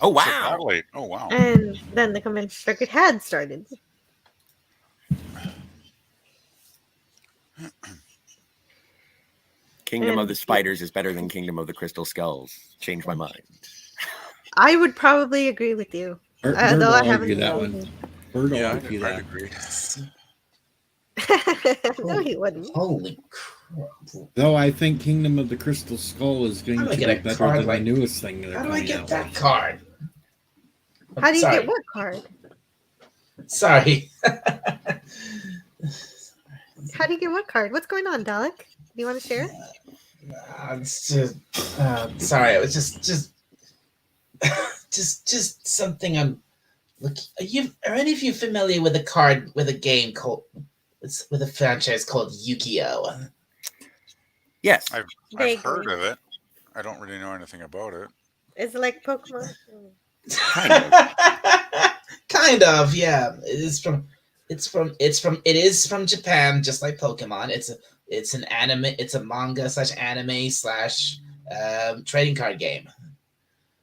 Oh, wow. Oh, wow. And then the convention circuit had started. Kingdom of the Spiders is better than Kingdom of the Crystal Skulls. Changed my mind. I would probably agree with you. Bird Though will I argue haven't that one. Bird will argue that. I'd agree. No, he wouldn't. Holy crap. Though I think Kingdom of the Crystal Skull is going How do to I be get a better card than like- the newest thing. They're How do I coming get out that with. card? How do you Sorry. get what card? Sorry. How do you get what card? What's going on, Dalek? Do you want to share? It's just, sorry, it was just something I'm looking. Are any of you familiar with a game called with a franchise called Yu-Gi-Oh? Yes, I've heard of it. I don't really know anything about it. Is it like Pokemon? Kind of, yeah. It is from Japan, just like Pokemon. It's an anime. It's a manga / anime / trading card game.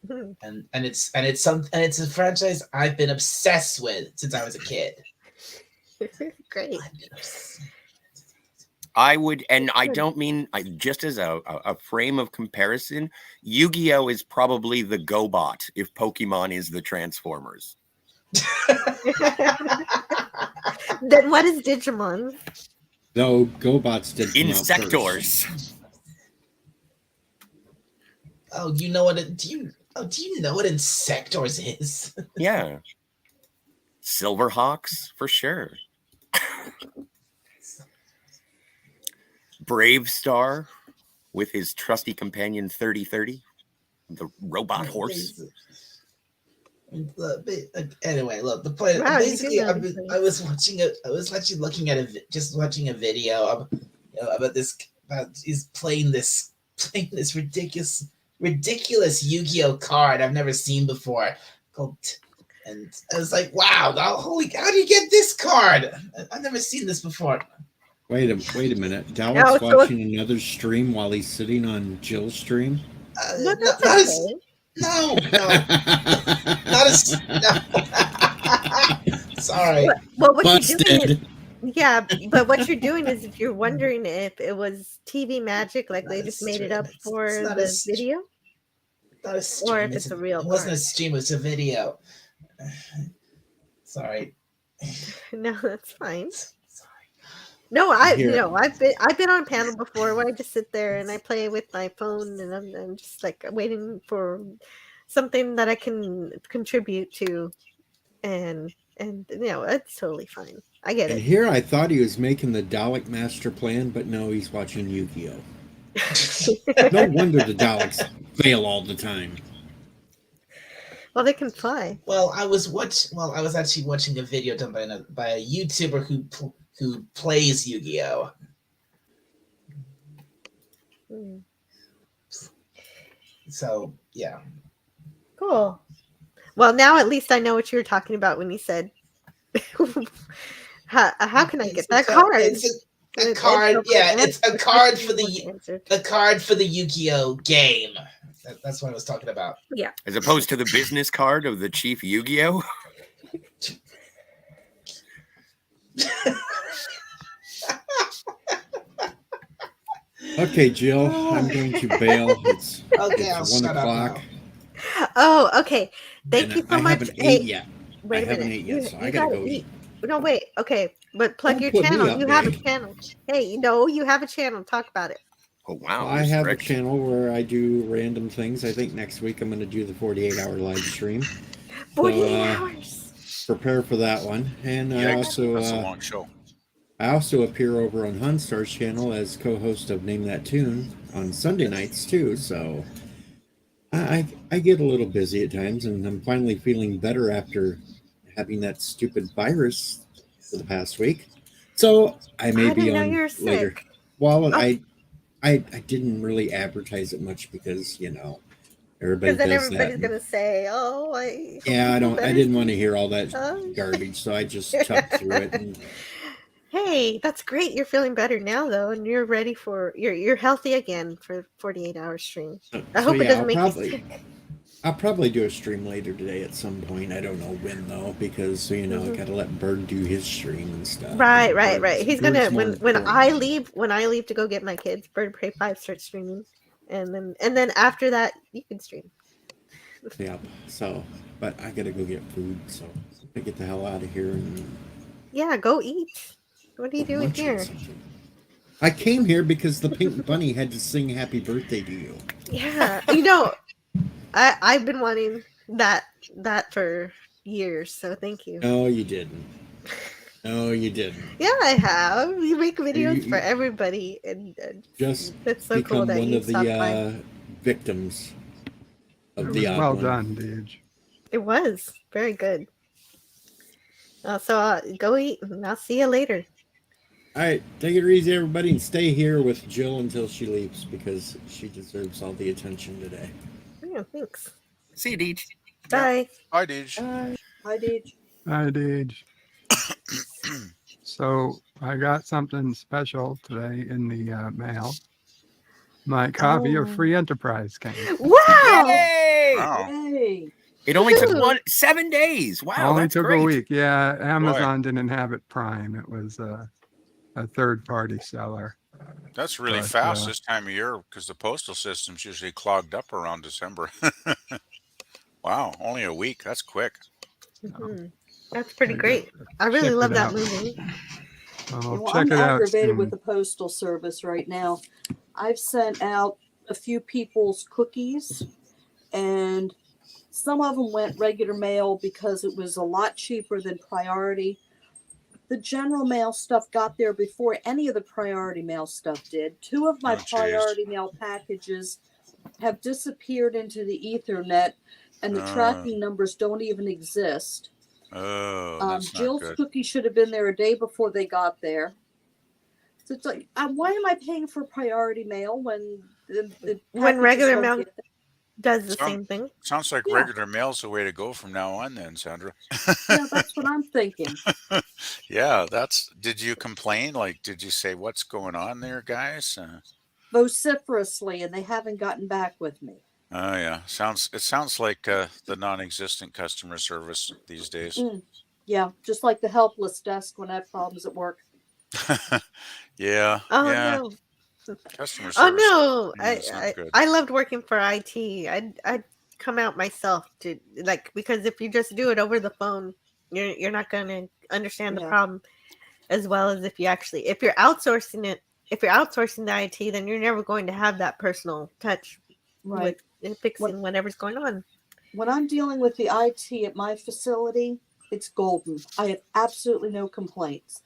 And it's a franchise I've been obsessed with since I was a kid. Great. I would, and I don't mean just as a frame of comparison. Yu-Gi-Oh is probably the GoBot if Pokemon is the Transformers. Then what is Digimon? Though GoBots did come out Insectors. first. Oh, you know what? Do you know what Insectors is? Yeah. Silverhawks, for sure. Brave Star with his trusty companion 3030, the robot horse. Anyway, look. The point. Wow, Basically, I was watching watching a video about this. He's playing this ridiculous Yu-Gi-Oh card I've never seen before. And I was like, wow, how do you get this card? I've never seen this before. Wait a minute. Dalek's watching another stream while he's sitting on Jill's stream. No. Sorry. Well, what you're doing is, but what you're doing is if you're wondering if it was TV magic, like they just made it up for the video, Not a stream. or if it's a real. It wasn't a stream. It was a video. Sorry. No, that's fine. No, I've been on a panel before where I just sit there and I play with my phone and I'm just like waiting for something that I can contribute to, and it's totally fine. I get And it. here I thought he was making the Dalek master plan, but no, he's watching Yu-Gi-Oh. No wonder the Daleks fail all the time. Well, they can fly. Well, I was actually watching a video done by a YouTuber who plays Yu-Gi-Oh. So yeah. Cool. Well, now at least I know what you were talking about when you said, "How can I get that card?" It's a card for the Yu-Gi-Oh game. That's what I was talking about. Yeah. As opposed to the business card of the chief Yu-Gi-Oh. Okay, Jill, I'm going to bail. It's Okay, I'll 1 shut up o'clock. Oh, okay. Thank And you so I much. haven't Hey, ate yet. wait a I haven't minute. ate yet, so I You gotta gotta go eat. No, wait. Okay, but plug Don't your put me channel. up You have a big. channel. Hey, you have a channel. Talk about it. Oh wow! I have a channel where I do random things. I think next week I'm going to do the 48-hour live stream. 48 hours. Prepare for that one. And Yikes, that's a long show. I also appear over on Hunstar's channel as co-host of Name That Tune on Sunday nights too. So I get a little busy at times, and I'm finally feeling better after having that stupid virus for the past week. So I may be didn't know on you were later. sick. Well, I didn't really advertise it much because everybody Because then does everybody's that. gonna say, "Oh, I." Yeah, I didn't want to hear all that Oh. garbage, so I just chucked through it. And Hey, that's great. You're feeling better now, though, and you're ready for you're healthy again for 48-hour stream. I hope it doesn't make you sick. I'll probably do a stream later today at some point. I don't know when though, because I gotta let Bird do his stream and stuff. Right. He's gonna Bird's when more I leave to go get my kids, Bird Pray 5 starts streaming, and then after that you can stream. Yeah. So, but I gotta go get food, so I get the hell out of here and Yeah, go eat. What are you doing munch on here? something. I came here because the pink bunny had to sing "Happy Birthday" to you. Yeah, I've been wanting that for years, so thank you. No, you didn't. No, you didn't. Yeah, I have. You make videos You- for everybody, and Just that's so cool become that one you of stopped by. the victims of It the was odd well one. done, Deej. It was very good. So go eat, and I'll see you later. All right, take it easy, everybody, and stay here with Jill until she leaves because she deserves all the attention today. Yeah, thanks. See you, Deej. Bye. Bye, Deej. Hi, Deej. Hi, Deej. So I got something special today in the mail. My copy of Free Enterprise came. Wow! Yay! Wow. Hey. It only took 7 days. Wow, Only that's took great. a week. Yeah, Amazon didn't have it Prime. It was a third-party seller. That's really But, fast this time of year because the postal system's usually clogged up around December. Wow, only a week. That's quick. That's pretty I great. I really shipped love it that out. movie. I'll Well, check I'm it out aggravated soon. with the postal service right now. I've sent out a few people's cookies, and some of them went regular mail because it was a lot cheaper than priority. The general mail stuff got there before any of the priority mail stuff did. 2 of my Oh, jeez. priority mail packages have disappeared into the Ethernet, and the tracking numbers don't even exist. Oh, that's not Jill's good. cookie should have been there a day before they got there. So it's like, why am I paying for priority mail when the When packages regular don't mail get there? does the same thing. Sounds like Yeah. regular mail's the way to go from now on then, Sandra. Yeah, that's what I'm thinking. Yeah, did you complain? Like, did you say, what's going on there, guys? Vociferously, and they haven't gotten back with me. Oh, yeah. It sounds like the non-existent customer service these days. Yeah, just like the helpless desk when I have problems at work. Yeah. Oh yeah. no. Customer Oh service. no. It's not good. I loved working for IT. I'd come out myself to because if you just do it over the phone, you're not gonna understand the problem as well as if you're outsourcing it. If you're outsourcing the IT, then you're never going to have that personal touch with fixing whatever's going on. When I'm dealing with the IT at my facility, it's golden. I have absolutely no complaints.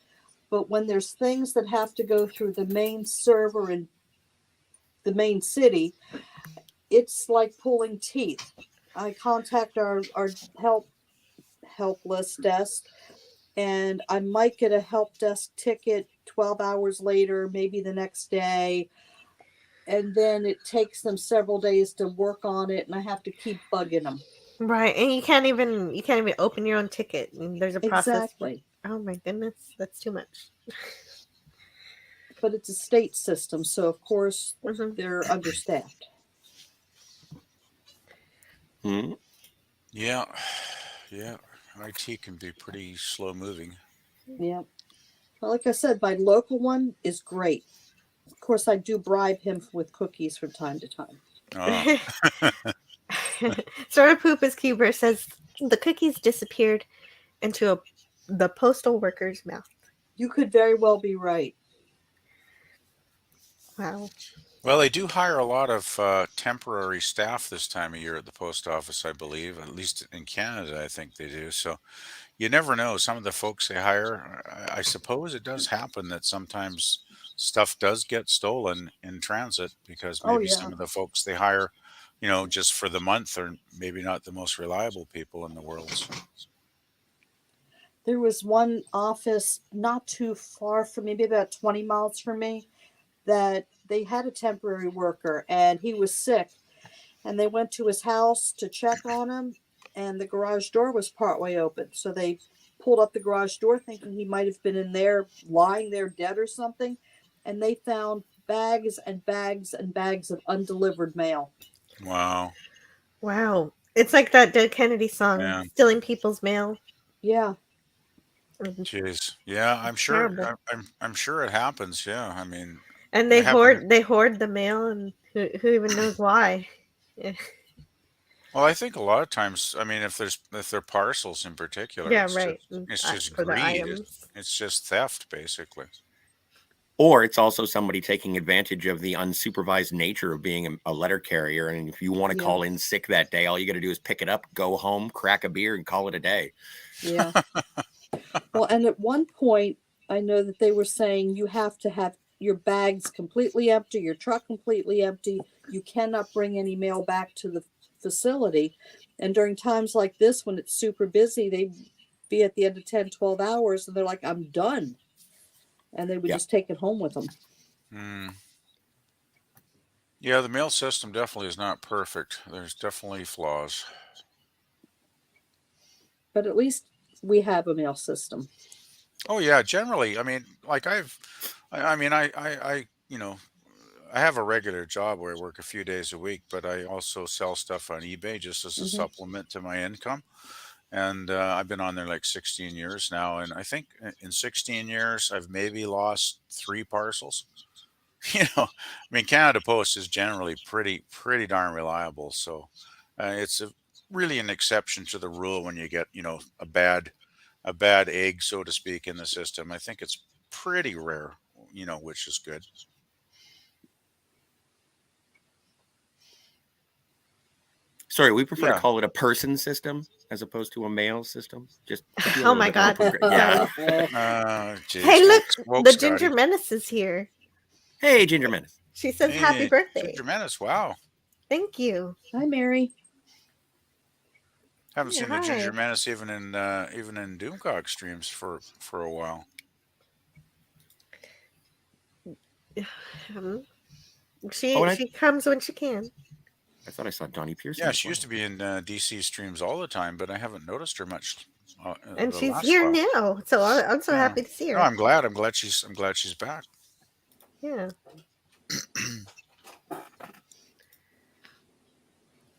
But when there's things that have to go through the main server in the main city, it's like pulling teeth. I contact our helpless desk, and I might get a help desk ticket 12 hours later, maybe the next day. And then it takes them several days to work on it, and I have to keep bugging them. Right, and you can't even open your own ticket. And there's a process. Exactly. Oh my goodness, that's too much. But it's a state system, so of course they're understaffed. Hmm? Yeah, yeah. IT can be pretty slow moving. Yeah. Well, like I said, my local one is great. Of course, I do bribe him with cookies from time to time. Oh. Sort of Poop is Cuber says the cookies disappeared into the postal worker's mouth. You could very well be right. Wow. Well, they do hire a lot of temporary staff this time of year at the post office, I believe. At least in Canada, I think they do. So you never know. Some of the folks they hire, I suppose it does happen that sometimes stuff does get stolen in transit because Oh, maybe yeah. some of the folks they hire, just for the month are maybe not the most reliable people in the world. There was one office not too far from me, maybe about 20 miles from me, that they had a temporary worker and he was sick. And they went to his house to check on him, and the garage door was partway open. So they pulled up the garage door thinking he might have been in there, lying there dead or something. And they found bags and bags and bags of undelivered mail. Wow. Wow. It's like that Dead Kennedy song, Yeah. stealing people's mail. Yeah. Jeez. Yeah, I'm sure. Terrible. I'm sure it happens. Yeah. I mean, And I they haven't. hoard the mail, and who even knows why? Yeah. Well, I think a lot of times, I mean, if they're parcels in particular, Yeah, it's just right. it's just For the greed. items. It's just theft, basically. Or it's also somebody taking advantage of the unsupervised nature of being a letter carrier. And if you want to Yeah. call in sick that day, all you got to do is pick it up, go home, crack a beer, and call it a day. Yeah. Well, and at one point, I know that they were saying you have to have your bags completely empty, your truck completely empty. You cannot bring any mail back to the facility. And during times like this, when it's super busy, they'd be at the end of 10, 12 hours and they're like, I'm done. And they would Yeah. just take it home with them. Yeah, the mail system definitely is not perfect. There's definitely flaws. But at least we have a mail system. Oh yeah, generally, I mean, like I mean, I have a regular job where I work a few days a week, but I also sell stuff on eBay just as a supplement to my income. And I've been on there like 16 years now, and I think in 16 years I've maybe lost 3 parcels. I mean, Canada Post is generally pretty darn reliable, so it's really an exception to the rule when you get a bad egg, so to speak, in the system. I think it's pretty rare, which is good. Sorry, we prefer to Yeah. call it a person system as opposed to a mail system. Just to be a Oh little my bit more God. yeah. Geez, Hey, look, woke the Scotty. Ginger Menace is here. Hey, Ginger Menace. She says happy Hey, birthday. Ginger Menace, wow. Thank you. Hi, Mary. Haven't Yeah, seen the Ginger hi. Menace even in Doomcock streams for a while. She comes when she can. I thought I saw Donnie Pearson. Yeah, she used to be in DC streams all the time, but I haven't noticed her much. And The she's last here while. now, so I'm so Yeah. happy to see her. No, I'm glad. I'm glad she's back. Yeah.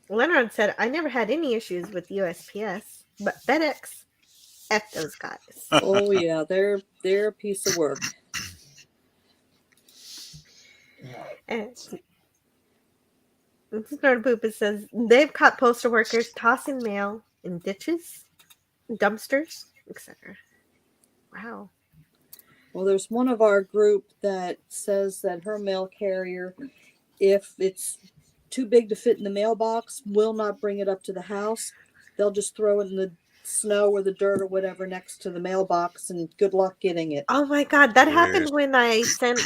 Leonard said, I never had any issues with USPS, but FedEx, F those guys. Oh yeah, they're a piece of work. And Snort Poopa says they've caught postal workers tossing mail in ditches, dumpsters, etc. Wow. Well, there's one of our group that says that her mail carrier, if it's too big to fit in the mailbox, will not bring it up to the house. They'll just throw it in the snow or the dirt or whatever next to the mailbox, and good luck getting it. Oh my God, that happened when I sent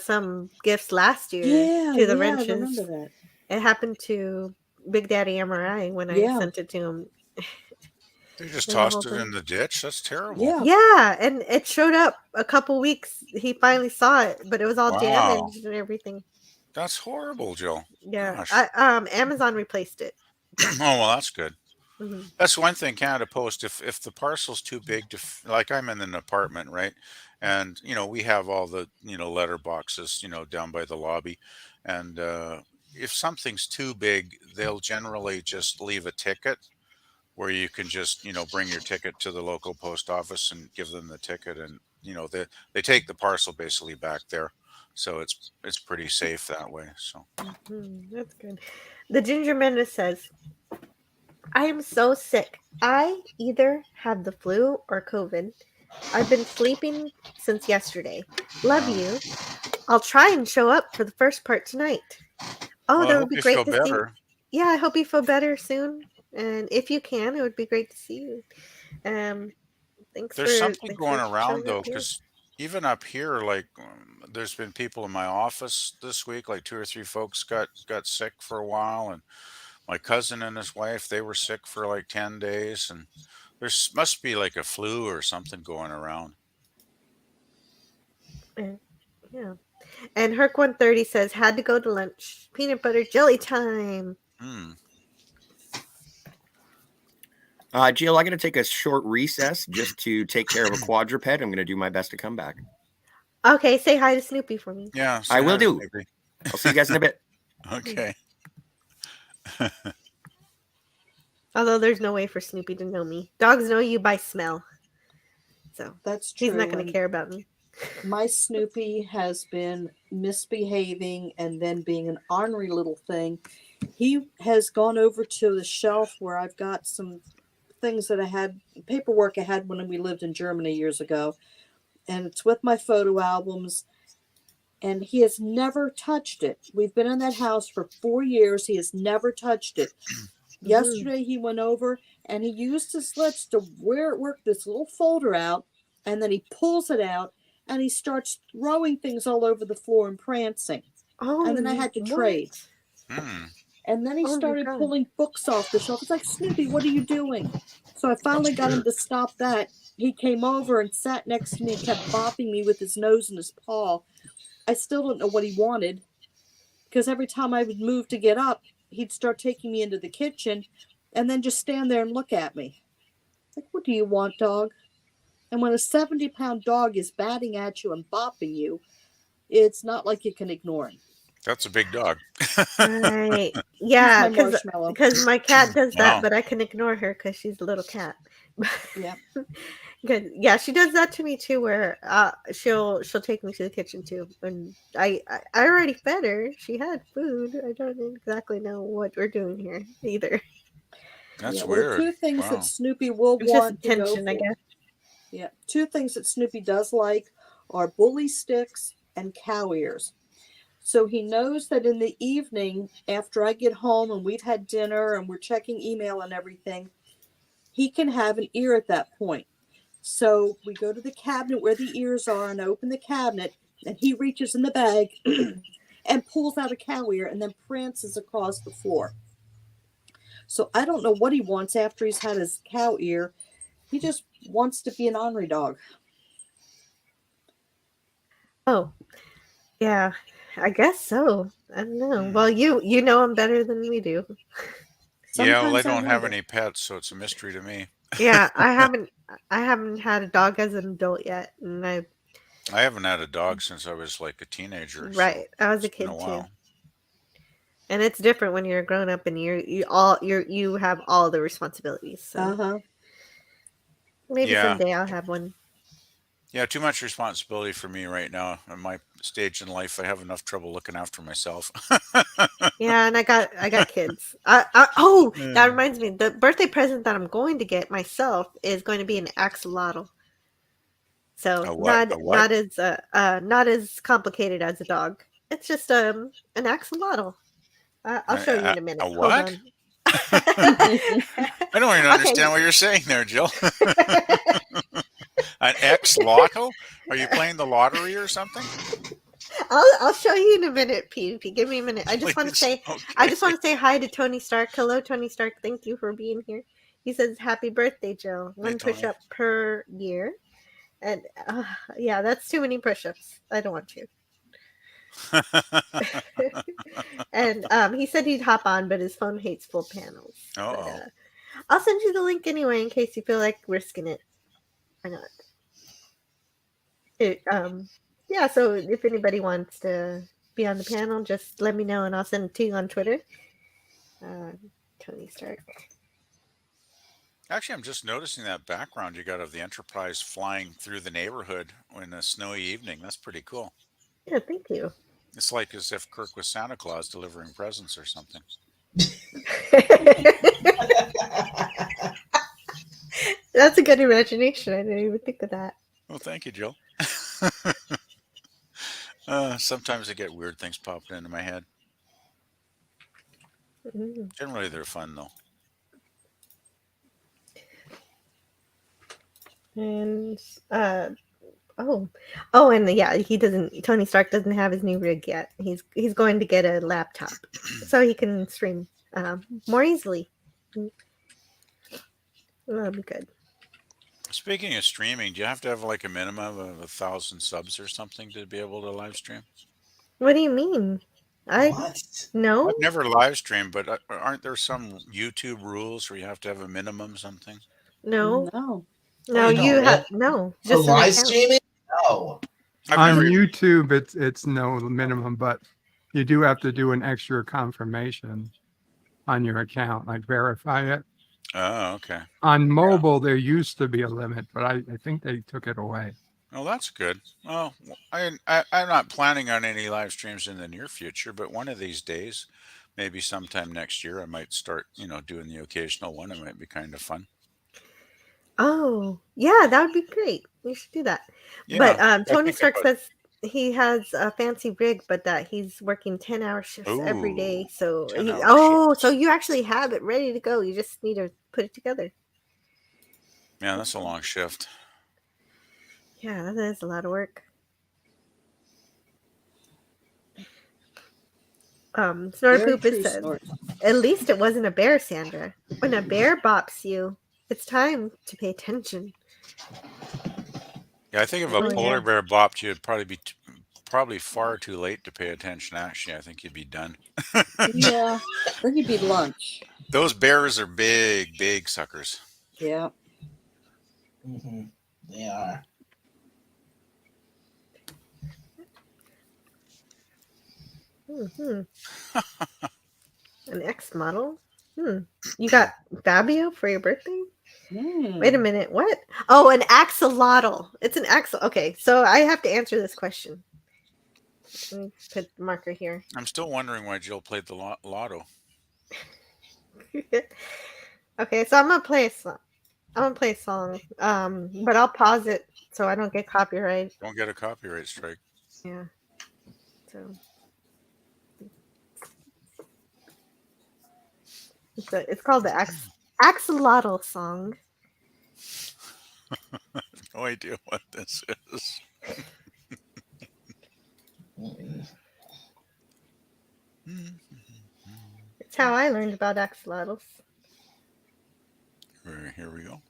some gifts last year to the I wrenches. remember that. It happened to Big Daddy MRI when I sent it to him. They just tossed it in the ditch. That's terrible. Yeah, and it showed up a couple weeks. He finally saw it, but it was all Wow. damaged and everything. That's horrible, Jill. Yeah, Gosh. Amazon replaced it. Oh well, that's good. Mhm. That's one thing. Canada Post. If the parcel's too big to like, I'm in an apartment, right? And we have all the letter boxes down by the lobby, and if something's too big, they'll generally just leave a ticket where you can just, bring your ticket to the local post office and give them the ticket, and they take the parcel basically back there, so it's pretty safe that way. So That's good. The Ginger Menace says, I am so sick. I either have the flu or COVID. I've been sleeping since yesterday. Love you. I'll try and show up for the first part tonight. Oh, well, I that would hope be you great feel to see. better. Yeah, I hope you feel better soon. And if you can, it would be great to see you. Um, There's something thanks going for around showing up though, here. because even up here, like there's been people in my office this week, like two or three folks got sick for a while, and my cousin and his wife, they were sick for like 10 days, and must be like a flu or something going around. Yeah. And Herc130 says, had to go to lunch. Peanut butter jelly time. Jill, I'm going to take a short recess just to take care of a quadruped. I'm going to do my best to come back. Okay, say hi to Snoopy for me. Yeah, I will do. Snoopy. I'll see you guys in a bit. Okay. Although there's no way for Snoopy to know me. Dogs know you by smell. So that's true. He's not going to care about me. My Snoopy has been misbehaving and then being an ornery little thing. He has gone over to the shelf where I've got some things that I had, paperwork I had when we lived in Germany years ago. And it's with my photo albums. And he has never touched it. We've been in that house for 4 years. He has never touched it. Yesterday he went over and he used his lips to work this little folder out, and then he pulls it out and he starts throwing things all over the floor and prancing. Oh, and then I had to trade. And then he started pulling books off the shelf. It's like, Snoopy, what are you doing? So I finally got him to stop that. He came over and sat next to me and kept bopping me with his nose and his paw. I still don't know what he wanted, because every time I would move to get up, he'd start taking me into the kitchen and then just stand there and look at me. Like, what do you want, dog? And when a 70-pound dog is batting at you and bopping you, it's not like you can ignore him. That's a big dog. Right. Yeah, because my cat does that, Wow. but I can ignore her because she's a little cat. Yeah. Good. Yeah, she does that to me too, where she'll take me to the kitchen too. And I already fed her. She had food. I don't exactly know what we're doing here either. That's Well, weird. two things Wow. that Snoopy will It's just want to go attention, I for. guess. Yeah, two things that Snoopy does like are bully sticks and cow ears. So he knows that in the evening, after I get home and we've had dinner and we're checking email and everything, he can have an ear at that point. So we go to the cabinet where the ears are and open the cabinet, and he reaches in the bag and pulls out a cow ear and then prances across the floor. So I don't know what he wants after he's had his cow ear. He just wants to be an ornery dog. Oh, yeah, I guess so. I don't know. Well, you know him better than we do. Yeah, well, I don't have any pets, so it's a mystery to me. Yeah, I haven't had a dog as an adult yet, and I haven't had a dog since I was like a teenager. Right, so I was a it's been kid a too. while. And it's different when you're a grown up and you have all the responsibilities. So maybe someday I'll have one. Yeah, too much responsibility for me right now. At my stage in life, I have enough trouble looking after myself. Yeah, and I got kids. That reminds me. The birthday present that I'm going to get myself is going to be an axolotl. So not as complicated as a dog. It's just an axolotl. I'll show you in a minute. A Hold what? on. I don't even understand what you're saying there, Jill. An ex-lotto? Are you playing the lottery or something? I'll show you in a minute, PvP. Give me a minute. I just want to say hi to Tony Stark. Hello, Tony Stark. Thank you for being here. He says happy birthday, Jill. One push-up per year. And yeah, that's too many push-ups. I don't want to. And he said he'd hop on, but his phone hates full panels. But, I'll send you the link anyway in case you feel like risking it. Why not? Yeah, so if anybody wants to be on the panel, just let me know and I'll send it to you on Twitter. Tony Stark. Actually, I'm just noticing that background you got of the Enterprise flying through the neighborhood in a snowy evening. That's pretty cool. Yeah, thank you. It's like as if Kirk was Santa Claus delivering presents or something. That's a good imagination. I didn't even think of that. Well, thank you, Jill. Sometimes I get weird things popping into my head. Generally, they're fun, though. And and yeah, Tony Stark doesn't have his new rig yet. He's going to get a laptop so he can stream more easily. That'll be good. Speaking of streaming, do you have to have like a minimum of 1,000 subs or something to be able to live stream? What do you mean? No. I've never live streamed, but aren't there some YouTube rules where you have to have a minimum something? No. No. No, you have no. For Just an live account. streaming? No. On YouTube, it's no minimum, but you do have to do an extra confirmation on your account, like verify it. Oh, okay. On mobile, there used to be a limit, but I think they took it away. Oh, that's good. Well, I'm not planning on any live streams in the near future, but one of these days, maybe sometime next year, I might start, doing the occasional one. It might be kind of fun. Oh, yeah, that would be great. You should do that. Yeah, But Tony Stark says he has a fancy rig, but that he's working 10-hour shifts every day. So so you actually have it ready to go. You just need to put it together. Yeah, that's a long shift. Yeah, that is a lot of work. Snorpoopus says, at least it wasn't a bear, Sandra. When a bear bops you, it's time to pay attention. Yeah, I think if a polar bear bopped you, it'd probably be probably far too late to pay attention. Actually, I think you'd be done. Yeah, then you'd be lunch. Those bears are big, big suckers. Yeah. Mm-hmm. They are. An X model? You got Fabio for your birthday? Wait a minute, what? Oh, an axolotl. It's an axle. Okay, so I have to answer this question. Let me put the marker here. I'm still wondering why Jill played the lotto. Okay, so I'm gonna play a song. But I'll pause it so I don't get copyright. Don't get a copyright strike. Yeah. So it's called the Axolotl song. I have no idea what this is. It's how I learned about axolotls. Here we go.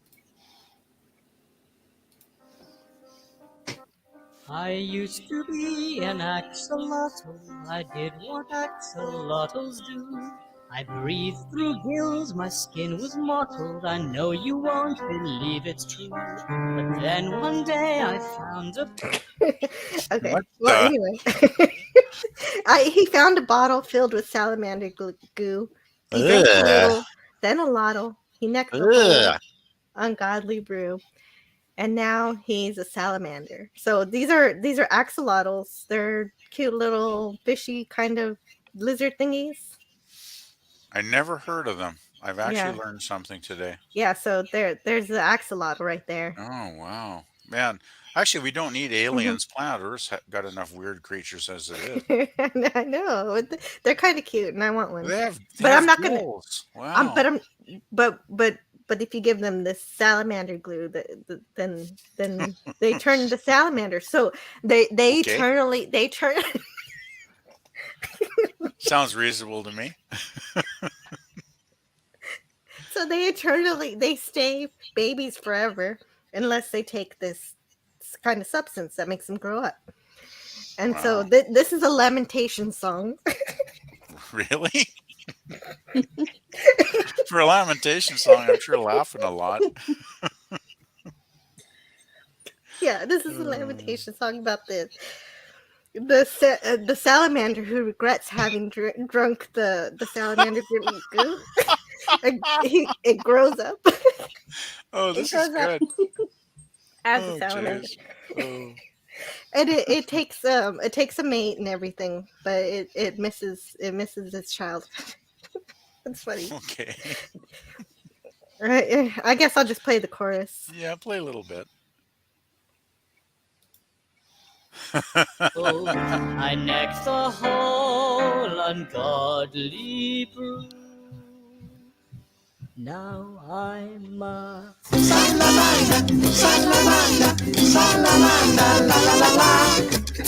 I used to be an axolotl. I did what axolotls do. I breathed through gills, my skin was mottled. I know you won't believe it's true. But then one day I found a... Okay, well, anyway. He found a bottle filled with salamander goo. He drank a little, then a lottle. He necked the whole ungodly brew. And now he's a salamander. So these are axolotls. They're cute little fishy kind of lizard thingies. I never heard of them. I've actually learned something today. Yeah, so there's the axolotl right there. Oh, wow. Man, actually, we don't need aliens. Planet Earth's got enough weird creatures as it is. I know. They're kind of cute, and I want one. But I'm not gonna. Wow. But if you give them this salamander glue, then they turn into salamanders. So they eternally turn. Sounds reasonable to me. So they stay babies forever unless they take this kind of substance that makes them grow up. And so this is a lamentation song. Really? For a lamentation song, I'm sure laughing a lot. Yeah, this is a lamentation song about this. the salamander who regrets having drunk the salamander goo. It grows up. Oh, It this is grows up good. as a Oh, salamander. jeez. Oh. And it takes a mate and everything, but it misses its child. That's funny. Okay. Right, I guess I'll just play the chorus. Yeah, play a little bit. Oh, I necked the whole ungodly brew. Now I'm a salamander, salamander, salamander, la la la la,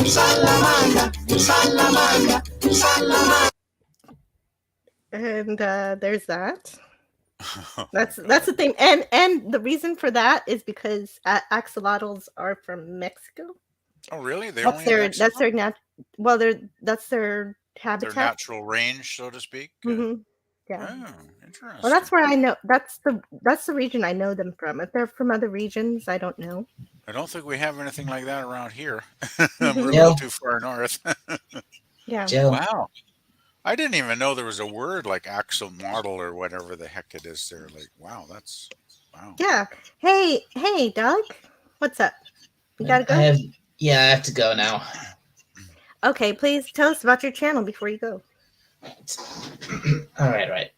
salamander, salamander, salamander. And there's that. That's the thing, and the reason for that is because axolotls are from Mexico. Oh, really? They That's only in their Mexico? that's their Their habitat. natural range, so to speak. Yeah. Oh, interesting. Well, that's where I know. That's the region I know them from. If they're from other regions, I don't know. I don't think we have anything like that around here. Mhm. We're a little too far north. Yeah. Wow. I didn't even know there was a word like axolotl or whatever the heck it is there. Like, wow, that's wow. Yeah. Hey, Doug. What's up? You gotta go? I have to go now. Okay, please tell us about your channel before you go. All right.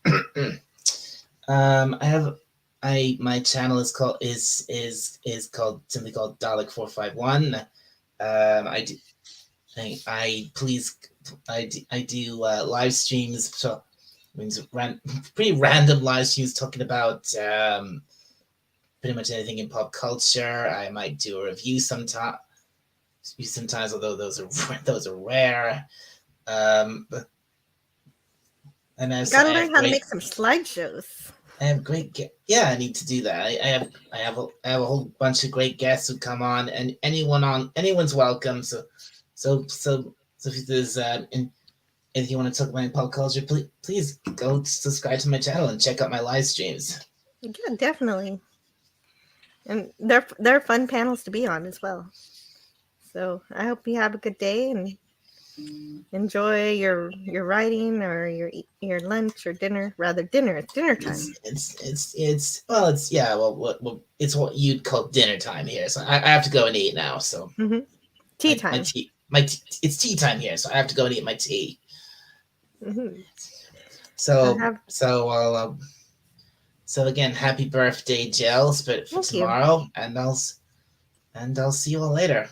My channel is called simply called Dalek451. I do live streams, so means pretty random live streams talking about pretty much anything in pop culture. I might do a review sometimes, although those are rare. And I Gotta learn how to make some slideshows. I have I need to do that. I have a whole bunch of great guests who come on, and anyone's welcome. So if there's if you want to talk about pop culture, please go subscribe to my channel and check out my live streams. Yeah, definitely. And they're fun panels to be on as well. So I hope you have a good day and enjoy your writing or your lunch or dinner. Rather, dinner. It's dinner time. It's it's what you'd call dinner time here. So I have to go and eat now. So tea time. It's tea time here, so I have to go and eat my tea. Mm-hmm. So again, happy birthday, Jill, for tomorrow, and I'll see you all later.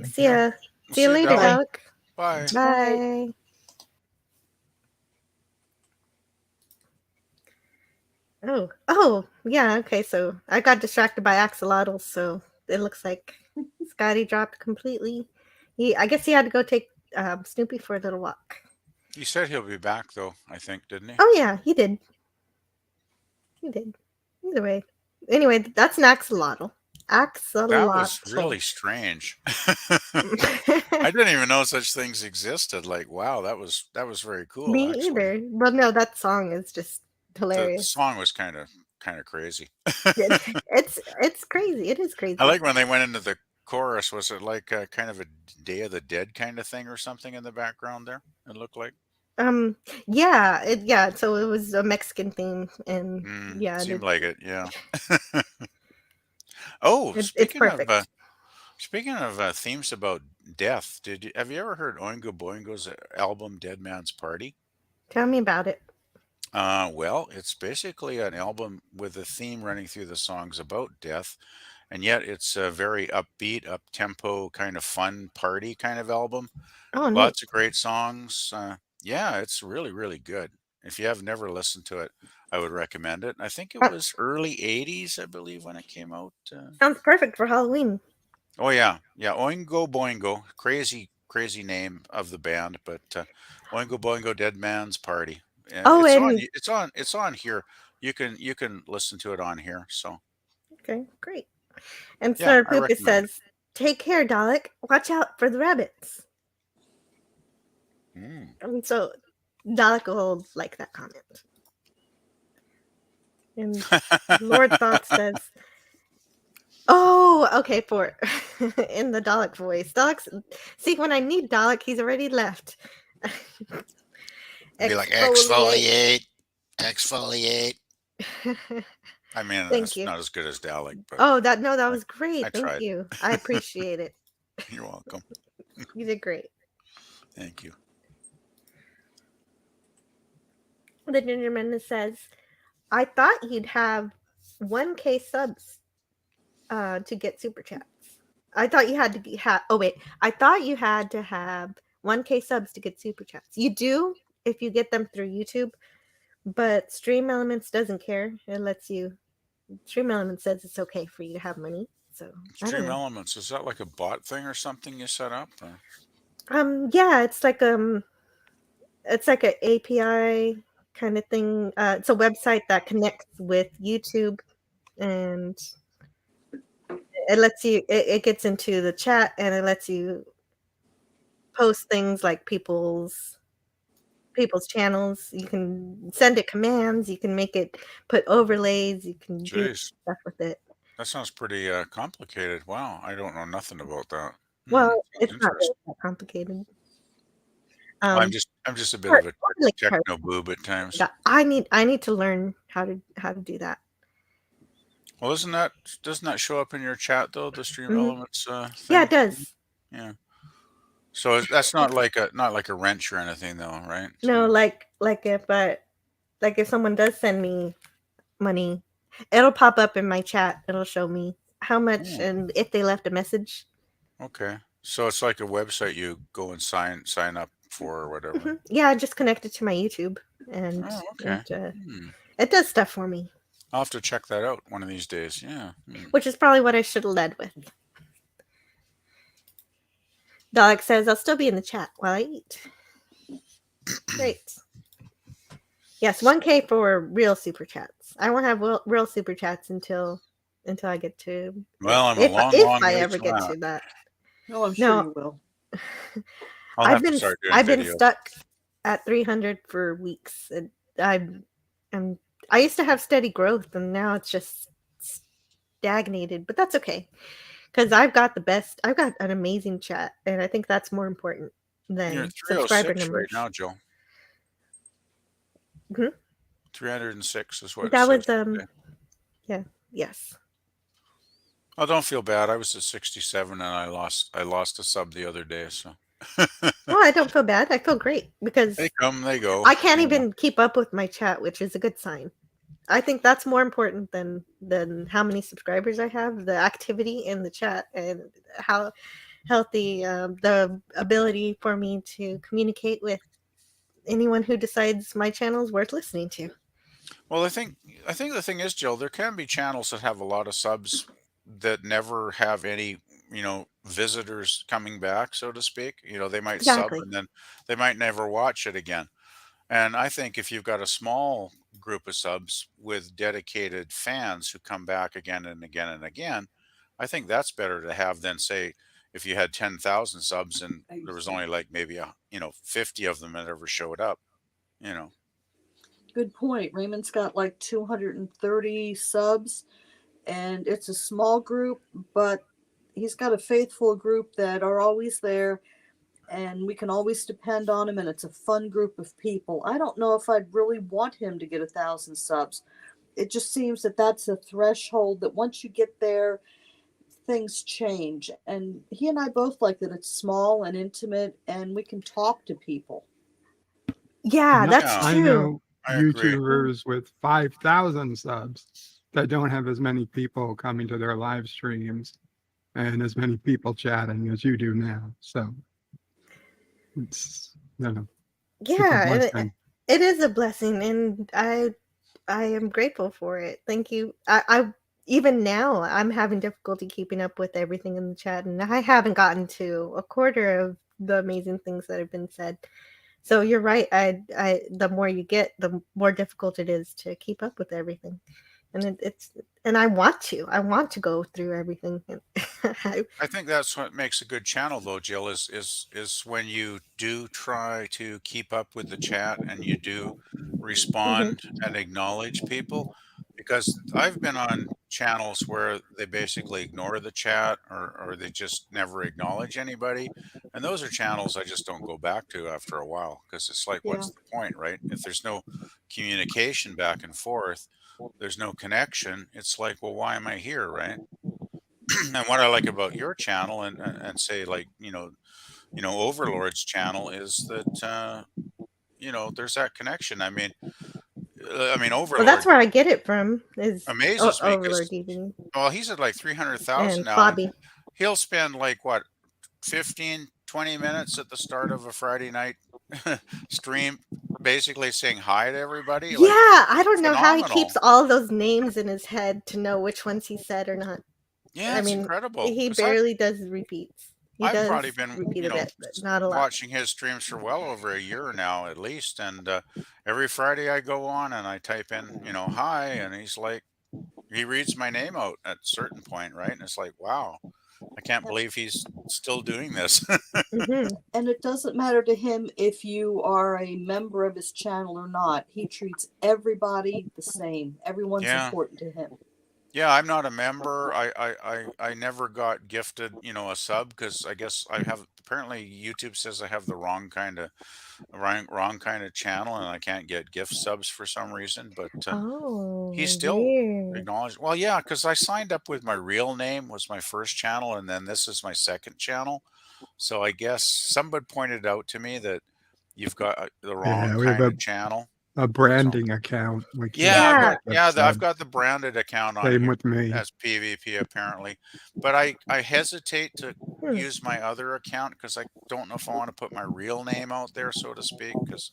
See ya. See you later, Alec. Bye. Bye. Oh, yeah. Okay, so I got distracted by axolotls, so it looks like Scotty dropped completely. I guess he had to go take Snoopy for a little walk. He said he'll be back, though, I think, didn't he? Oh, yeah, he did. Either way. Anyway, that's an axolotl. Axolotl. That was really strange. I didn't even know such things existed. Like, wow, that was very cool. Me actually. either. Well, no, that song is just hilarious. The song was kind of crazy. it's crazy. It is crazy. I like when they went into the chorus. Was it like kind of a Day of the Dead kind of thing or something in the background there? It looked like. Yeah. So it was a Mexican theme, and seemed like it. Yeah. Oh, it's perfect. Speaking of themes about death, have you ever heard Oingo Boingo's album Dead Man's Party? Tell me about it. Well, it's basically an album with a theme running through the songs about death, and yet it's a very upbeat, up-tempo, kind of fun party kind of album. Oh, neat. Lots of great songs. Yeah, it's really, really good. If you have never listened to it, I would recommend it. I think it was early 80s, I believe, when it came out. Sounds perfect for Halloween. Oh, yeah. Yeah, Oingo Boingo. Crazy name of the band, but Oingo Boingo Dead Man's Party. It's on here. You can listen to it on here. So okay, great. And Sir Poopus says, "Take care, Dalek. Watch out for the rabbits." And so Dalek will like that comment. And Lord Thought says, "Oh, okay, for in the Dalek voice. Dalek's see when I need Dalek, he's already left. It'd be like exfoliate, exfoliate. I mean, Thank that's you. not as good as Dalek, but Oh, that was great. I Thank tried. you. I appreciate it. You're welcome. You did great. Thank you. The Ginger Menace says, I thought you'd have 1K subs to get super chats. I thought you had to have. Oh wait, I thought you had to have 1K subs to get super chats. You do if you get them through YouTube, but Stream Elements doesn't care. It lets you. Stream Elements says it's okay for you to have money. So Stream Elements, is that like a bot thing or something you set up? Or? Yeah, it's like an API kind of thing. It's a website that connects with YouTube, and it lets you. It gets into the chat, and it lets you post things like people's channels. You can send it commands. You can make it put overlays. You can do stuff with it. That sounds pretty complicated. Wow, I don't know nothing about that. Well, it's not really that complicated. I'm just a bit of a techno boob at times. I need to learn how to do that. Well, doesn't that show up in your chat though? The Stream Elements thing? Yeah, it does. Yeah. So that's not like a wrench or anything though, right? No, like if someone does send me money, it'll pop up in my chat. It'll show me how much and if they left a message. Okay. So it's like a website you go and sign up for or whatever. Yeah, I just connect it to my YouTube and it does stuff for me. I'll have to check that out one of these days. Yeah. Which is probably what I should have led with. Dalek says, I'll still be in the chat while I eat. Great. Yes, 1K for real super chats. I won't have real super chats until I get to. Well, I'm if a long I way ever from get that. to that. No, I'm sure you will. I've been stuck at 300 for weeks. And I used to have steady growth, and now it's just stagnated. But that's okay, because I've got an amazing chat, and I think that's more important than You're subscriber 306 numbers. right now, Joe. 306 is what that it was says yeah, yes. Oh, don't feel bad. I was at 67 and I lost a sub the other day, so. Oh, I don't feel bad. I feel great because they come, they go. I can't even keep up with my chat, which is a good sign. I think that's more important than how many subscribers I have. The activity in the chat and how healthy the ability for me to communicate with anyone who decides my channel is worth listening to. Well, I think the thing is, Jill, there can be channels that have a lot of subs that never have any, visitors coming back, so to speak. They might sub and then they might never watch it again. And I think if you've got a small group of subs with dedicated fans who come back again and again and again, I think that's better to have than, say, if you had 10,000 subs and there was only like maybe 50 of them that ever showed up. Good point. Raymond's got like 230 subs, and it's a small group, but he's got a faithful group that are always there, and we can always depend on him, and it's a fun group of people. I don't know if I'd really want him to get 1,000 subs. It just seems that that's a threshold that once you get there, things change. And he and I both like that it's small and intimate, and we can talk to people. Yeah, that's true. I know YouTubers with 5,000 subs that don't have as many people coming to their live streams and as many people chatting as you do now. So it's it is a blessing, and I am grateful for it. Thank you. I even now I'm having difficulty keeping up with everything in the chat, and I haven't gotten to a quarter of the amazing things that have been said. So you're right. The more you get, the more difficult it is to keep up with everything, and I want to go through everything. I think that's what makes a good channel, though, Jill, is when you do try to keep up with the chat and you do respond and acknowledge people, because I've been on channels where they basically ignore the chat or they just never acknowledge anybody. And those are channels I just don't go back to after a while because it's like, Yeah. what's the point, right? If there's no communication back and forth, there's no connection. It's like, well, why am I here, right? And what I like about your channel and say like, Overlord's channel is that, there's that connection. I mean, Well, Overlord that's where I get it from. Is amazes me Overlord because, DVD well, he's at like 300,000 and now, and Bobby. he'll spend like what 15, 20 minutes at the start of a Friday night stream, basically saying hi to everybody. Yeah, Like, I don't know how he phenomenal. keeps all those names in his head to know which ones he said or not. Yeah, I it's mean, incredible. he 'Cause I've barely does repeats. He I've does probably been, repeat a bit, but not a lot. watching his streams for well over a year now, at least. And every Friday I go on and I type in, hi, and he's like, he reads my name out at a certain point, right? And it's like, wow, I can't believe he's still doing this. Mm-hmm. And it doesn't matter to him if you are a member of his channel or not. He treats everybody the same. Everyone's Yeah. important to him. Yeah, I'm not a member. I never got gifted, a sub because I guess I have apparently YouTube says I have the wrong kind of channel and I can't get gift subs for some reason. But Oh, he still weird. acknowledged. Well, yeah, because I signed up with my real name was my first channel, and then this is my second channel. So I guess somebody pointed out to me that you've got the wrong Yeah, we have kind of channel. a branding account. We Yeah, can't I've got the branded account on Same here with me. as PvP apparently, but I hesitate to use my other account because I don't know if I want to put my real name out there, so to speak. Because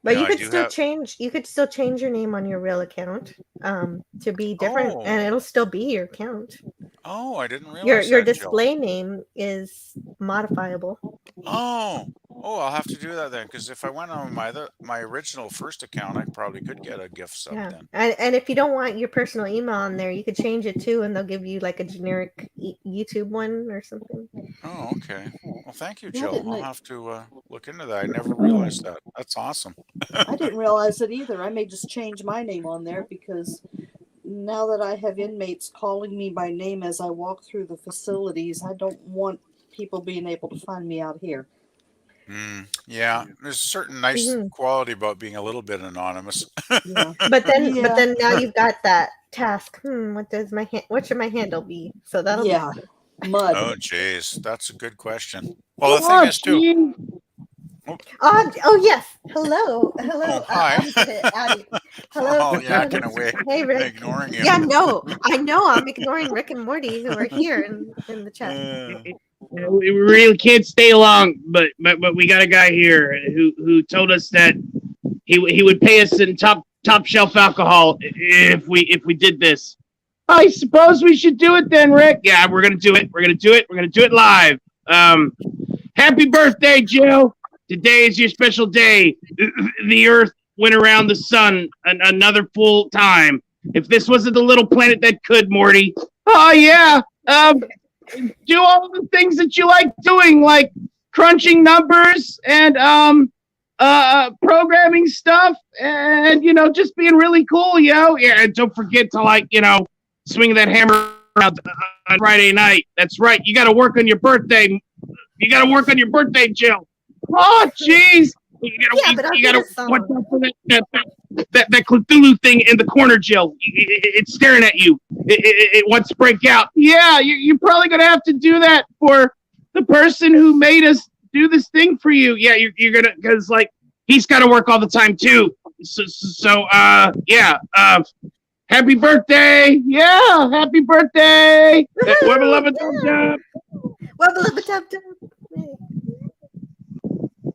But you I could do still have. change. You could still change your name on your real account, to be different, and Oh, it'll still be your account. oh, I didn't Your realize that, Jill. display name is modifiable. Oh, I'll have to do that then. Because if I went on my original first account, I probably could get a gift sub Yeah, then. and if you don't want your personal email on there, you could change it too, and they'll give you like a generic YouTube one or something. Oh, okay. Well, thank you, Yeah, Jill. didn't I'll I- have to look into that. I never realized that. That's awesome. I didn't realize it either. I may just change my name on there because now that I have inmates calling me by name as I walk through the facilities, I don't want people being able to find me out here. Yeah, there's a certain nice Mhm. quality about being a little bit anonymous. Yeah. But then Yeah. now you've got that task. What should my handle be? So that'll Yeah. be Mud. Oh, jeez, that's a good question. Well, the thing is too. Oh yes. Hello. Oh, hi. Addie. Hello. All yakking away, Hey Rick. ignoring you. Yeah, no, I know I'm ignoring Rick and Morty who are here in the chat. We really can't stay long, but we got a guy here who told us that he would pay us in top shelf alcohol if we did this. I suppose we should do it then, Rick. Yeah, we're gonna do it. We're gonna do it live. Happy birthday, Jill. Today is your special day. The Earth went around the sun another full time. If this wasn't the little planet that could, Morty. Oh yeah. Do all the things that you like doing, like crunching numbers and programming stuff, and just being really cool, Yeah, and don't forget to swing that hammer around on Friday night. That's right. You got to work on your birthday. You got to work on your birthday, Jill. Oh, jeez. You gotta watch out for that Cthulhu thing in the corner, Jill. It's staring at you. It wants to break out. Yeah, you're probably gonna have to do that for the person who made us do this thing for you. Yeah, you're gonna, because he's got to work all the time too. So yeah. Happy birthday! Yeah, happy birthday! Wubba lubba dub dub. Wubba lubba dub dub.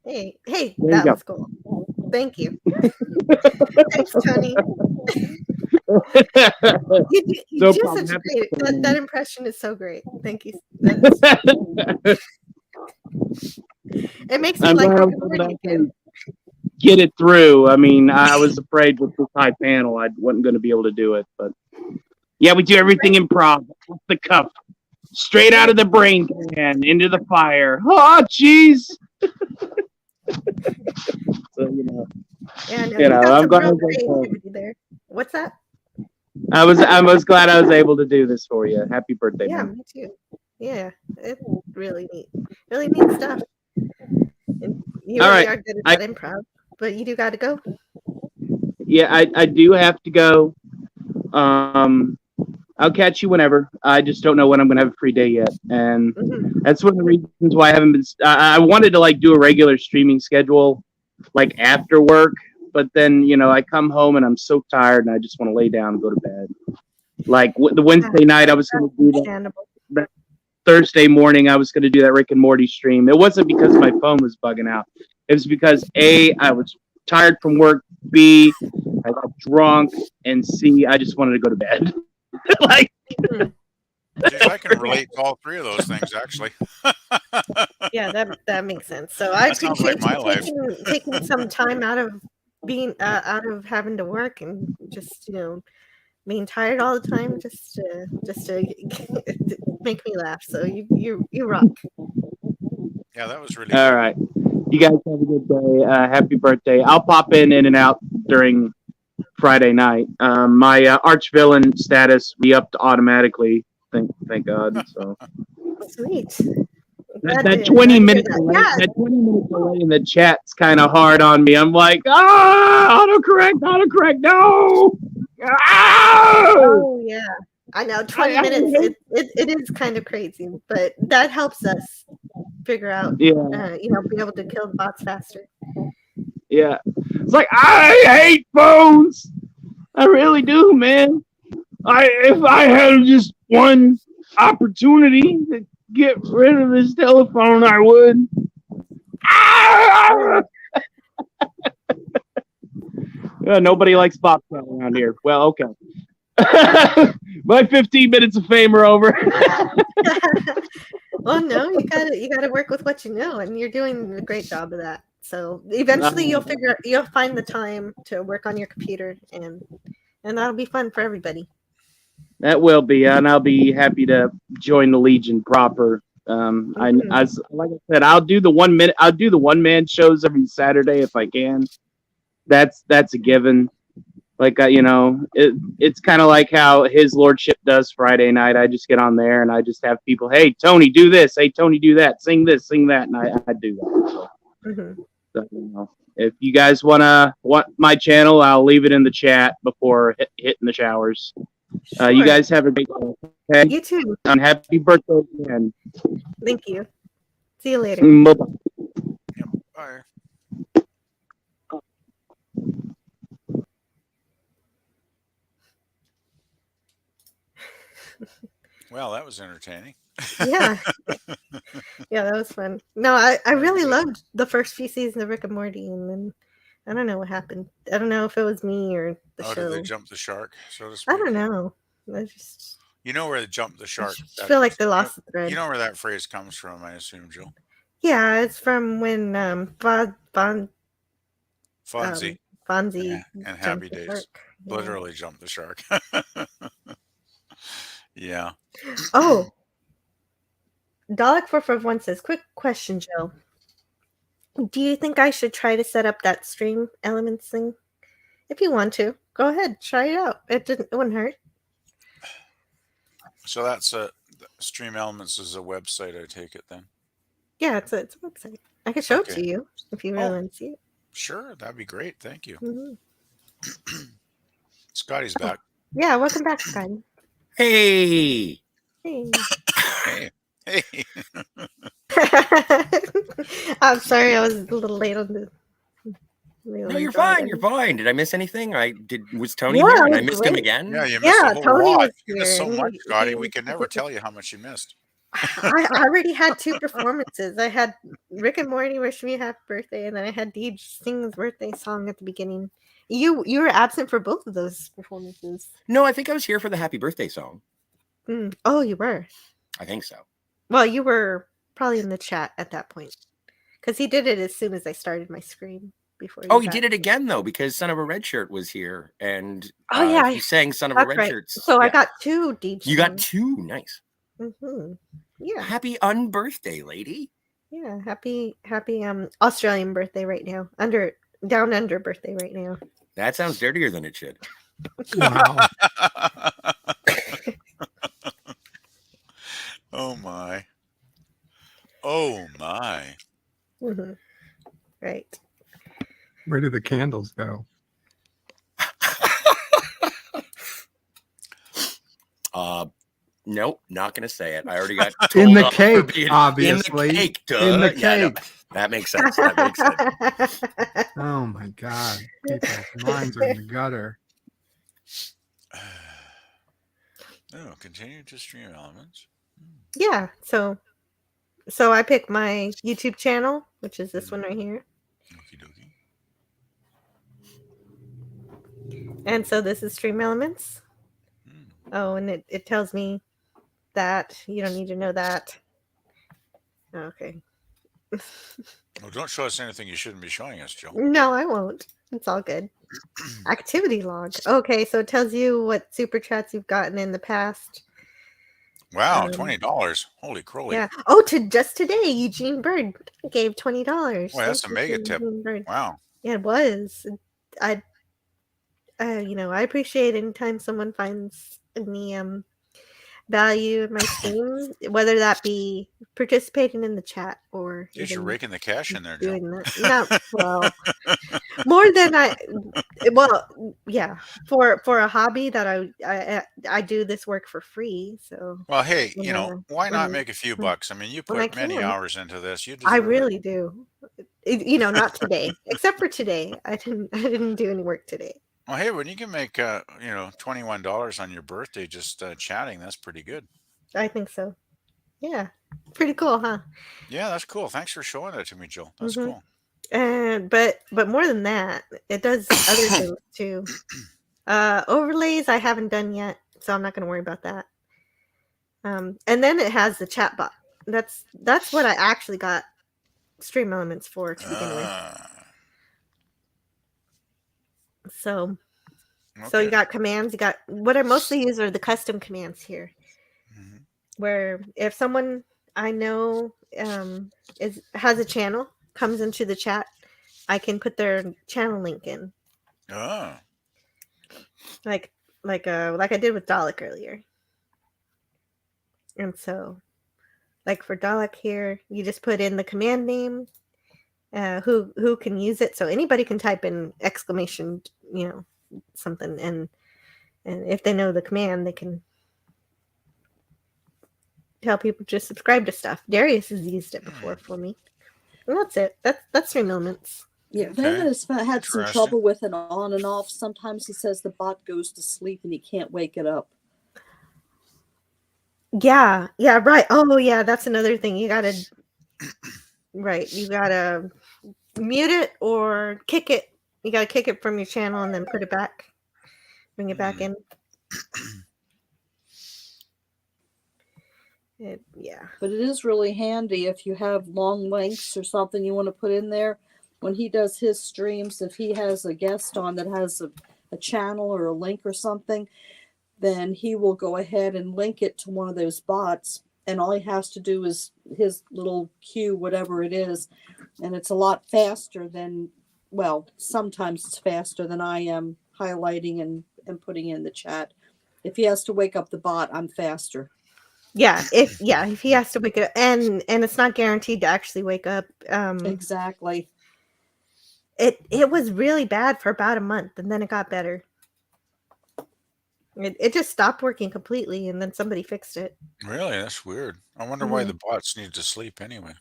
Hey, There you that go. was cool. Thank you. Thanks, Tony. You No do problem. such a Happy great. That impression is so great. Thank you. It makes me I'm like glad Rick and Morty I again. get it through. I mean, I was afraid with this high panel I wasn't going to be able to do it, but yeah, we do everything improv, off the cuff, straight out of the brain can into the fire. Oh, jeez. So Yeah, no, you know, got I'm some glad real I got creativity there. What's that? I was glad I was able to do this for you. Happy birthday, Yeah, man. me too. Yeah, it's really neat. Really neat stuff. And you All really right. are good at that improv, but you do got to go. Yeah, I do have to go. I'll catch you whenever. I just don't know when I'm gonna have a free day yet, and that's one of the reasons why I haven't been. I wanted to like do a regular streaming schedule, like after work, but then I come home and I'm so tired and I just want to lay down and go to bed. Like the Wednesday night, I was gonna do that. Thursday morning, I was gonna do that Rick and Morty stream. It wasn't because my phone was bugging out. It was because A, I was tired from work. B, I got drunk, and C, I just wanted to go to bed. Like, Geez, I can relate to all three of those things, actually. Yeah, that makes sense. So I That sounds like appreciate my you life. taking some time out of being out of having to work and just being tired all the time just to make me laugh. So you rock. Yeah, that was really all good. right. You guys have a good day. Happy birthday. I'll pop in and out during Friday night. My arch villain status re-upped automatically. Thank God. So Sweet. that 20-minute delay, that 20-minute delay in the chat's kind of hard on me. I'm like, autocorrect, no. Oh yeah, I know. 20 minutes. It is kind of crazy, but that helps us figure out. Yeah. Be able to kill the bots faster. Yeah. It's like, I hate phones. I really do, man. If I had just one opportunity to get rid of this telephone, I would. Nobody likes Bobcat around here. Well, okay. My 15 minutes of fame are over. Well, no, you gotta work with what you know, and you're doing a great job of that. So eventually, you'll find the time to work on your computer, and that'll be fun for everybody. That will be, and I'll be happy to join the Legion proper. Like I said, I'll do the 1 minute. I'll do the one-man shows every Saturday if I can. That's a given. Like it's kind of like how His Lordship does Friday night. I just get on there and I just have people, hey Tony, do this. Hey Tony, do that. Sing this, sing that, and I do that. So, if you guys want my channel, I'll leave it in the chat before hitting the showers. You guys have a great day. Okay? You too. And happy birthday again. Thank you. See you later. Bye-bye. Bye. Well, that was entertaining. Yeah. Yeah, that was fun. No, I really loved the first few seasons of Rick and Morty, and then I don't know what happened. I don't know if it was me or the show. Did they jump the shark, so to speak? I don't know. I just where they jumped the shark. I feel like they lost the thread. You know where that phrase comes from, I assume, Jill? Yeah, it's from when Fonzie and Happy Days literally jumped the shark. Yeah. Oh, Dalek451 says, quick question, Jill. Do you think I should try to set up that stream elements thing? If you want to, go ahead, try it out. It wouldn't hurt. So that's Stream Elements is a website, I take it then? Yeah, it's a website. I can show it to you if you really want to see it. Sure, that'd be great. Thank you. Mm-hmm. Scotty's back. Yeah, welcome back, Scotty. Hey. Hey. I'm sorry, I was a little late on the. No, you're fine. You're fine. Did I miss anything? Was Tony here and I missed him again? Yeah, you missed a whole Tony lot. was You missed so here. much, Scotty. We can never tell you how much you missed. I already had 2 performances. I had Rick and Morty wish me a happy birthday, and then I had Deej sing his birthday song at the beginning. You were absent for both of those performances. No, I think I was here for the happy birthday song. Oh, you were? I think so. Well, you were probably in the chat at that point. Because he did it as soon as I started my screen. He did it again, though, because Son of a Red Shirt was here. And he sang Son of a Red Shirt. So I got 2 Deej. You got 2? Nice. Mm-hmm. Yeah. Happy unbirthday, lady. Yeah, happy Australian birthday right now. Down under birthday right now. That sounds dirtier than it should. Wow. Oh my. Oh my. Mhm. Right. Where do the candles go? Nope, not gonna say it. I already got In told the off for cake, being obviously. in the cake. Duh. In the Yeah, no, cake. that makes sense. That makes sense. Oh my God. People's minds are in the gutter. Oh, continue to stream elements. Yeah. So I pick my YouTube channel, which is this one right here. Okie dokie. And so this is Stream Elements. Oh, and it tells me that you don't need to know that. Okay. Well, don't show us anything you shouldn't be showing us, Jill. No, I won't. It's all good. Activity log. Okay, so it tells you what super chats you've gotten in the past. Wow, $20. Holy crowley. Yeah. Oh, just today, Eugene Bird gave $20. Well, that's a Thank you, mega tip. Eugene Bird. Wow. Yeah, it was. I I appreciate anytime someone finds any value in my stream, whether that be participating in the chat or Geez, you're raking the cash in there, Jill. doing that. No, well, more than yeah, for a hobby that I do this work for free. So Well, hey, why when not make a few bucks? I mean, you when I put many can. hours into this. You I deserve really do. Not today, except for today. I didn't do any work today. Well, hey, when you can make $21 on your birthday just chatting, that's pretty good. I think so. Yeah, pretty cool, huh? Yeah, that's cool. Thanks for showing that to me, Jill. That's cool. And but more than that, it does other things too. Overlays I haven't done yet, so I'm not going to worry about that. And then it has the chat bot. That's what I actually got Stream Elements for to begin with. So you got commands. You got what I mostly use are the custom commands here, where if someone I know has a channel comes into the chat, I can put their channel link in. Oh. Like I did with Dalek earlier. And so, like for Dalek here, you just put in the command name, who can use it. So anybody can type in exclamation, something, and if they know the command, they can tell people to subscribe to stuff. Darius has used it before for me. And that's it. That's Stream Elements. Yeah, David has had some trouble with it on and off. Sometimes he says the bot goes to sleep and he can't wake it up. Yeah, right. Oh, yeah, that's another thing. You gotta mute it or kick it. You gotta kick it from your channel and then put it back. Bring it back in. Yeah. But it is really handy if you have long links or something you want to put in there. When he does his streams, if he has a guest on that has a channel or a link or something, then he will go ahead and link it to one of those bots. And all he has to do is his little queue, whatever it is. And it's a lot faster than, sometimes it's faster than I am highlighting and putting in the chat. If he has to wake up the bot, I'm faster. Yeah, if he has to wake up, and it's not guaranteed to actually wake up. Exactly. It was really bad for about a month, and then it got better. It just stopped working completely, and then somebody fixed it. Really? That's weird. I wonder why the bots need to sleep anyway.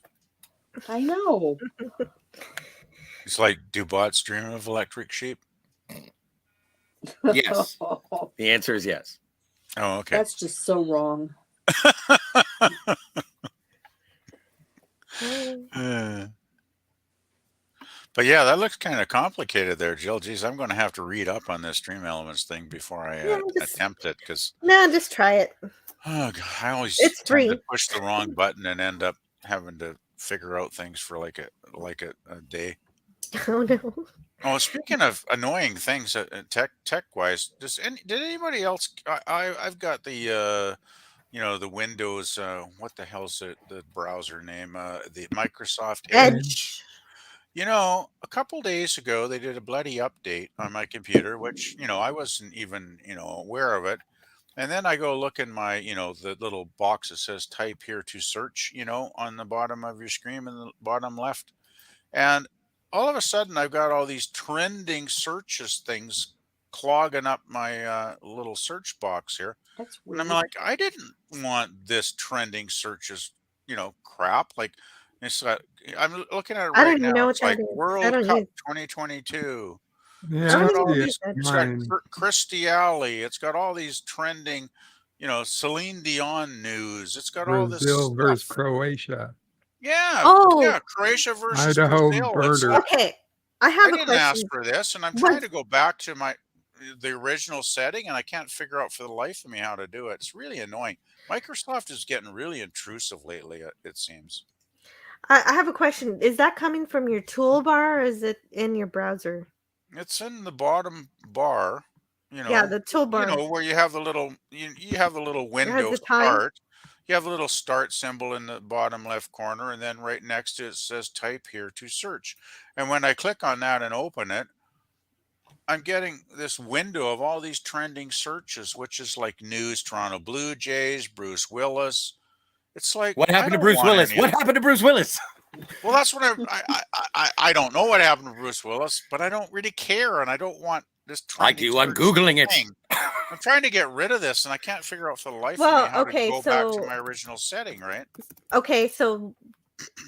I know. It's like, do bots dream of electric sheep? Yes. The answer is yes. Oh, okay. That's just so wrong. But yeah, that looks kind of complicated there, Jill. Geez, I'm going to have to read up on this Stream Elements thing before I attempt it, because just try it. Oh God, I always It's tend to free. push the wrong button and end up having to figure out things for like a day. Oh no. Oh, speaking of annoying things, tech wise, did anybody else? I've got the the Windows. What the hell's it? The browser name? The Microsoft Edge. You know, a couple days ago, they did a bloody update on my computer, which, I wasn't even, aware of it. And then I go look in my, the little box that says type here to search, on the bottom of your screen in the bottom left. And all of a sudden, I've got all these trending searches things clogging up my little search box here. That's And I'm weird. like, I didn't want this trending searches, crap. Like, I'm looking at it I right don't even know now. what It's that like is. I World don't Cup use. 2022. It's I Yeah, don't I got even all see it use these, that. it's got mine. Christy Alley. It's got all these trending, Celine Dion news. It's got all this Brazil versus stuff. Croatia. Yeah, Oh, yeah, Croatia versus Idaho Brazil. It's like, birder. okay. I I have a didn't ask question. for this, and I'm trying What? to go back to the original setting, and I can't figure out for the life of me how to do it. It's really annoying. Microsoft is getting really intrusive lately, it seems. I have a question. Is that coming from your toolbar or is it in your browser? It's in the bottom bar, Yeah, the toolbar. where you have the little you have the little It has window the time. start. You have a little start symbol in the bottom left corner, and then right next to it says type here to search. And when I click on that and open it, I'm getting this window of all these trending searches, which is like news, Toronto Blue Jays, Bruce Willis. It's like, What I happened to don't Bruce want Willis? any of. What happened to Bruce Willis? Well, that's what I don't know what happened to Bruce Willis, but I don't really care, and I don't want this I trending do. I'm search Googling it. thing. I'm trying to get rid of this, and I can't figure out for the life of me Well, how to okay, go back to so my original setting, right?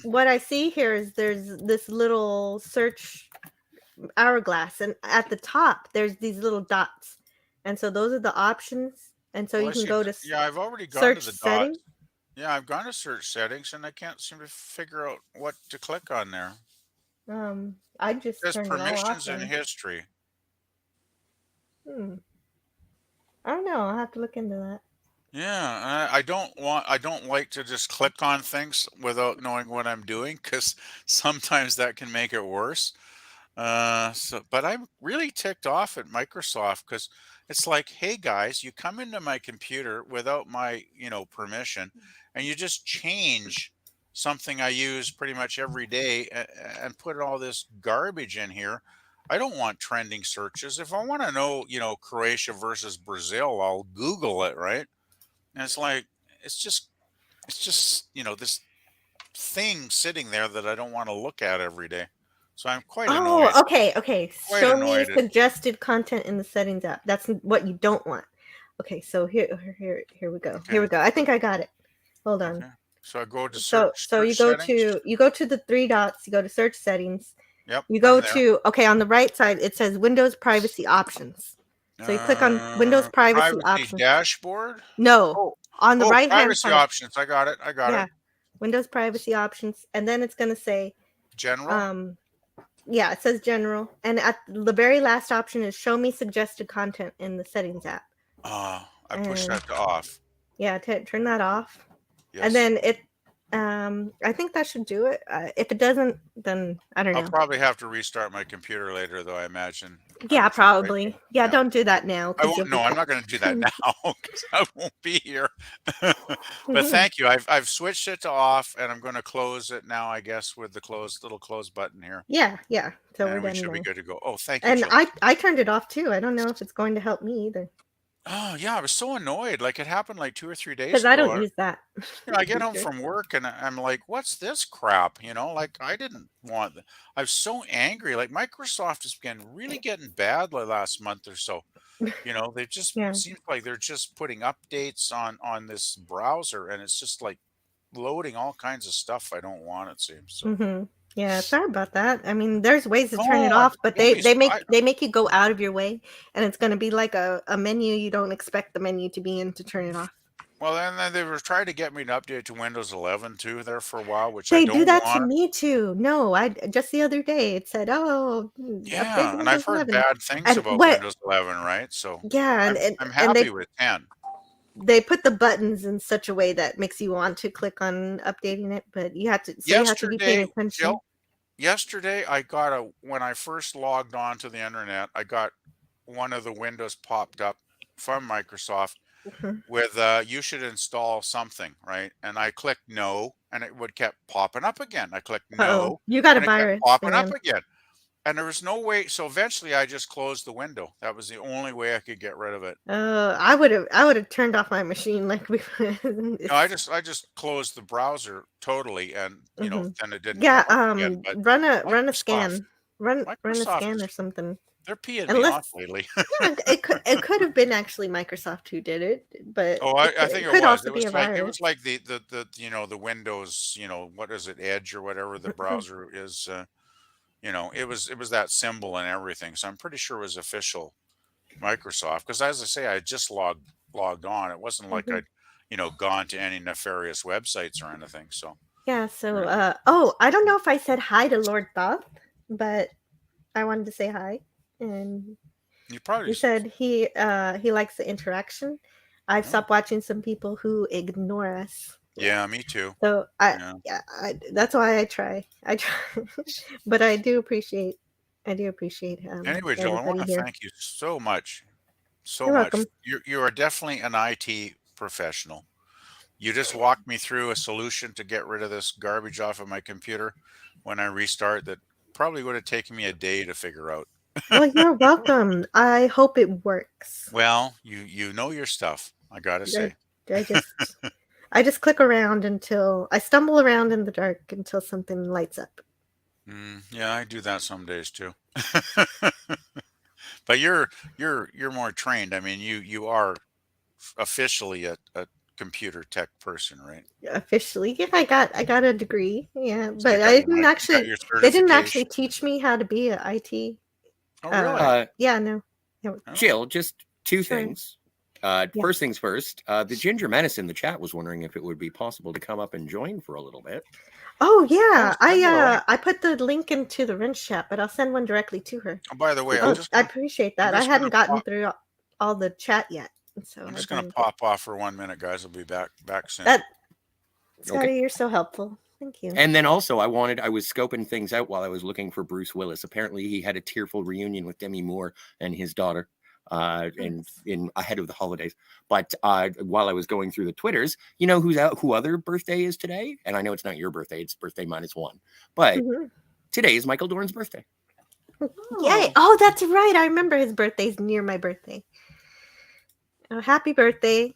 what I see here is there's this little search hourglass, and at the top there's these little dots, and so those are the options, and so Well, you I can see. go to Yeah, I've already gone to search the settings. dots. Yeah, I've gone to search settings, and I can't seem to figure out what to click on there. I just There's turned it all off permissions and then. history. I don't know. I'll have to look into that. Yeah, I don't like to just click on things without knowing what I'm doing because sometimes that can make it worse. But I'm really ticked off at Microsoft because it's like, hey guys, you come into my computer without my, permission, and you just change something I use pretty much every day and put all this garbage in here. I don't want trending searches. If I want to know, Croatia versus Brazil, I'll Google it, right? And it's like, it's just, this thing sitting there that I don't want to look at every day. So I'm quite Oh, annoyed. okay. Quite Show me annoyed at. suggested content in the settings app. That's what you don't want. Okay, so here we go. Here Okay. we go. I think I got it. Hold on. Okay. So I go to So search settings. you go to the three dots, you go to search settings. Yep, You I'm go there. to on the right side it says Windows privacy options. So you click on Windows privacy Privacy options. dashboard. No, Oh, on the right hand privacy side. options. I got it. I got Yeah. it. Windows privacy options, and then it's going to say General. yeah, it says general, and at the very last option is show me suggested content in the settings app. I push that to off. Yeah, turn that off. Yes. And then I think that should do it. If it doesn't, then I don't know. I'll probably have to restart my computer later, though, I imagine. Yeah, probably. Yeah, Yeah. don't do that now. I won't. No, I'm not going to do that now because I won't be here. But thank you. I've switched it to off, and I'm going to close it now. I guess with the little close button here. Yeah. So and we're we done should there. be good to go. Oh, thank you. And Jill. I turned it off too. I don't know if it's going to help me either. Oh yeah, I was so annoyed. Like it happened like 2 or 3 days Because ago. I don't use that. I get home from work and I'm like, "What's this crap?" Like I didn't want. I was so angry. Like Microsoft is really getting bad the last month or so. They just seems like they're just putting updates on this browser, and it's just like loading all kinds of stuff I don't want. It seems. So. Yeah, sorry about that. I mean, there's ways to turn it No, off, but don't be they make you go out of your way, and it's going to be like a menu you don't expect the menu to be in to turn it off. Well, then they were trying to get me to update to Windows 11 too there for a while, which I They don't do that to want. me too. No, I just the other day it said, "Oh, update Yeah, and Windows I've heard 11." bad things And about what? Windows 11, right? So Yeah, I'm and happy with 10. they put the buttons in such a way that makes you want to click on updating it, but you have to be paying Yesterday, attention. Jill, yesterday when I first logged on to the internet, I got one of the windows popped up from Microsoft, with you should install something, right? And I clicked no, and it would kept popping up again. I clicked Uh-oh. no, You got a and it kept virus, popping up man. again. And there was no way. So eventually, I just closed the window. That was the only way I could get rid of it. I would have turned off my machine like we. No, I just closed the browser totally, and then it didn't Yeah, come up again. But run a Microsoft, scan. Run a Microsoft scan is or something. they're peeing me off Unless lately. yeah, it could have been actually Microsoft who did it, but Oh, I think it it could was. also It be was a like virus. the the Windows, what is it, Edge or whatever the browser is. It was that symbol and everything. So I'm pretty sure it was official Microsoft, because as I say, I just logged on. It wasn't like Mhm. I'd gone to any nefarious websites or anything. So Yeah, so yeah. I don't know if I said hi to Lord Thoth, but I wanted to say hi. And You probably he said he likes the interaction. I've Oh. stopped watching some people who ignore us. Yeah, me too. So Yeah. that's why I try. But I do appreciate Anyway, Jill, I want everybody to here. thank you so much. So You're much. welcome. You are definitely an IT professional. You just walked me through a solution to get rid of this garbage off of my computer when I restart that probably would have taken me a day to figure out. Well, you're welcome. I hope it works. Well, you know your stuff, I gotta say. I just click around until I stumble around in the dark until something lights up. Yeah, I do that some days too. But you're more trained. I mean, you are officially a computer tech person, right? Officially, yeah, I got a degree. Yeah, So you but got you got your they didn't actually certification. teach me how to be a IT. Oh, really? Yeah, no. Jill, just two Sure. things. Yeah. First things first, the Ginger Menace in the chat was wondering if it would be possible to come up and join for a little bit. Oh yeah, hello. I put the link into the Rinse chat, but I'll send one directly to her. Oh, by the way, I appreciate that. I hadn't gotten through all the chat yet, so I'm just I gonna didn't pop off for 1 minute, guys. I'll be back soon. Scotty, you're so helpful. Thank you. And then also, I was scoping things out while I was looking for Bruce Willis. Apparently, he had a tearful reunion with Demi Moore and his daughter, in ahead of the holidays. But while I was going through the Twitters, you know who other birthday is today? And I know it's not your birthday; it's birthday -1. But today is Michael Dorn's birthday. Yay! Oh, that's right. I remember his birthday's near my birthday. Oh, happy birthday,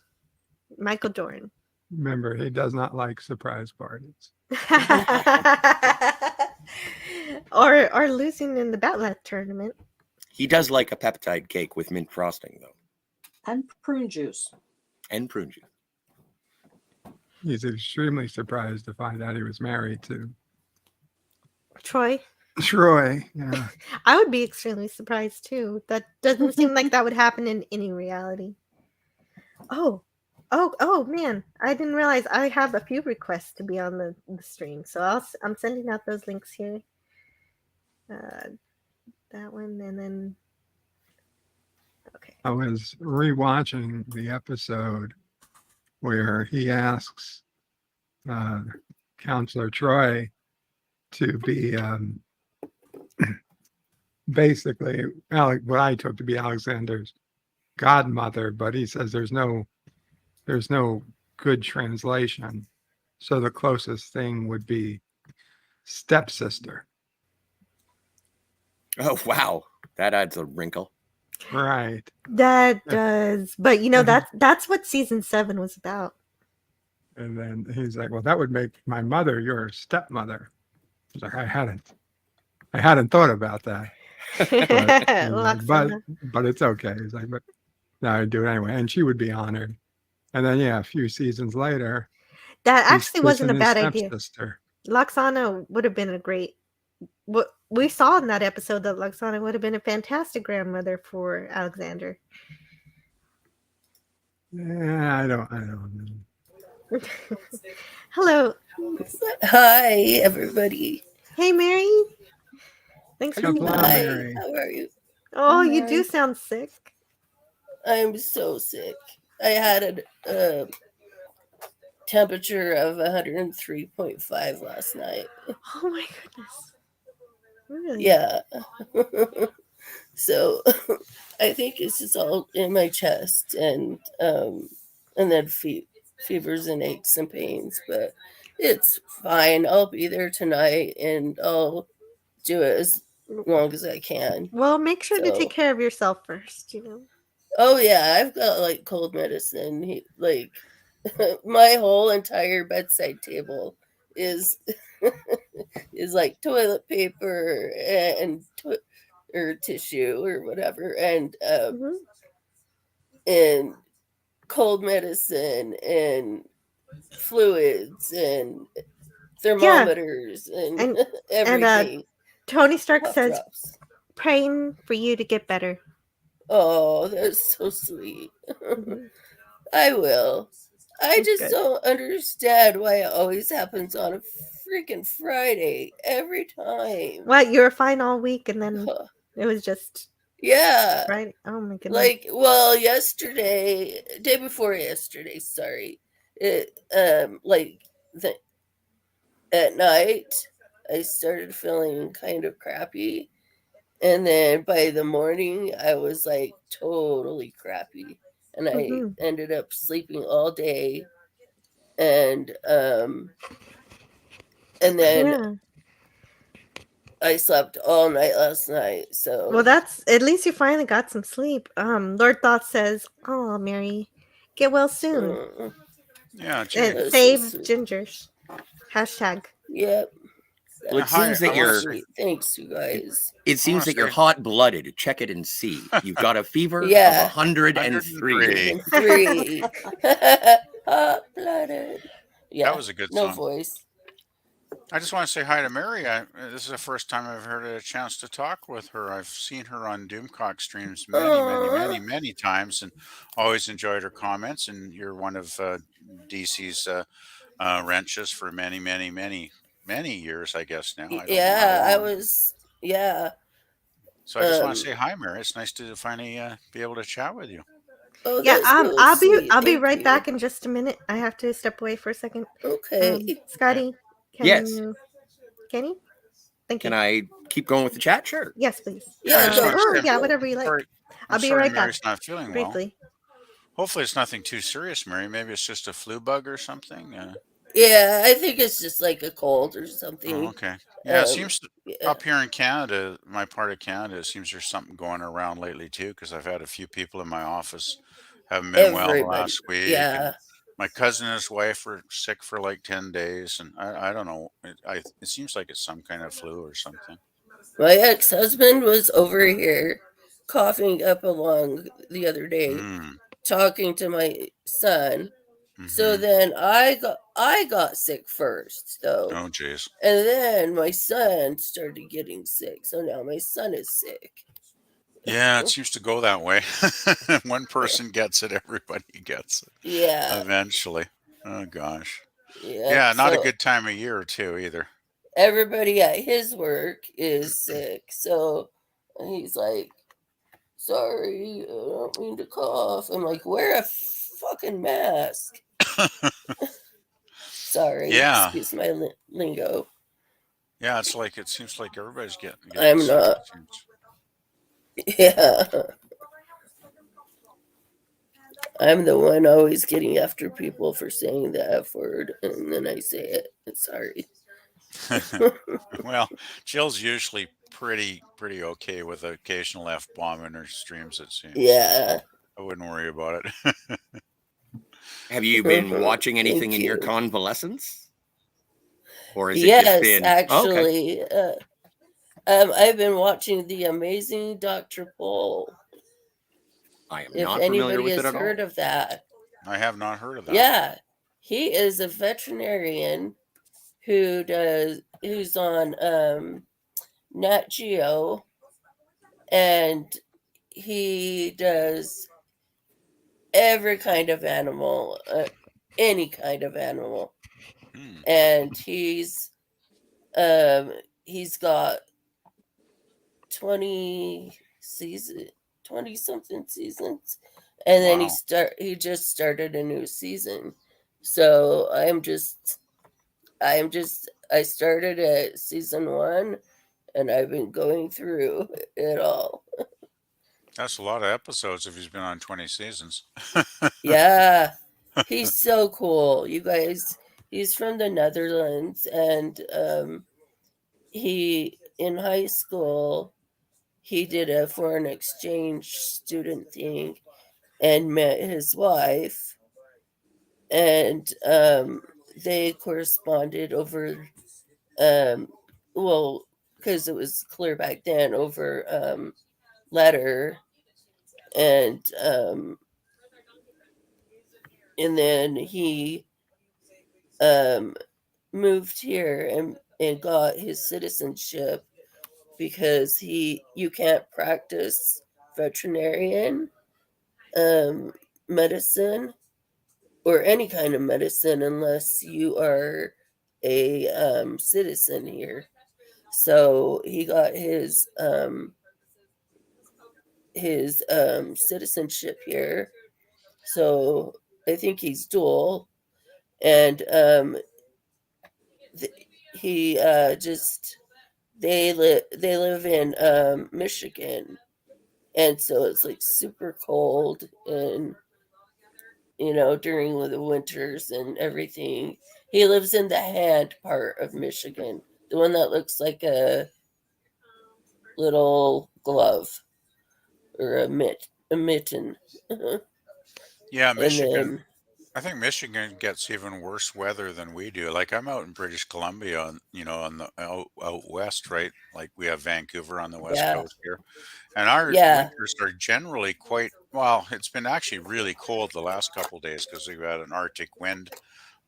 Michael Dorn. Remember, he does not like surprise parties. or losing in the Batlet tournament. He does like a peptide cake with mint frosting, though. And prune juice. And prune juice. He's extremely surprised to find out he was married to Troy. Yeah. I would be extremely surprised too. That doesn't seem like that would happen in any reality. Oh man, I didn't realize I have a few requests to be on the stream, so I'm sending out those links here. That one, and then I was rewatching the episode where he asks Counselor Troy to be basically what I took to be Alexander's godmother, but he says there's no good translation, so the closest thing would be stepsister. Oh wow, that adds a wrinkle. Right. That does, but that's what season 7 was about. And then he's like, "Well, that would make my mother your stepmother." He's like, I hadn't thought about that. But it's okay. He's like, but no, I'd do it anyway, and she would be honored. And then a few seasons later, that actually wasn't a his bad idea. stepsister. Loxana would have been a great. What we saw in that episode, that Loxana would have been a fantastic grandmother for Alexander. Yeah, I don't know. Hello. Hi, everybody. Hey, Mary. Thanks for being Hi, here. how are you? Oh, you do sound sick. I'm so sick. I had a temperature of 103.5 last night. Oh my goodness. Really? Yeah. So I think it's just all in my chest, and and then fevers and aches and pains, but it's fine. I'll be there tonight, and I'll do it as long as I can. Well, make sure to take care of yourself first, you know. Oh yeah, I've got like cold medicine. My whole entire bedside table is is like toilet paper and or tissue or whatever, and and cold medicine and fluids and thermometers and everything. Tony Stark Cough says, drops. praying for you to get better. Oh, that's so sweet. I will. I just don't understand why it always happens on a freaking Friday every time. What, you were fine all week and then it was just Yeah. Friday? Oh my goodness. Like, well, day before yesterday, sorry. At night, I started feeling kind of crappy. And then by the morning, I was like totally crappy. And I ended up sleeping all day. And then I slept all night last night. So well, that's at least you finally got some sleep. Lord Thoth says, "Oh, Mary, get well soon." Yeah, and That's save so sweet. Gingers. Hashtag. Yep. Well, it seems that you're. Thanks, you guys. It seems that you're hot-blooded. Check it and see. You've got a fever of Yeah. 103. 103. Hot-blooded. Yeah. That was a good no song. voice. I just want to say hi to Mary. This is the first time I've heard a chance to talk with her. I've seen her on Doomcock streams many times, and always enjoyed her comments. And you're one of DC's wrenches for many years, I guess now. I don't know how long. Yeah. So I just want to say hi, Mary. It's nice to finally be able to chat with you. Oh, Yeah, that's really I'll be sweet. right Thank back you. in just a minute. I have to step away for a second. Okay. Scotty, can Yes. you? Can you? Thank you. Can I keep going with the chat? Sure. Yes, please. Yeah, I just want to say, whatever you like. I'll be sorry right Mary's back. not feeling Briefly. well. Hopefully it's nothing too serious, Mary. Maybe it's just a flu bug or something. Yeah, I think it's just like a cold or something. Oh, okay. Yeah, it seems up here in Canada, my part of Canada, it seems there's something going around lately too, because I've had a few people in my office haven't been well Everybody, last week. yeah. And my cousin and his wife were sick for like 10 days. And I don't know. It seems like it's some kind of flu or something. My ex-husband was over here coughing up a lung the other day, talking to my son. So then I got sick first, though. Oh, jeez. And then my son started getting sick. So now my son is sick. Yeah, it seems to go that way. One person gets it, everybody gets it. Yeah. Eventually. Oh, gosh. Yeah, Yeah, not a so- good time of year, too, either. Everybody at his work is sick. So he's like, sorry, I don't mean to cough. I'm like, wear a fucking mask. Sorry, Yeah. excuse my lingo. Yeah, it seems like everybody's getting I'm sick, not. it seems. Yeah. I'm the one always getting after people for saying the F word, and then I say it. Sorry. Well, Jill's usually pretty okay with the occasional F-bomb in her streams, it seems. Yeah. I wouldn't worry about it. Have you been watching anything Thank in your you. convalescence? Or is it Yes, just been... actually. I've been watching The Amazing Dr. Pol. I am If not familiar anybody with has it at heard all. of that. I have not heard of that. Yeah. He is a veterinarian who's on Nat Geo, and he does every kind of animal, any kind of animal. And he's got 20 something seasons, and then he just started a new season. So I started at season 1, and I've been going through it all. That's a lot of episodes if he's been on 20 seasons. Yeah. He's so cool, you guys. He's from the Netherlands, and he in high school he did a foreign exchange student thing and met his wife, and they corresponded over well, because it was clear back then, over letter, and then he moved here and got his citizenship because you can't practice veterinarian medicine or any kind of medicine unless you are a citizen here. So he got his citizenship here. So I think he's dual, and he just they live in Michigan, and so it's like super cold, and during the winters and everything. He lives in the Hand part of Michigan, the one that looks like a little glove or a mitten. Yeah, And Michigan. then I think Michigan gets even worse weather than we do. Like I'm out in British Columbia, on the out west, right? Like we have Vancouver on the west yeah, coast here, and our yeah. winters are generally quite well. It's been actually really cold the last couple of days because we've had an Arctic wind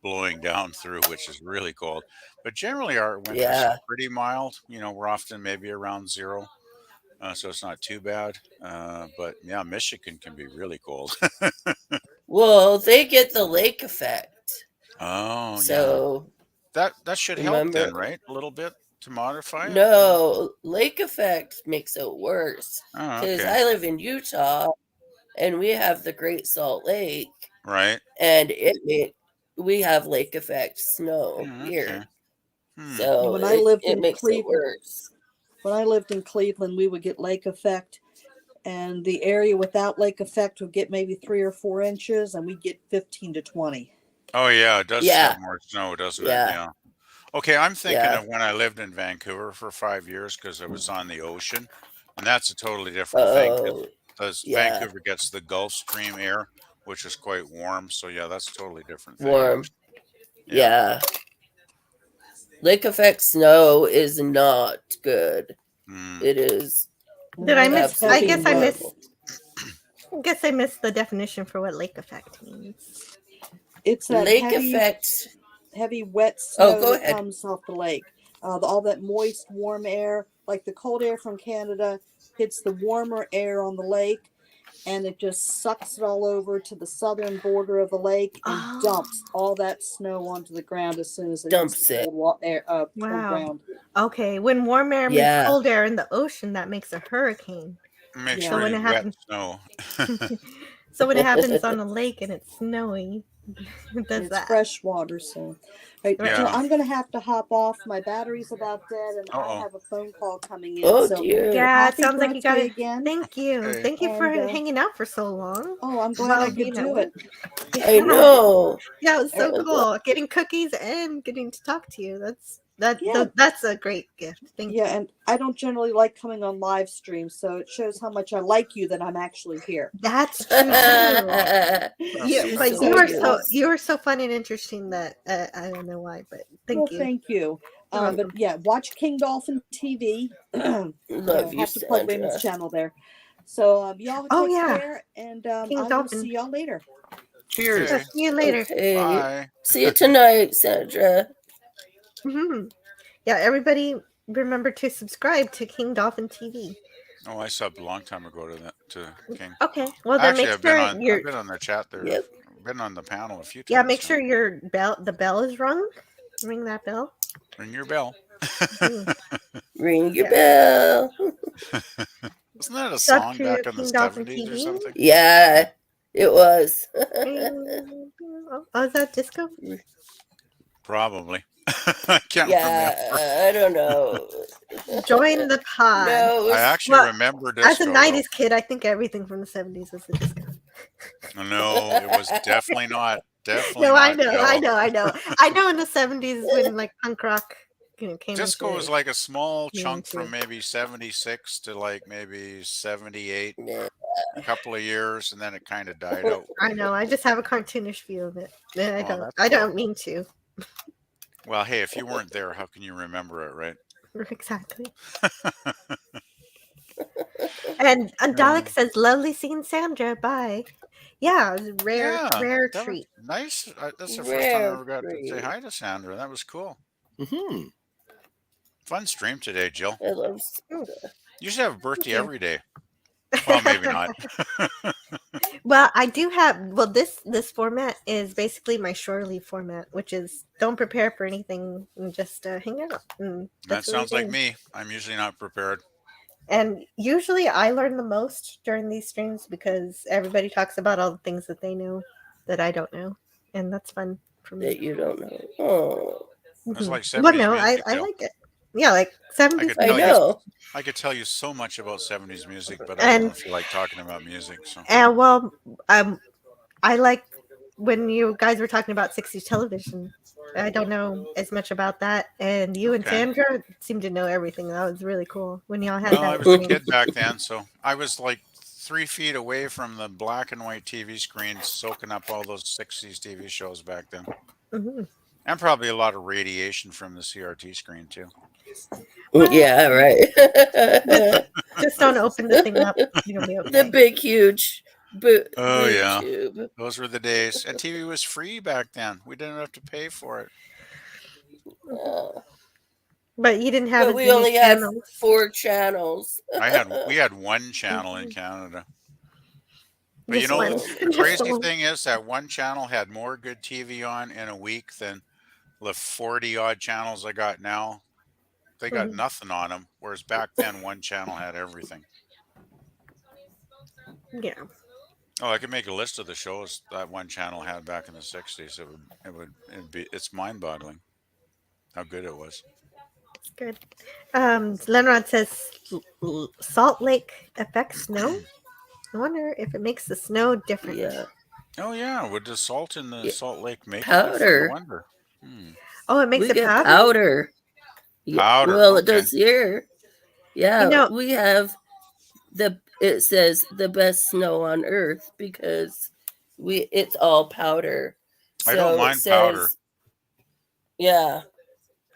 blowing down through, which is really cold. But generally, our winters are Yeah. pretty mild. We're often maybe around zero, so it's not too bad. But yeah, Michigan can be really cold. Well, they get the lake effect. Oh yeah. So That should help remember, then, right? A little bit to modify it? no, lake effect makes it worse Oh, because okay. I live in Utah and we have the Great Salt Lake, Right. and we have lake effect snow Mm, okay. here. Hmm. So When I lived it in makes it Cleveland, worse. we would get lake effect, and the area without lake effect would get maybe 3 or 4 inches, and we'd get 15 to 20. Oh, yeah, it does Yeah, have more snow, doesn't it? yeah, Yeah. Okay, I'm thinking yeah. of when I lived in Vancouver for 5 years because I was on the ocean, and that's a totally different thing Oh, because yeah. Vancouver gets the Gulf Stream air, which is quite warm. So yeah, that's a totally different thing, Warm. actually. Yeah. Yeah. Lake effect snow is not good. Hmm. It is Did I No, miss? it's I heavy absolutely guess I wet. missed. horrible. I guess I missed the definition for what lake effect means. It's that Lake effect. heavy wet Oh, snow go that ahead. comes off the lake. All that moist, warm air, like the cold air from Canada, hits the warmer air on the lake, and it just sucks it all over to the southern border of the lake and dumps all that snow onto the ground as soon as it hits Dumps the it. cold Wow. ground. Okay, when warm air meets Yeah. cold air in the ocean, that makes a hurricane. Makes Yeah. So when really it wet happens, snow. so when it happens on a lake and it's snowing, it does It's that. fresh water, so. Right, Right. Jill, Yeah. I'm going to have to hop off. My battery's about dead, and I Uh-oh. have a phone call coming in. Oh So dear. Yeah, it happy sounds like you got birthday it. again. Thank you. Okay. Thank you for And hanging out for so long. oh, I'm glad I While could being at do it. work. I know. Yeah, it was so I'm cool. Getting cookies and getting to talk to you. Yeah. That's a great gift. Thank you. Yeah, and I don't generally like coming on live stream, so it shows how much I like you that I'm actually here. That's true too. Yeah, She's but so So, you are so fun and interesting that I don't know why, but thank you. thank you. You're welcome. But yeah, watch King Dolphin TV. Love you, Happy Plug Sandra. Raymond's channel there. So y'all Oh, take yeah. care, and King I will Dolphin. see y'all later. Cheers. Okay. See you later. Okay. Bye. See you tonight, Sandra. Hmm. Yeah, everybody remember to subscribe to King Dolphin TV. Oh, I subbed a long time ago to King. Okay, well then Actually, make I've been sure on your I've been on the chat there. Yep. I've been on the panel a few times. yeah, make now. sure the bell is rung. Ring that bell. Ring your bell. Ring your bell. Wasn't that a Sub song to back in the King Dolphin 70s or TV. something? Yeah, it was. Oh, is that disco? Probably. I can't Yeah, remember. I don't know. Join the pod. No, it I was, actually remember disco. As a 90s kid, I think everything from the 70s was a disco. No, it was definitely not. Definitely No, I not know, I Joe. know, I know. I know in the 70s when like punk rock came Disco was into like a small being chunk too. from maybe 76 to like maybe 78, Yeah. a couple of years, and then it kind of died out. I know. I just have a cartoonish view of it. I Oh, don't. that's I cool. don't mean to. Well, hey, if you weren't there, how can you remember it, right? Exactly. And Dalek says, "Lovely seeing Sandra. Bye." Yeah, it was a rare, Yeah, rare that was treat. nice. That's the first time I Rare ever got to say treat. hi to Sandra. That was cool. Hmm. Fun stream today, Jill. I love. You should have a birthday you. every day. Well, maybe not. Well, I do have. Well, this format is basically my shore leave format, which is don't prepare for anything and just hang out. And That that's really sounds like good. me. I'm usually not prepared. And usually I learn the most during these streams because everybody talks about all the things that they know that I don't know. And that's fun for me. That you don't know. Oh. It's like Well, 70s no, music, I Jill. like it. Yeah, like I 70s could I tell music. you, know. I could tell you so much about 70s music, but I And don't feel like talking about music. So well, I like when you guys were talking about 60s television. I don't know as much about that. And you and okay. Sandra seem to know everything. That was really cool when y'all had Well, I that was a stream. kid back then, so I was like 3 feet away from the black and white TV screens, soaking up all those 60s TV shows back then. Hmm. And probably a lot of radiation from the CRT screen, too. Well, Yeah, right. just don't open the thing up. You'll be okay. The big, huge Oh, boob yeah. tube. Those were the days. And TV was free back then. We didn't have to pay for it. But you didn't have But as we many only had channels. 4 channels. We had one channel in Canada. But Just one. the Just crazy one. thing is that one channel had more good TV on in a week than the 40 odd channels I got now. They got nothing on them, whereas back then one channel had everything. Yeah. Oh, I could make a list of the shows that one channel had back in the 60s. It's mind-boggling how good it was. It's good. Lenrod says Salt Lake affects snow. I wonder if it makes the snow different. Yeah. Oh yeah, would the salt in the Salt Lake make it different? I Powder. wonder. Oh, it makes We it get powder? powder. Yeah. Powder. Well, it Okay. does here. Yeah, You know- we have it says the best snow on earth because it's all powder. I don't So it mind says, powder. yeah,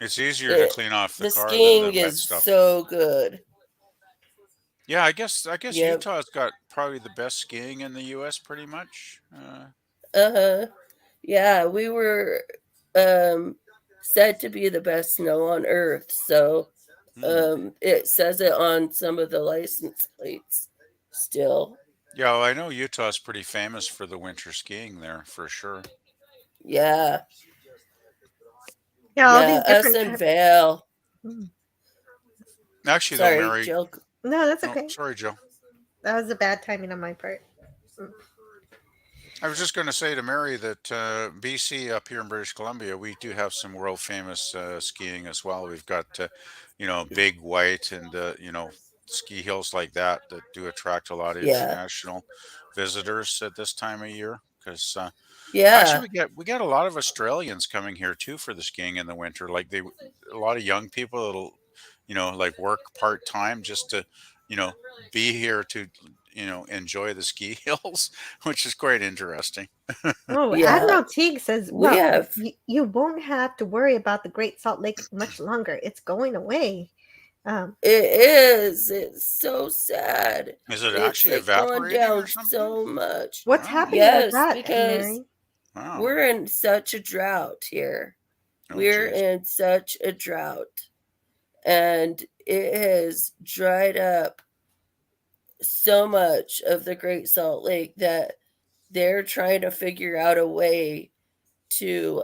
It's easier to clean off the car than skiing the wet is stuff. so good. Yeah, I guess Yep. Utah's got probably the best skiing in the U.S. pretty much. Yeah, we were said to be the best snow on earth. So it says it on some of the license plates still. Yeah, well, I know Utah's pretty famous for the winter skiing there, for sure. Yeah. Yeah, all these us different and types. Vale. Actually, Sorry, though, Mary. Jill. No, that's okay. Sorry, Joe. That was a bad timing on my part. I was just going to say to Mary that BC up here in British Columbia, we do have some world famous skiing as well. We've got, Big White and, ski hills like that do attract a lot of international visitors at this time of year. Because actually, we get a lot of Australians coming here too for the skiing in the winter. Like a lot of young people that'll, like work part time just to, be here to enjoy the ski hills, which is quite interesting. Oh, Yeah. Admiral Teag says, We well, have- you won't have to worry about the Great Salt Lake much longer. It's going away. It is. It's so sad. Is it It's actually like going evaporating down or something? so much. What's happening Yes, with that, because Mary? Wow. we're in such a drought here. Oh, We're geez. in such a drought. And it has dried up so much of the Great Salt Lake that they're trying to figure out a way to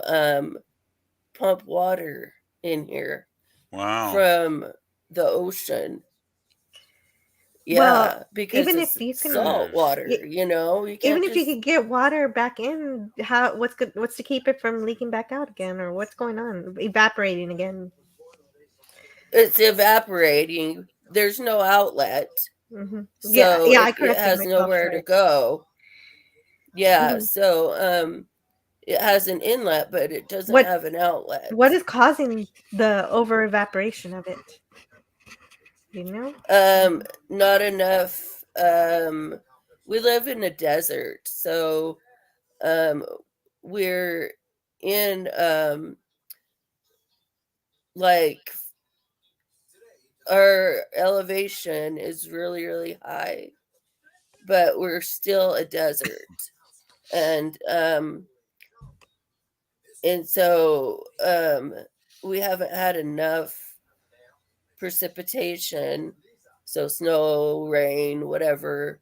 pump water in here. Wow. From the ocean. Yeah, Well, because even it's if you can salt water, you can't even if you just- could get water back in, what's to keep it from leaking back out again, or what's going on, evaporating again? It's evaporating. There's no outlet, Mm-hmm. so I it corrected has myself, nowhere to right. go. Yeah, Mhm. so it has an inlet, but it doesn't What have an outlet. what is causing the over evaporation of it? Do you know? Not enough. We live in a desert, so we're in like our elevation is really, really high, but we're still a desert. And so we haven't had enough precipitation, so snow, rain, whatever,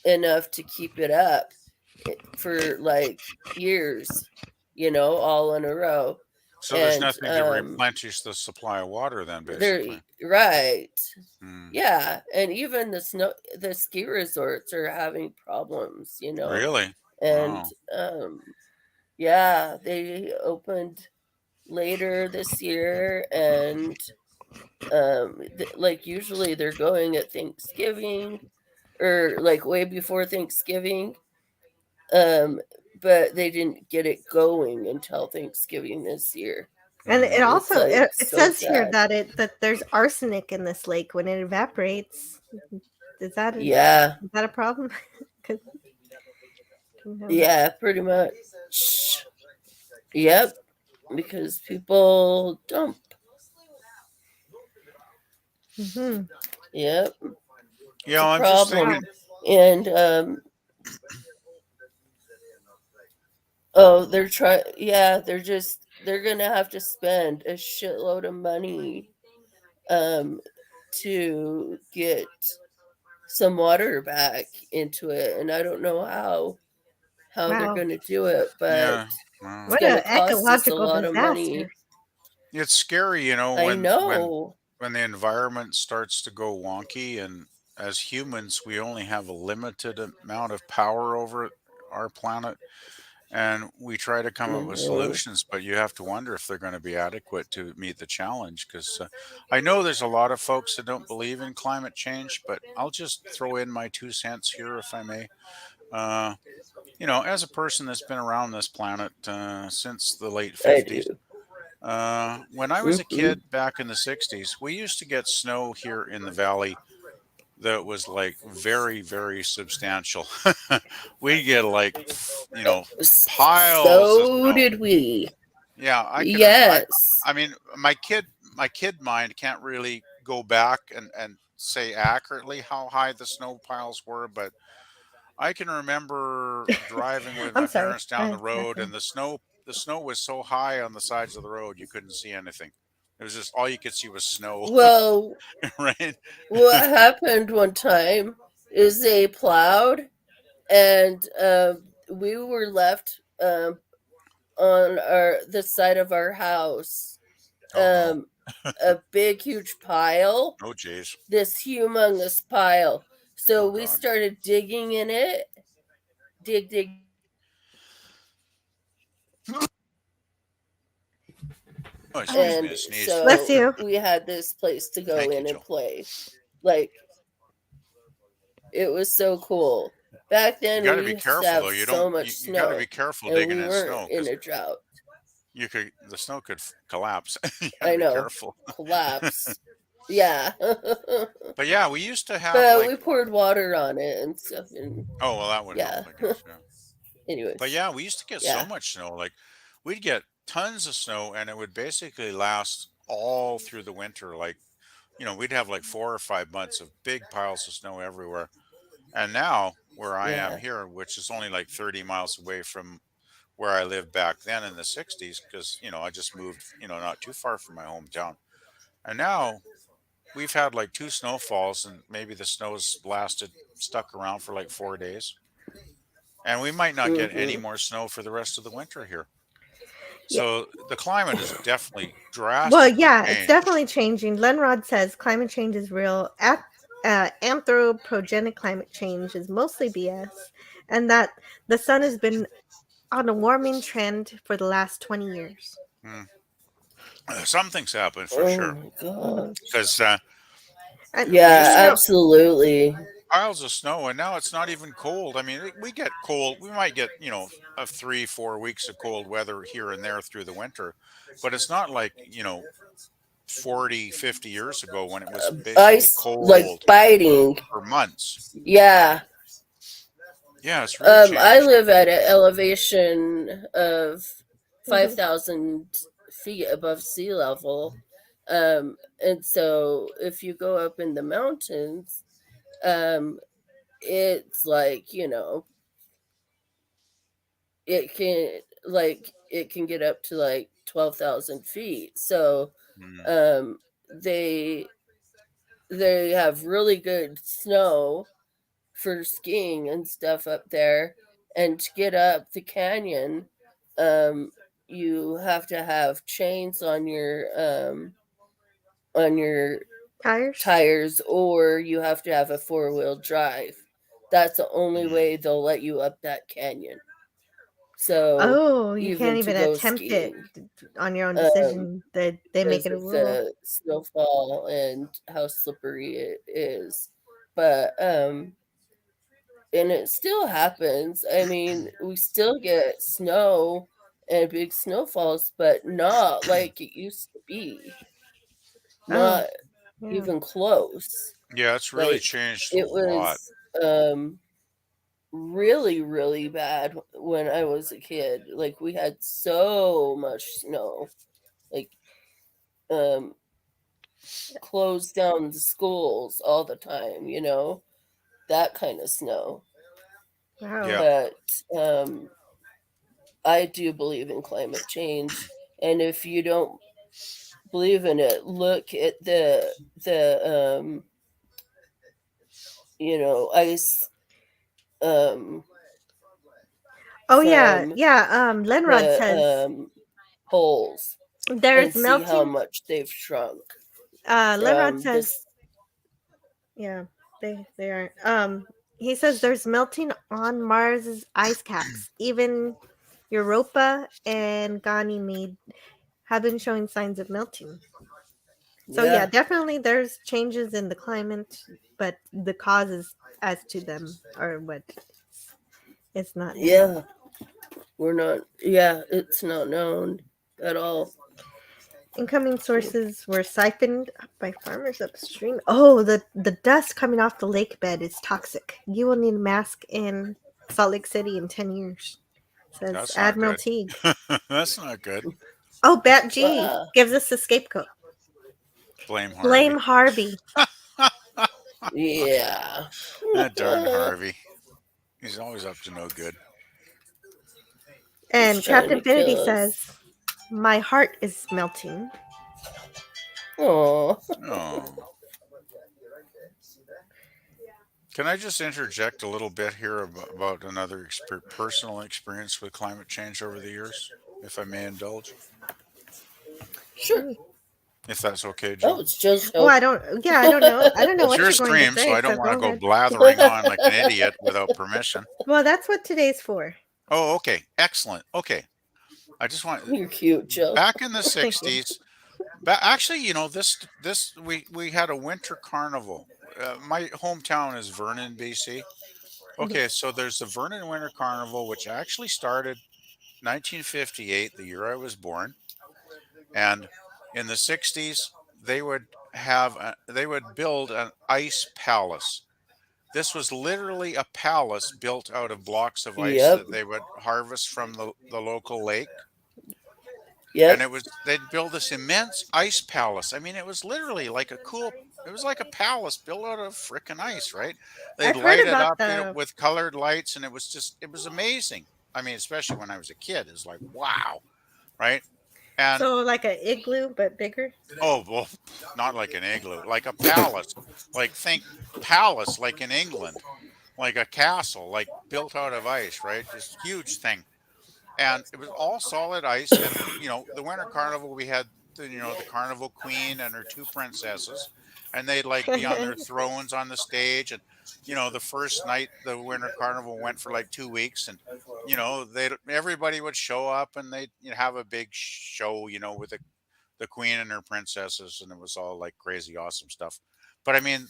enough to keep it up for like years, all in a row. So there's nothing to replenish the supply of water then, basically. Right. Yeah, and even the ski resorts are having problems, Really? And Wow. yeah, they opened later this year, and like usually they're going at Thanksgiving or like way before Thanksgiving, but they didn't get it going until Thanksgiving this year. And it also like it so says here sad. that there's arsenic in this lake when it evaporates. Is that Yeah. is that a problem? Yeah, pretty much. Yep, because people dump. Mm-hmm. Yep. Yeah, it's a I'm just problem. thinking. And oh, they're gonna have to spend a shitload of money to get some water back into it, and I don't know how they're Wow. gonna do it, but Yeah. Wow. it's What gonna an cost us a ecological lot of money. disaster. It's scary, I when know. the environment starts to go wonky, and as humans, we only have a limited amount of power over our planet, and we try to come up with Mhm. solutions, but you have to wonder if they're going to be adequate to meet the challenge. Because I know there's a lot of folks that don't believe in climate change, but I'll just throw in my 2 cents here, if I may. Uh, as a person that's been around this planet since the late I 50s. do. When I was a Mhm. kid back in the 60s, we used to get snow here in the valley that was like very, very substantial. We get like, piles of So snow. did we. Yeah, Yes. I mean, my kid mind can't really go back and say accurately how high the snow piles were, but I can remember driving with I'm my sorry. parents down the road, and the snow was so high on the sides of the road you couldn't see anything. It was just all you could see was snow. Well, Right? what happened one time is they plowed, and we were left on the side of our house Oh no. a big huge pile, Oh geez. this humongous pile. So Oh we god. started digging in it, dig. Oh, excuse me, And I sneezed. Bless so you. we had this place to go Thank you, in and Jill. play. Like, it was so cool. Back You then got we to be used to careful have though. You so don't. much You got to be snow, careful and digging we in weren't snow in because a drought. the snow could collapse. You got to I be know. careful. Collapse. Yeah. But yeah, we used to have But like. we poured water on it and stuff, and Oh well, that would help, yeah. I guess. Yeah. But Anyways, yeah, we used to get so yeah. much snow. Like we'd get tons of snow, and it would basically last all through the winter. Like we'd have like 4 or 5 months of big piles of snow everywhere. And now where I am Yeah. here, which is only like 30 miles away from where I lived back then in the 60s, because I just moved, not too far from my hometown. And now we've had like two snowfalls, and maybe the snow's stuck around for like 4 days. And we might not get any Mhm. more snow for the rest of the winter here. Yeah. So the climate is definitely Well, drastically yeah, it's changed. definitely changing. Lenrod says climate change is real. Anthropogenic climate change is mostly BS, and that the sun has been on a warming trend for the last 20 years. Hmm. Something's happened for Oh sure. my gosh. Because we used to Yeah, get absolutely. piles of snow, and now it's not even cold. I mean, we get cold. We might get, a 3, 4 weeks of cold weather here and there through the winter, but it's not like, 40, 50 years ago when it was basically Ice like cold biting. for months. Yeah. Yeah, it's really I changed. live at an elevation of Mhm. 5,000 feet above sea level. And so if you go up in the mountains, it's like, it can get up to like 12,000 feet. So Mm. um, they have really good snow for skiing and stuff up there. And to get up the canyon, you have to have chains on your Tires, or you have to have a 4-wheel drive. That's the only way they'll let you up that canyon. So Oh, you can't even to even go attempt it skiing, on your own decision. They make because it a of rule. the snowfall and how slippery it is. But and it still happens. I mean, we still get snow and big snowfalls, but not like it used to be. Oh, Not yeah. even close. Yeah, it's really Like changed a it lot. was really, really bad when I was a kid. Like we had so much snow. Like um closed down the schools all the time, that kind of snow. Wow. Yeah. But I do believe in climate change, and if you don't believe in it, look at the ice Oh yeah, from yeah. Lenrod says the poles there's and see how melting. much they've shrunk Lenrod from says, this. yeah, they are. He says there's melting on Mars's ice caps. Even Europa and Ganymede have been showing signs of melting. So yeah, Yeah, definitely there's changes in the climate, but the causes as to them are what it's not known. yeah, it's not known at all. Incoming sources were siphoned by farmers upstream. Oh, the dust coming off the lake bed is toxic. You will need a mask in Salt Lake City in 10 years, says That's not Admiral good. Teag. That's not good. Oh, Bat G Ah, gives us a scapegoat. Blame Harvey. Blame Harvey. yeah. That darn Harvey. He's always up to no good. He's And trying Captain to kill Infinity us. says, my heart is melting. Oh, Oh. Can I just interject a little bit here about another personal experience with climate change over the years, if I may indulge? sure. If that's okay, Oh, Jill. it's Jill's Oh, show. I don't. Yeah, I don't know. I don't know It's what your you're going to stream, so say. I don't So want to go go ahead. blathering on like an idiot without permission. Well, that's what today's for. Oh, okay. Excellent. Okay. I just want You're cute, Jill. back in the Thank you. 60s. Actually, this we had a winter carnival. My hometown is Vernon, BC. Okay, so there's the Vernon Winter Carnival, which actually started 1958, the year I was born, and in the 60s they would build an ice palace. This was literally a palace built out of blocks of ice Yep. that they would harvest from the local lake. And Yep. they'd build this immense ice palace. I mean, it was literally like it was like a palace built out of frickin' ice, right? They'd I've heard light it about up, the with colored lights, and it was amazing. I mean, especially when I was a kid, it's like, wow, right? And so like a igloo but bigger. oh, well, not like an igloo, like a palace, like think palace, like in England, like a castle, like built out of ice, right? This huge thing. And it was all solid ice. And the winter carnival, we had the carnival queen and her two princesses, and they'd like be on their thrones on the stage. And the first night the winter carnival went for like 2 weeks, and they everybody would show up, and they'd have a big show, with the queen and her princesses, and it was all like crazy awesome stuff. But I mean,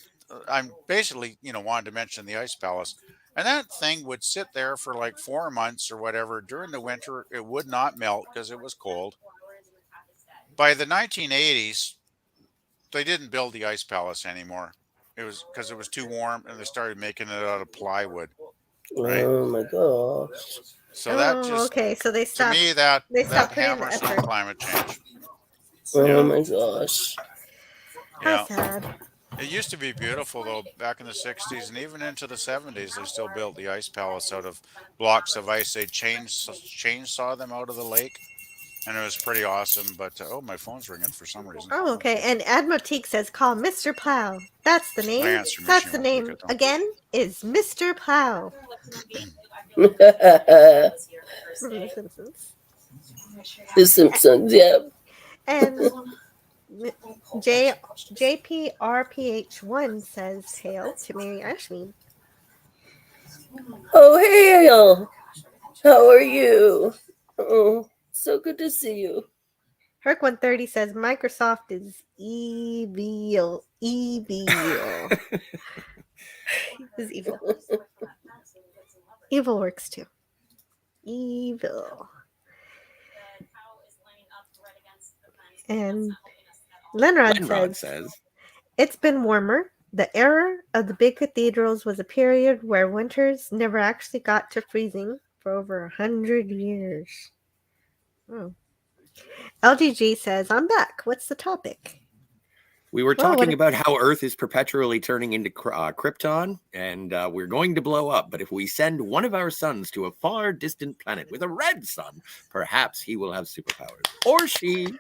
I'm basically, wanted to mention the Ice Palace. And that thing would sit there for like 4 months or whatever. During the winter, it would not melt because it was cold. By the 1980s, they didn't build the Ice Palace anymore. It was because it was too warm, and they started making it out of plywood. Right. Oh my gosh. So that just okay. So they to stopped. me that They stopped putting the hammers home effort. climate change. Oh my gosh. How sad. It used to be beautiful though back in the 60s and even into the 70s. They still built the Ice Palace out of blocks of ice. They chainsaw them out of the lake, and it was pretty awesome. But oh, my phone's ringing for some reason. Oh, okay. And Admiral Teag says, call Mr. Plow. That's the My name. answering That's machine the won't take name. it, though. Again, is Mr. Plow. From The Simpsons. The Simpsons, yeah. And JPRPH1 says, hail to Mary Ashmead. Oh, hail. How are you? Oh, so good to see you. Herc130 says, Microsoft is evil. Evil. He's evil. Evil works too. Evil. And Lenrod says, it's been warmer. The era of the big cathedrals was a period where winters never actually got to freezing for over 100 years. Oh. LGG says, I'm back. What's the topic? We were talking about how Earth is perpetually turning into Krypton, and we're going to blow up. But if we send one of our suns to a far distant planet with a red sun, perhaps he will have superpowers. Or she.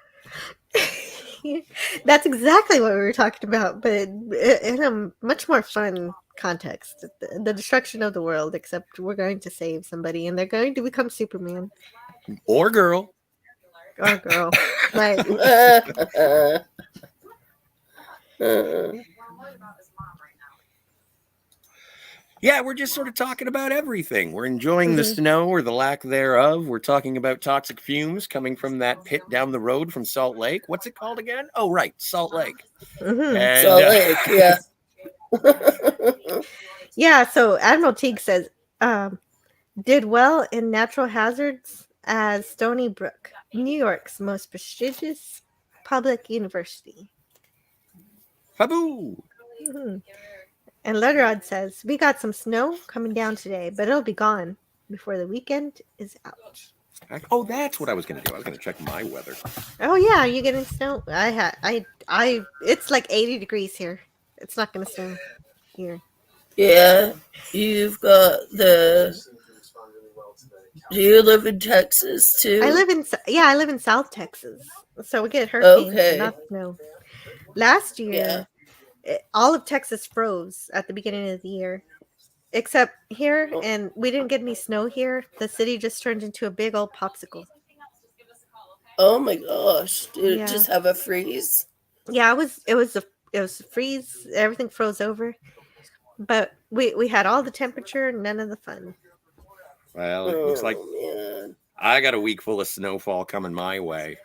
That's exactly what we were talking about, but in a much more fun context. The destruction of the world, except we're going to save somebody, and they're going to become Superman. Or girl. Or girl. Right. Yeah, we're just sort of talking about everything. We're enjoying the snow or the lack thereof. We're talking about toxic fumes coming from that pit down the road from Salt Lake. What's it called again? Oh, right, Salt Lake. And, Salt Lake, yeah. Yeah, so Admiral Teag says, did well in natural hazards as Stony Brook, New York's most prestigious public university. Haboo! And Letterrod says, we got some snow coming down today, but it'll be gone before the weekend is out. Oh, that's what I was going to do. I was going to check my weather. Oh yeah, are you getting snow? It's like 80 degrees here. It's not going to snow here. Yeah, you've got the... Do you live in Texas too? I live in South Texas. So we get hurricanes, Okay. not snow. Last year, all of Texas froze at the beginning of the year. Except here, and we didn't get any snow here. The city just turned into a big old popsicle. Oh my gosh. Did it just have a freeze? Yeah, it was a freeze. Everything froze over. But we had all the temperature, none of the fun. Well, it looks like I got a week full of snowfall coming my way.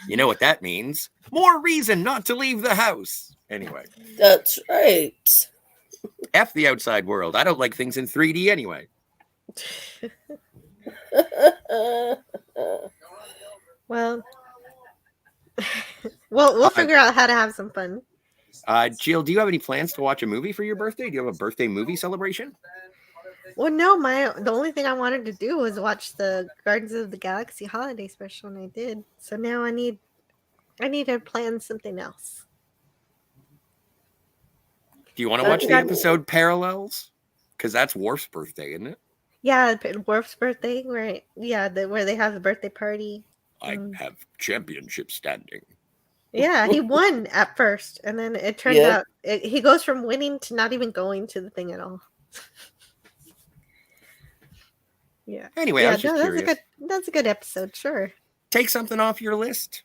You know what that means? More reason not to leave the house. Anyway. That's right. F the outside world. I don't like things in 3D anyway. Well, we'll figure out how to have some fun. Jill, do you have any plans to watch a movie for your birthday? Do you have a birthday movie celebration? Well, no, the only thing I wanted to do was watch the Guardians of the Galaxy holiday special, and I did. So now I need to plan something else. Do you want to watch the episode Parallels? Because that's Worf's birthday, isn't it? Yeah, Worf's birthday, right? Yeah, where they have the birthday party. I have championship standing. Yeah, he won at first, and then it turned out he goes from winning to not even going to the thing at all. Yeah. Anyway, I was just curious. That's a good episode, sure. Take something off your list.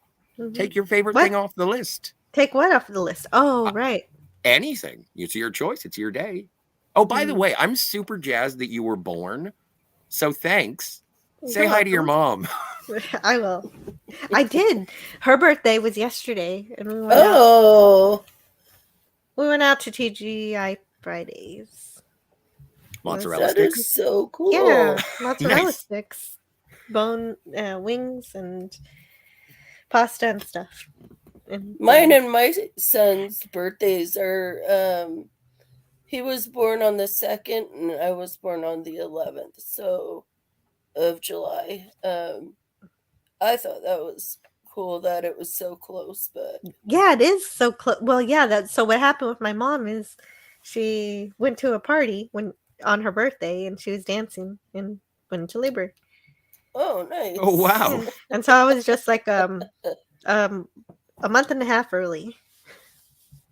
Take your favorite thing off the list. Take what off the list? Oh, right. Anything. It's your choice. It's your day. Oh, by the way, I'm super jazzed that you were born. So thanks. Say hi to your mom. I will. I did. Her birthday was yesterday, and we went out. We went out to TGI Fridays. Mozzarella That is sticks? so cool. Yeah, mozzarella Nice. sticks, bone wings, and pasta and stuff. And Mine and my son's birthdays are he was born on the 2nd and I was born on the 11th of July. I thought that was cool that it was so close, but yeah, it is so close. Well, yeah, that's so what happened with my mom is she went to a party on her birthday and she was dancing and went into labor. oh, nice. Oh, wow. Yeah. And so I was just like a month and a half early.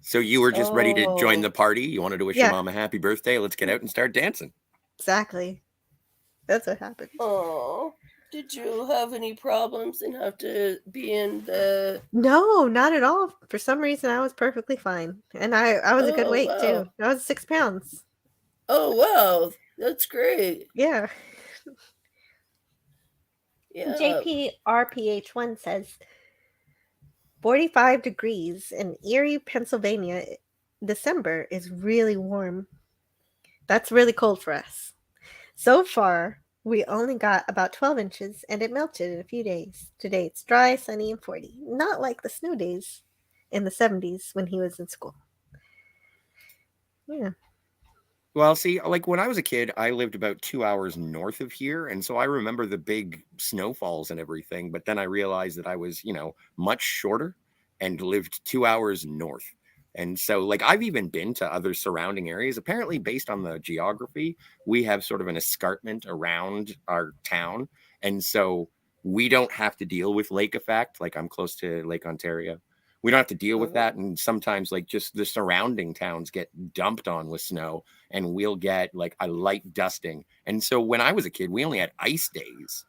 So you were just ready to join Oh. the party? You wanted to wish Yeah. your mom a happy birthday? Let's get out and start dancing. Exactly. That's what happened. Oh, did you have any problems and have to be in the? No, not at all. For some reason, I was perfectly fine, and I was a good Oh, weight wow. too. I was 6 pounds. Oh, wow, that's great. Yeah. Yeah. JPRPH1 says 45 degrees in Erie, Pennsylvania. December is really warm. That's really cold for us. So far, we only got about 12 inches and it melted in a few days. Today it's dry, sunny, and 40. Not like the snow days in the 70s when he was in school. Yeah. Well, see, like when I was a kid, I lived about 2 hours north of here. And so I remember the big snowfalls and everything. But then I realized that I was, much shorter and lived 2 hours north. And so, like, I've even been to other surrounding areas. Apparently, based on the geography, we have sort of an escarpment around our town. And so we don't have to deal with lake effect. Like, I'm close to Lake Ontario. We don't have to deal with that. And sometimes, like, just the surrounding towns get dumped on with snow and we'll get like a light dusting. And so when I was a kid, we only had ice days.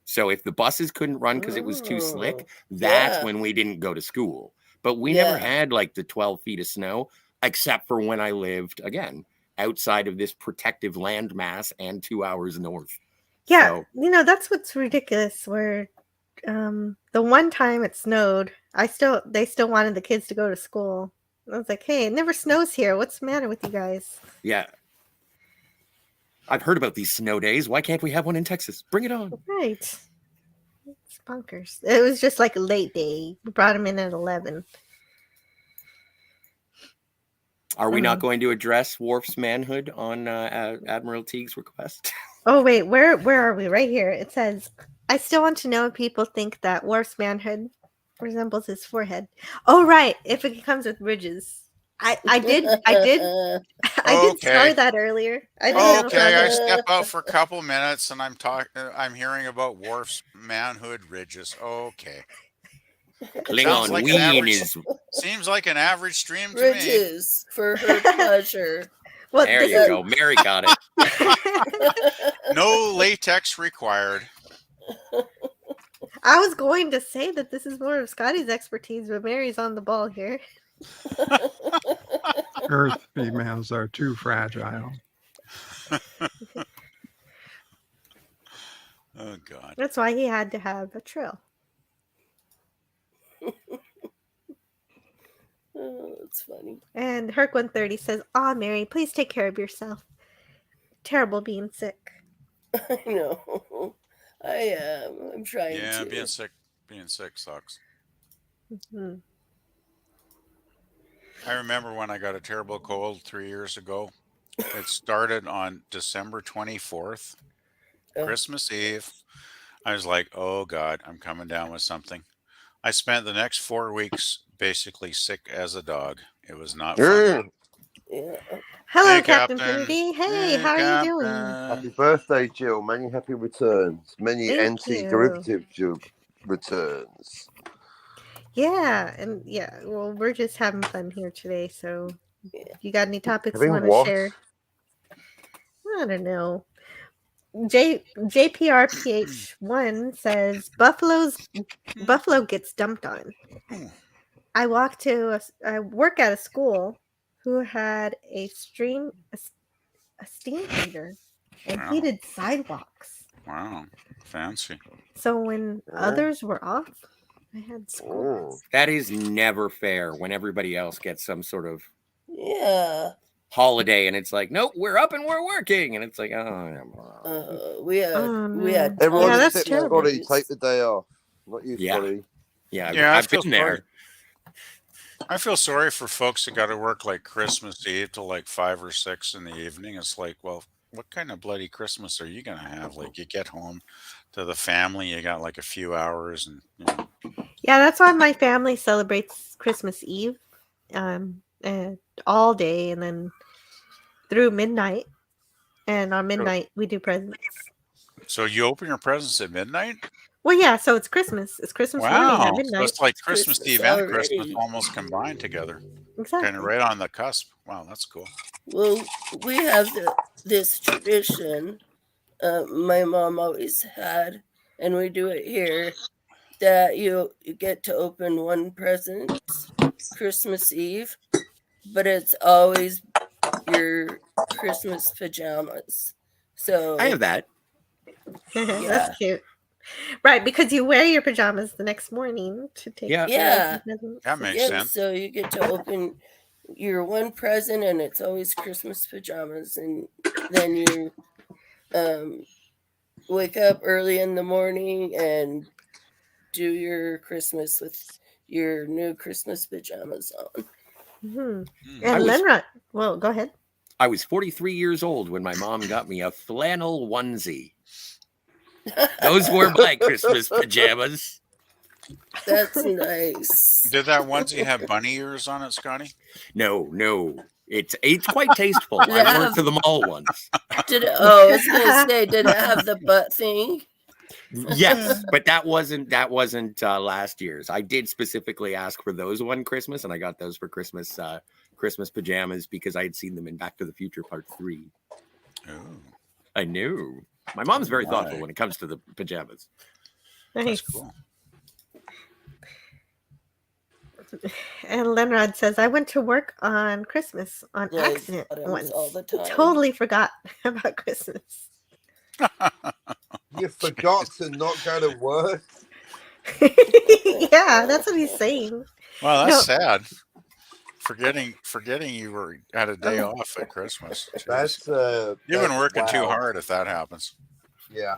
So if the buses couldn't run because it was too slick, that's Yeah. when we didn't go to school. But we Yeah. never had like the 12 feet of snow, except for when I lived, again, outside of this protective landmass and 2 hours north. Yeah, So, that's what's ridiculous. Where the one time it snowed, they still wanted the kids to go to school. I was like, hey, it never snows here. What's the matter with you guys? yeah. I've heard about these snow days. Why can't we have one in Texas? Bring it on. Right. It's bonkers. It was just like a late day. We brought him in at 11. Are we not going to address Worf's manhood on Admiral Teag's request? Oh wait, where are we? Right here. It says, I still want to know if people think that Worf's manhood resembles his forehead. Oh right, if it comes with ridges. I did start that earlier. I didn't know Okay, how I to... step out for a couple minutes and I'm hearing about Worf's manhood ridges. Okay. Klingon like ween is... seems like an average stream to me. Ridges for her pleasure. Well, there you go. Mary got it. No latex required. I was going to say that this is more of Scotty's expertise, but Mary's on the ball here. Earth females are too fragile. Oh, God. That's why he had to have a trill. Oh, that's funny. And Herc130 says, "Aw, Mary, please take care of yourself. Terrible being sick." I know. I am. I'm trying to. Yeah, being sick sucks. Mm-hmm. I remember when I got a terrible cold 3 years ago. It started on December 24th, Christmas Eve. I was like, oh, God, I'm coming down with something. I spent the next 4 weeks basically sick as a dog. It was not fun. Yeah. Hello, Hey, Captain Captain. Fruity. Hey, how are you doing? Happy birthday, Jill. Many happy returns. Many Thank anti-derivative returns. Yeah, and well, we're just having fun here today, so if you got any topics you Having want to what? share? I don't know. JPRPH1 says Buffalo gets dumped on. I work at a school who had a steam heater and heated sidewalks. Wow, fancy. So when others were off, I had school. That is never fair when everybody else gets some sort of Yeah. holiday, and it's like, nope, we're up and we're working, and it's like, oh, We had Everyone that's except terrible. Scotty take the day off. Not you, Yeah. Scotty. Yeah, I've been there. I feel sorry for folks that got to work like Christmas Eve till like 5 or 6 in the evening. It's like, well, what kind of bloody Christmas are you gonna have? Like, you get home to the family, you got like a few hours, and Yeah, that's why my family celebrates Christmas Eve, all day, and then through midnight. And on midnight we do presents. So you open your presents at midnight? Well, yeah, so it's Christmas. It's Christmas morning at Wow. So midnight. it's like Christmas Eve and Christmas already. almost combined together. Exactly. Kind of right on the cusp. Wow, that's cool. Well, we have this tradition my mom always had, and we do it here, that you get to open one present Christmas Eve, but it's always your Christmas pajamas. So I have that. Yeah. That's cute. Right, because you wear your pajamas the next morning to take Yeah. Yeah. That makes Yep, sense. so you get to open your one present, and it's always Christmas pajamas, and then you wake up early in the morning and do your Christmas with your new Christmas pajamas on. Mm-hmm. I And was- Lenrod, well, go ahead. I was 43 years old when my mom got me a flannel onesie. Those were my Christmas pajamas. That's nice. Did that onesie have bunny ears on it, Scotty? No. It's quite tasteful. Did it I wore it have- to the mall once. I was gonna say, did it have the butt thing? Yes, but that wasn't last year's. I did specifically ask for those one Christmas, and I got those for Christmas pajamas because I had seen them in Back to the Future Part 3. Oh. I knew. My mom's very thoughtful when it comes to the pajamas. Nice. That's cool. And Lenrod says, I went to work on Christmas on Yes, accident autumns once. all the time. Totally forgot about Christmas. You forgot to not go to work. Yeah, that's what he's saying. Well, that's No. sad. Forgetting you had a day off at Christmas. Jeez. That's You've been working too wow. hard if that happens. Yeah.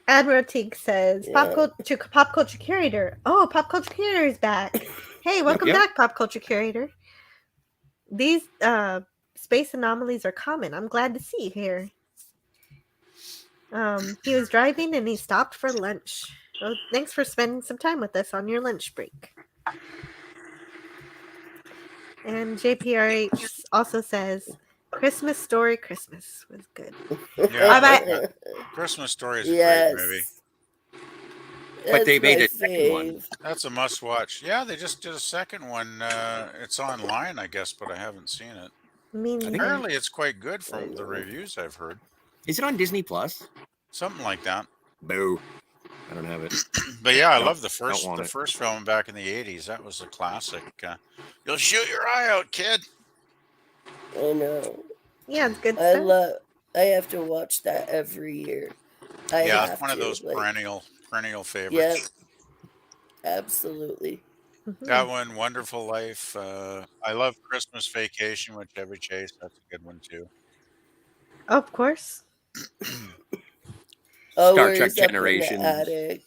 Admiral Teag says, pop culture curator. Oh, pop culture curator is back. Hey, welcome Yep. back, pop culture curator. These space anomalies are common. I'm glad to see here. He was driving and he stopped for lunch. Well, thanks for spending some time with us on your lunch break. And JPRH also says, Christmas Story Christmas was good. Yeah, Christmas Story is a great movie. But they That's made my a second one. fave. That's a must watch. Yeah, they just did a second one. It's online, I guess, but I haven't seen it. Apparently it's quite good from the reviews I've heard. Is it on Disney Plus? Something like that. Boo. I don't have it. But yeah, I Don't- love the don't want it. first film back in the 80s. That was a classic. You'll shoot your eye out, kid. I know. Yeah, it's good I stuff. I have to watch that every year. I Yeah, have it's one of to, those like, perennial favorites. Yep. Absolutely. That one, Wonderful Life. I love Christmas Vacation with Chevy Chase. That's a good one too. Of course. Oh, Star where Trek he's up in the Generations. attic.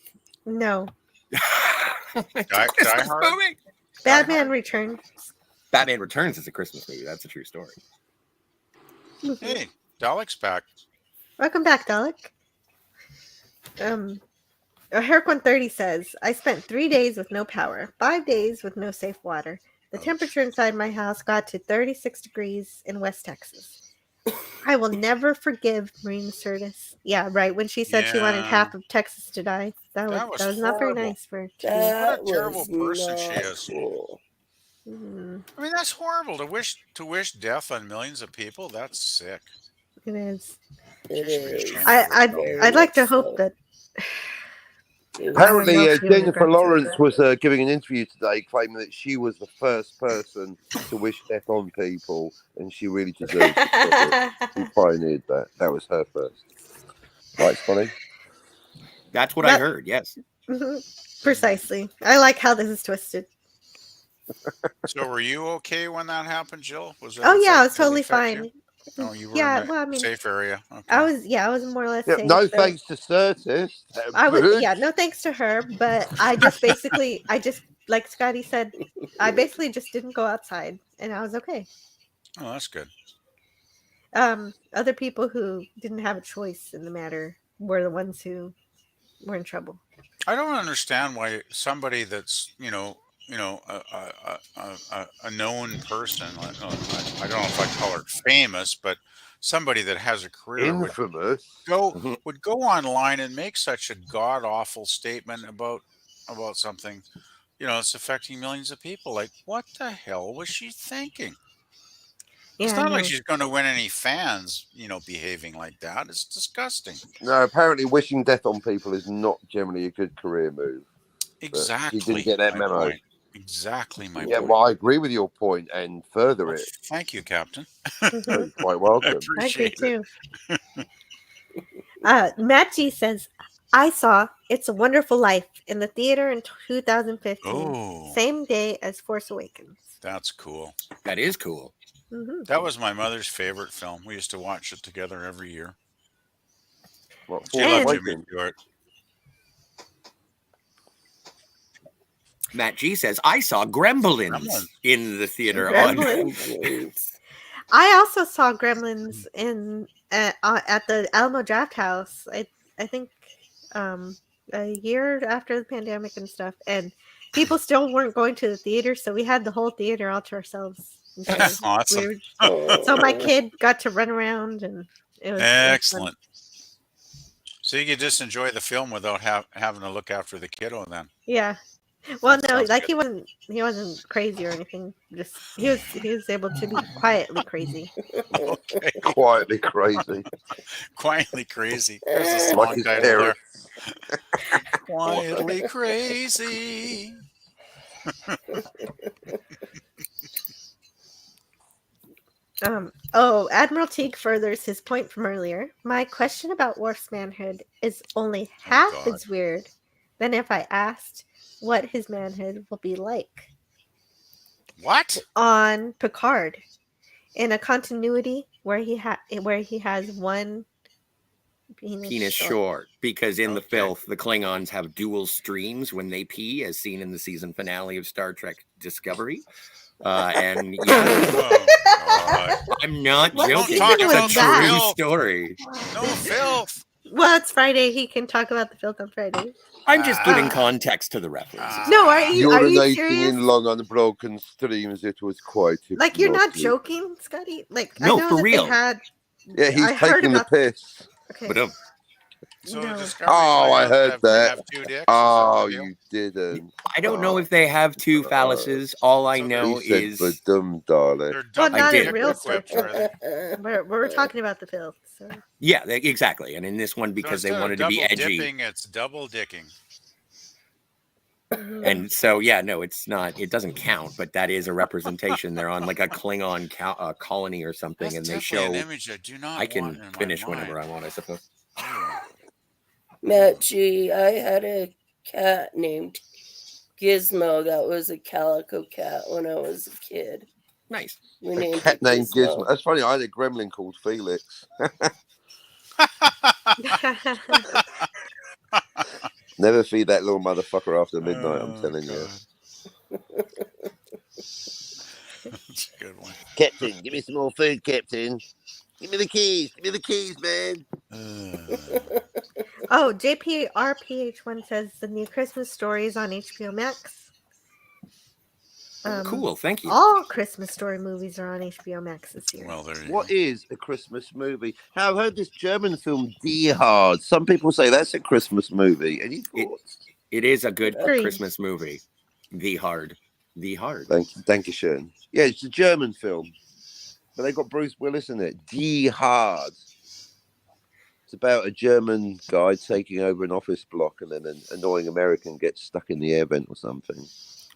No. Die Hard. Movie. Batman Returns. Batman Returns is a Christmas movie. That's a true story. Hey, Dalek's back. Welcome back, Dalek. Herc 130 says, I spent 3 days with no power, 5 days with no safe water. The temperature inside my house got to 36 degrees in West Texas. I will never forgive Marina Sirtis. Yeah, right. When she said she wanted Yeah. half of Texas to die, that That was was not very horrible. nice for her to do. That What a terrible was person she not is. cool. Mhm. I mean, that's horrible to wish death on millions of people. That's sick. It is. It is. I'd like to hope that. Apparently, I don't know if she Jennifer regrets it. Lawrence was giving an interview today claiming that she was the first person to wish death on people, and she really deserves it. She pioneered that. That was her first. Right, Scotty? That's what I heard. Yes. Mhm. Precisely. I like how this is twisted. So were you okay when that happened, Jill? Was it Oh yeah, I was did it totally affect you? fine. Oh, you were in Yeah, a well, I mean, safe area. I Okay. was more or less Yeah, safe. no So thanks to Curtis. I was, Butch. yeah, no thanks to her, but I just basically, like Scotty said, I basically just didn't go outside, and I was okay. Oh, that's good. Other people who didn't have a choice in the matter were the ones who were in trouble. I don't understand why somebody that's a known person. I don't know if I'd call her famous, but somebody that has a career Infamous. would go online and make such a god awful statement about something. It's affecting millions of people. Like, what the hell was she thinking? It's Yeah, I not like know. she's going to win any fans, behaving like that. It's disgusting. No, apparently wishing death on people is not generally a good career move. But she didn't Exactly get that my memo. point. Exactly my Yeah, point. well, I agree with your point and further Well, it. thank you, Captain. You're quite I welcome. I agree appreciate it. too. Matt G says, I saw It's a Wonderful Life in the theater in 2015, Oh, same day as Force Awakens. that's cool. That is cool. Mm-hmm. That was my mother's favorite film. We used to watch it together every year. What, She Force loved Jimmy Awakens? Stewart. Matt G says, I saw Gremlins Gremlins. in the theater Gremlins. I also saw Gremlins in at the Alamo Draft House. I think a year after the pandemic and stuff, and people still weren't going to the theater, so we had the whole theater all to ourselves. And so Awesome. so my kid got to run around, and it was Excellent. So you could just enjoy the film without having to look after the kiddo then. Yeah. Well, That no, sounds like good. he wasn't crazy or anything. Just he was able to be quietly crazy. Okay. Quietly crazy. Quietly crazy. There's a song Like his title there. parents. Quietly crazy. Admiral Teag furthers his point from earlier. My question about Worf's manhood is only half God. as weird than if I asked what his manhood will be like. What? On Picard, in a continuity where he has one penis short, because in the filth, the Klingons have dual streams when they pee, as seen in the season finale of Star Trek Discovery. And yeah, I'm not joking. It's a true story. No filth. Well, it's Friday. He can talk about the filth on Friday. I'm just giving context to the references. No, are you Urinating serious? in long unbroken streams, it was quite Like, you're not hypnotic. joking, Scotty? Like, No, I know for that real. they had. Yeah, he's I heard taking the about- piss. Okay. But So No. Discovery Oh, I Klingons heard have that. two dicks? Oh, Is that the deal? you didn't. I don't know if they have two phalluses. All I know He said is for dumb, darling. They're Well, double not in dick real Star equipped, are they? Trek. We're talking about the filth. So. yeah, exactly. And in this one, So because they instead of wanted to be double edgy, dipping, it's double dicking. and so yeah, no, it's not. It doesn't count, but that is a representation. They're on like a Klingon colony or something, That's and they definitely show. an image I do not I can want in my finish mind. whenever I want, I suppose. Matt G, I had a cat named Gizmo that was a calico cat when I was a kid. Nice. We A named cat it named Gizmo. Gizmo. That's funny. I had a gremlin called Felix. Never feed that little motherfucker after midnight, I'm telling you. That's a good one. Captain, give me some more food, Captain. Give me the keys. Give me the keys, man. Oh, JPRPH1 says the new Christmas Story is on HBO Max. Cool, thank you. All Christmas Story movies are on HBO Max this year. Well, there you What is a Christmas movie? Now, I've heard this German film, Die Hard. Some people say that's a Christmas movie. Any thoughts? It is a good Three. Christmas movie. The Hard. Thank you, schön. Yeah, it's a German film. But they got Bruce Willis in it. Die Hard. It's about a German guy taking over an office block, and then an annoying American gets stuck in the air vent or something.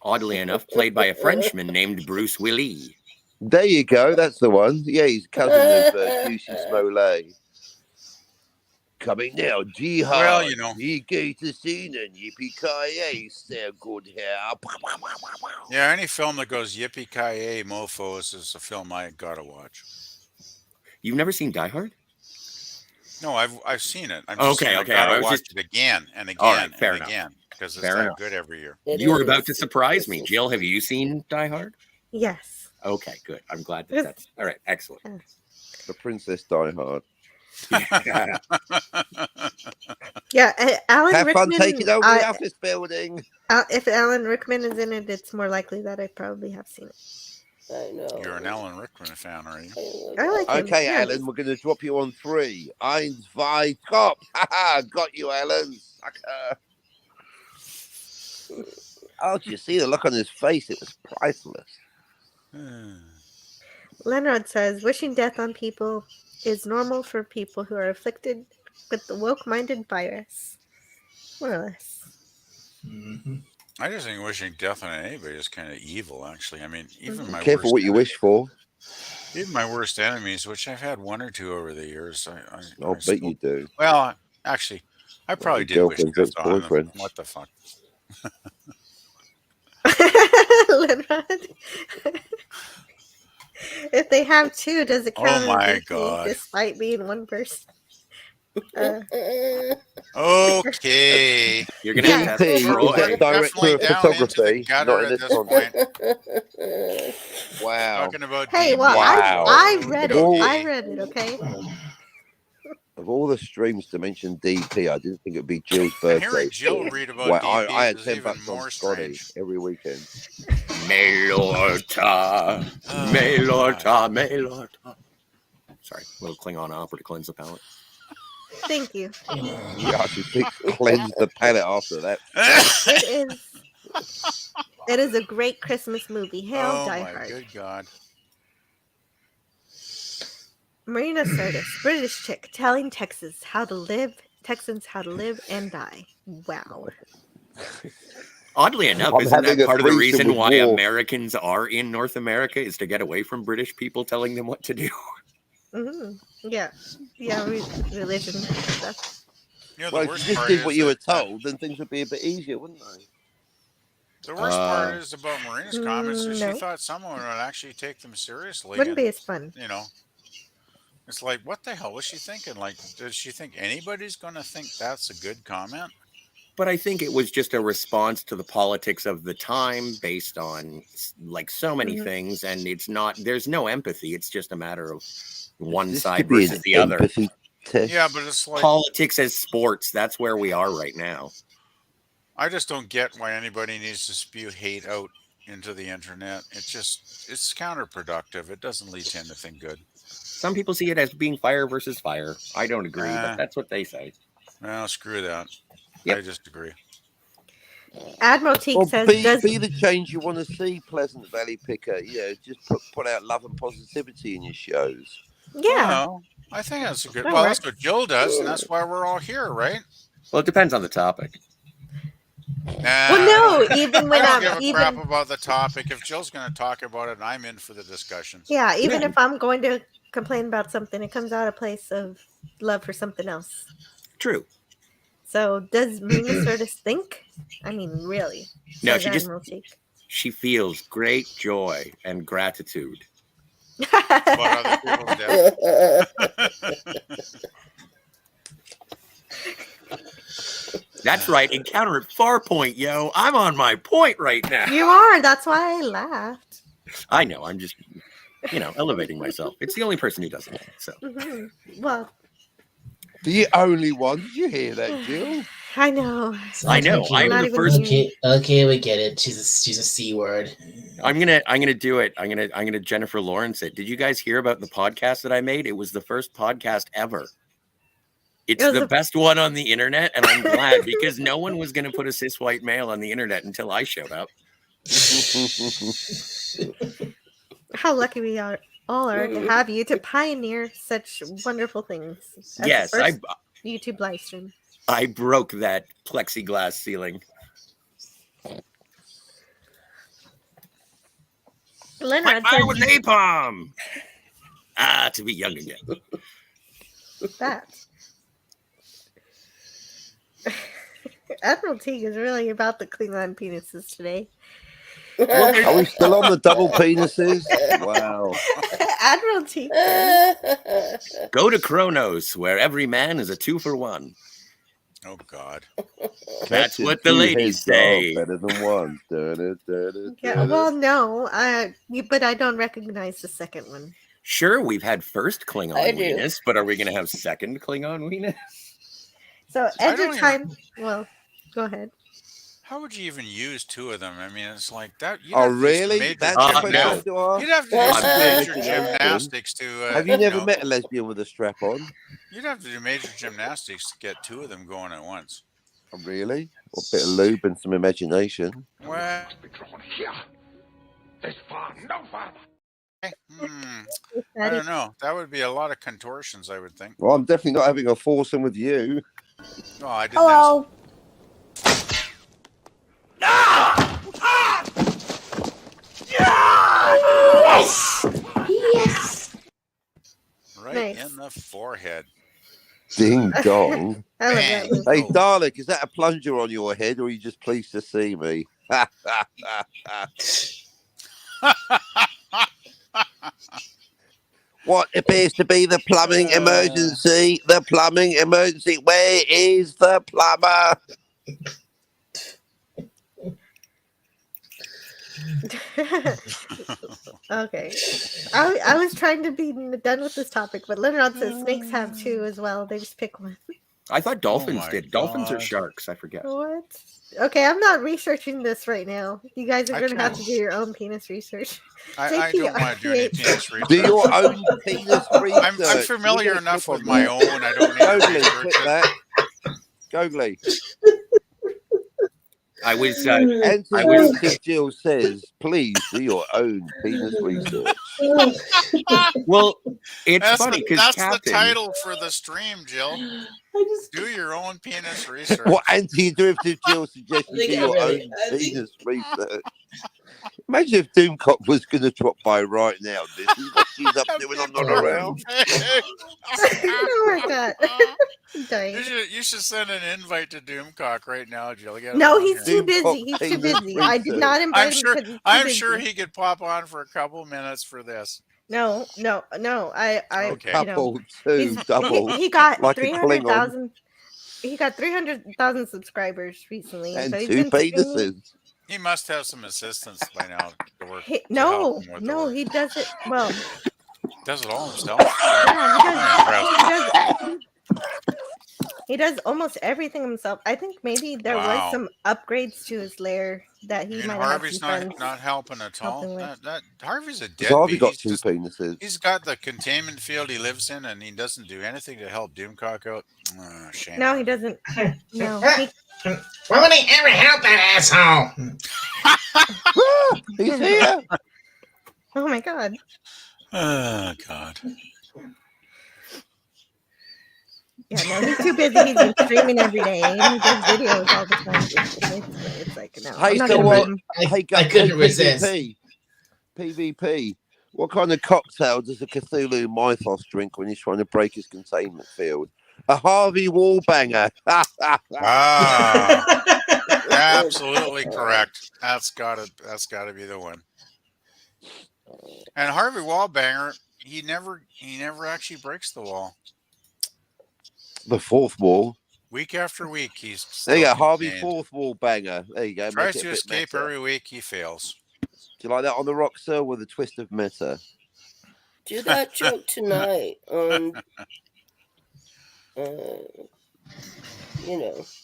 Oddly enough, played by a Frenchman named Bruce Willis. There you go. That's the one. Yeah, he's cousin of Juicy Smollett. Coming now, jihad. Well, you know. Yippee to scene and yippee-ki-yay, sound good here. Yeah, any film that goes yippee-ki-yay mofos is a film I gotta watch. You've never seen Die Hard? No, I've seen it. I'm just saying I Okay. gotta I was watch just it again and all right. again Fair and enough. again because it's Fair that enough. good every year. You were about to surprise me, Jill. Have you seen Die Hard? Yes. Okay, good. I'm glad that that's all right. Excellent. The Princess Die Hard. Yeah, Alan Have Rickman. fun taking over the office building. If Alan Rickman is in it, it's more likely that I probably have seen it. I know. You're an Alan Rickman fan, are you? I like him. Okay, Yeah, Alan, we're going to drop you on 3. 1, 2, top. Haha, got you, Alan. Sucker. Oh, did you see the look on his face? It was priceless. Leonard says, wishing death on people is normal for people who are afflicted with the woke-minded virus. More or less. I just think wishing death on anybody is kind of evil, actually. I mean, even my Careful worst what you wish for. even my worst enemies, which I've had 1 or 2 over the years, I'll bet you do. Well, actually, I probably did wish Girlfriend's death on them. ex-boyfriend. What the fuck? Leonard. If they have 2, does it count Oh my as God. despite being one person? Okay. You're gonna have to DP, throw is that it. director of Down into the photography? gutter Not in at this this context. point. Wow. Talking about Hey, well, Wow. I read it. Well- I read it, okay? Of all the streams to mention DP, I didn't think it'd be Jill's And birthday. hearing Jill read about Well, DP I had is 10 even bucks on more Scotty strange. every weekend. Melorta, Melorta. Sorry, a little Klingon opera to cleanse the palate. Thank you. Yeah, I should think cleanse the palate after that. It is a great Christmas movie. Hail Oh Die my Hard. good God. Marina Sirtis, British chick, telling Texans how to live and die. Wow. Oddly enough, I'm isn't that having a part of the threesome reason with why war. Americans are in North America is to get away from British people telling them what to do? Yeah. Yeah, religion and stuff. You know, the Well, if worst you just part did is what you were that- told, then things would be a bit easier, wouldn't they? The worst part is about Marina's comments is no. she thought someone would actually take them seriously. Wouldn't and, be as fun. You know, it's like, what the hell was she thinking? Like, does she think anybody's going to think that's a good comment? But I think it was just a response to the politics of the time based on like so many things. And it's not, there's no empathy. It's just a matter of one This side could be versus an the other. empathy test. Yeah, but it's like, Politics as sports. That's where we are right now. I just don't get why anybody needs to spew hate out into the internet. It's counterproductive. It doesn't lead to anything good. Some people see it as being fire versus fire. I don't agree, but that's what they say. Well, screw that. Yep. I just agree. Admiral Teag Well, says, be the change you want to see, Pleasant Valley Picker. Just put out love and positivity in your shows. Yeah. Well, I think that's a good. That Well, works. that's what Jill does, and that's why we're all here, right? Well, it depends on the topic. Well, no, even when I I'm don't give a crap about the topic. If Jill's going to talk about it, I'm in for the discussion. Yeah, even if I'm going to complain about something, it comes out of a place of love for something else. True. So does Marina Sirtis think? I mean, really? No, Says she just Admiral Teag. she feels great joy and gratitude. About other people's death. That's right. Encounter at Farpoint, yo. I'm on my point right now. You are. That's why I laughed. I know. I'm just, elevating myself. It's the only person who does it. So Well, The only one. Did you hear that, Jill? I know. I know. I'm the first. Okay, we get it. She's a C word. I'm gonna do it. I'm gonna Jennifer Lawrence it. Did you guys hear about the podcast that I made? It was the first podcast ever. It's the best one on the internet, and I'm glad because no one was gonna put a cis white male on the internet until I showed up. How lucky we all are to have you to pioneer such wonderful things. As the Yes, first YouTube live stream. I broke that plexiglass ceiling. Leonard Fire says with napalm. To be young again. that. Admiral Teag is really about the Klingon penises today. Well, Are we still on the double penises? Wow. Admiral Teag. Go to Kronos, where every man is a 2-for-1. Oh God. That's Captain, what the 2 ladies heads are say. better than 1. Yeah, well, no, but I don't recognize the second one. Sure, we've had first Klingon I do. weenus, but are we going to have second Klingon weenus? So I Edge don't of even- Time. Well, go ahead. How would you even use 2 of them? I mean, it's like that. You'd Oh, have to do some really? major That's the question no. to ask? You'd have to do some That's major the question. gymnastics to. Have you never met a lesbian with a strap on? You'd have to do major gymnastics to get 2 of them going at once. Oh, really? Or a bit of lube and some imagination. Well, I don't know. That would be a lot of contortions, I would think. Well, I'm definitely not having a foursome with you. Oh, I didn't. Hello. Yes! Yes! Right Nice. in the forehead. Ding dong. I love that one. Hey, Dalek, is that a plunger on your head, or are you just pleased to see me? What appears to be the plumbing emergency? The plumbing emergency. Where is the plumber? Okay. I was trying to be done with this topic, but Leonard says snakes have 2 as well. They just pick one. I thought dolphins my did. Dolphins or God. sharks? I forget. What? Okay, I'm not researching this right now. You guys are I going to have can't- to do your own penis research. I don't want to do any penis research. Do your own penis research. I'm familiar You enough click with on my that. own. I don't need to Gogly, research click it. that. Gogly. I was. Antiderivative Jill says, please do your own penis research. Well, it's That's funny the, because that's Captain. the title for the stream, Jill. Do your own penis research. What Antiderivative Jill suggests you do think your I really- own I think- penis research. Imagine if Doomcock was going to drop by right now. This is what she's up to when I'm not around. Oh my god. I'm dying. You should send an invite to Doomcock right now, Jill. Get him No, on he's here. too busy. He's too busy. I did not invite him because he's too I'm busy. sure he could pop on for a couple minutes for this. No. I Okay. Couple, two, he's- double. he got like a 300,000. He got 300,000 subscribers recently, And so he's 2 been streaming. penises. He must have some assistants by now to work. to No, help him with the no, work. he does it well. Does it all himself. Yeah, he does almost everything himself. I think maybe there Wow. was some upgrades to his lair that he And might have Harvey's some friends not helping at all. helping with. That Harvey's a So Harvey deadbeat. got 2 penises. He's got the containment field he lives in, and he doesn't do anything to help Doomcock out. Oh, shame. No, he doesn't. No, he, Why would he ever help that asshole? He's here. oh my god. Oh God. Yeah, no, he's too busy. He's been streaming every day. And he does videos all the time. It's like, no. Hey, I'm not so gonna what? him. Hey, I couldn't resist. PvP. What kind of cocktail does a Cthulhu Mythos drink when he's trying to break his containment field? A Harvey Wallbanger. Ah, absolutely correct. That's gotta be the one. And Harvey Wallbanger, he never actually breaks the wall. The 4th wall. Week after week, he's There you go, still Harvey contained. 4th wall banger. There you go. Tries make it to a bit escape meta. every week, he fails. Do you like that on the rock, sir, with a twist of meta? Do that joke tonight on,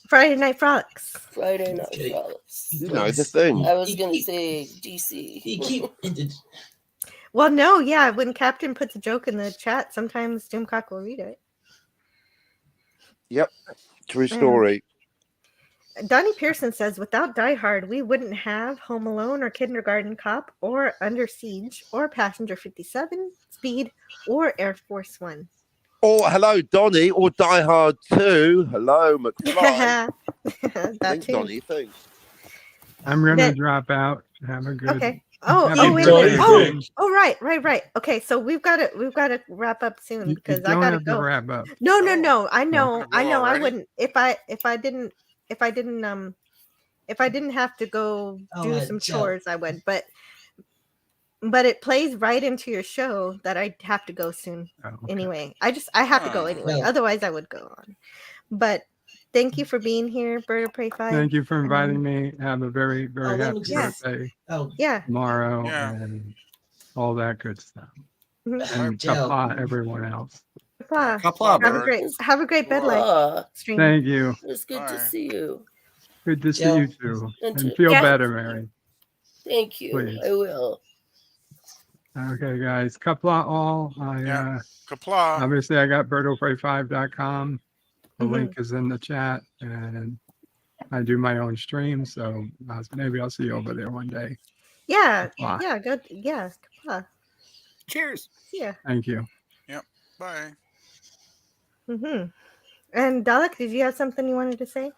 Friday Night Frolics. Friday Night Frolics. You know, the thing. I was going to say DC. Well, no, yeah. When Captain puts a joke in the chat, sometimes Doomcock will read it. Yep. True story. Donnie Pearson says, without Die Hard, we wouldn't have Home Alone or Kindergarten Cop or Under Siege or Passenger 57, Speed or Air Force One. Oh, hello, Donnie, or Die Hard 2. Hello, McFly. That Thanks, too. Donnie. Thanks. I'm going to That- drop out. Have a good. Okay. Oh, Happy wait. birthday. Right. Okay, so we've got to wrap up soon because I don't gotta have go. to wrap up. No. I know. go I already? wouldn't if I didn't if I didn't have to go do some Jill. chores, I would. But it plays right into your show that I have to go soon. Anyway, I have to go anyway. No. Otherwise, I would go on. But thank you for being here, Bird of Prey 5. Thank you for inviting me. Have a very, very happy birthday Yeah. tomorrow and all that good stuff. Mhm. And Jill. kapla everyone else. Kapla. Kapla, Have a great bed life stream. Thank you. It's good to see you. Good to see Jill. you too. And And to- feel Yes. better, Mary. Thank you. Please. I will. Okay, guys. Kapla all. Kapla. Obviously, I got birdofprey5.com. The Mhm. link is in the chat, and I do my own stream, so maybe I'll see you over there one day. Yeah. Kapla. Yeah. Good. Yeah. Kapla. Cheers. Yeah. Thank you. Yep. Bye. Mm-hmm. And Dalek, did you have something you wanted to say?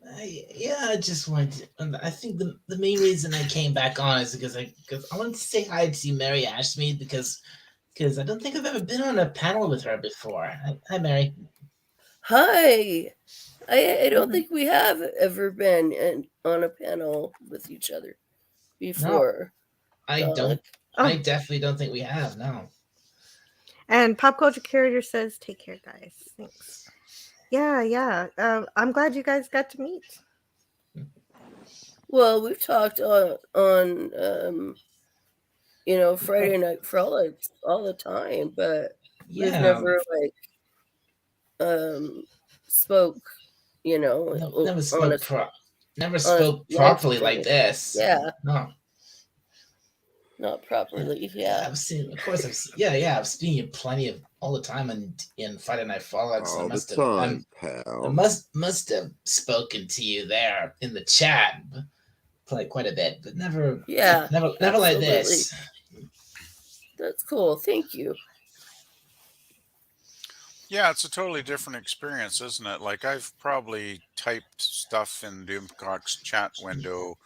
I just wanted to, I think the main reason I came back on is because I wanted to say hi to Mary Ashmead because I don't think I've ever been on a panel with her before. Hi, Mary. Hi. I don't think we have ever been on a panel with each other before. I Dalek. don't. I definitely don't think we have. No. And Pop Culture Curator says, "Take care, guys. Thanks." Yeah. I'm glad you guys got to meet. Well, we've talked on Friday night frolics all the time, but we've never spoke, Never spoke on a spoke live properly stream. like this. Yeah. No. Not properly. Yeah. I've seen you plenty of all the time in Friday Night Frolics. All I the must time, have, pal. I must have spoken to you there in the chat, quite a bit, but never. Yeah. Never like this. That's cool. Thank you. Yeah, it's a totally different experience, isn't it? Like I've probably typed stuff in Doomcock's chat window,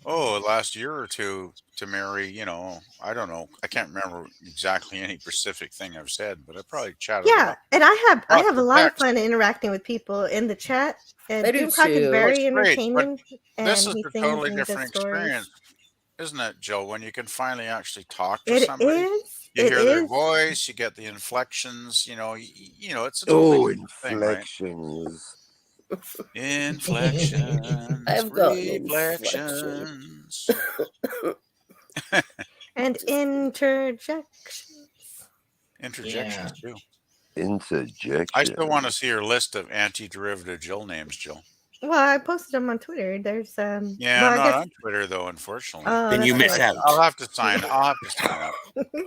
last year or two to Mary, I don't know. I can't remember exactly any specific thing I've said, but I probably chatted a Yeah, lot. and I have a lot of text. fun interacting with people in the chat. And I do Doomcock is too. very It's great, but entertaining, and this is he a sings totally and does different stories. experience, isn't it, Jill? When you can finally actually talk to It somebody, is. you It hear their is. voice, you get the inflections. It's a totally different thing, right? Inflections. Inflections, I've gotten reflections. And interjections. Interjections too. Interjection. I still want to see your list of antiderivative Jill names, Jill. Well, I posted them on Twitter. There's Yeah, well, I'm I not guess on Twitter though, unfortunately. Oh, Then you that's miss right. out. I'll have to sign up.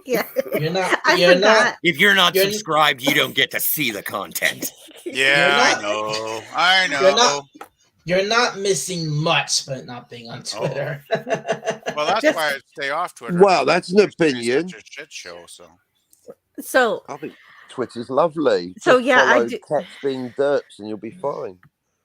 Yeah. You're not. I You're forgot. not. If you're not You're- subscribed, you don't get to see the content. Yeah, You're I know. You're not missing much, but not being on Twitter. Well, that's Just- why I stay off Twitter. Well, that's an It's opinion. such a shit show. So I think Twitter's lovely. So, Just yeah, I follow do- Cats Being Derps and you'll be fine.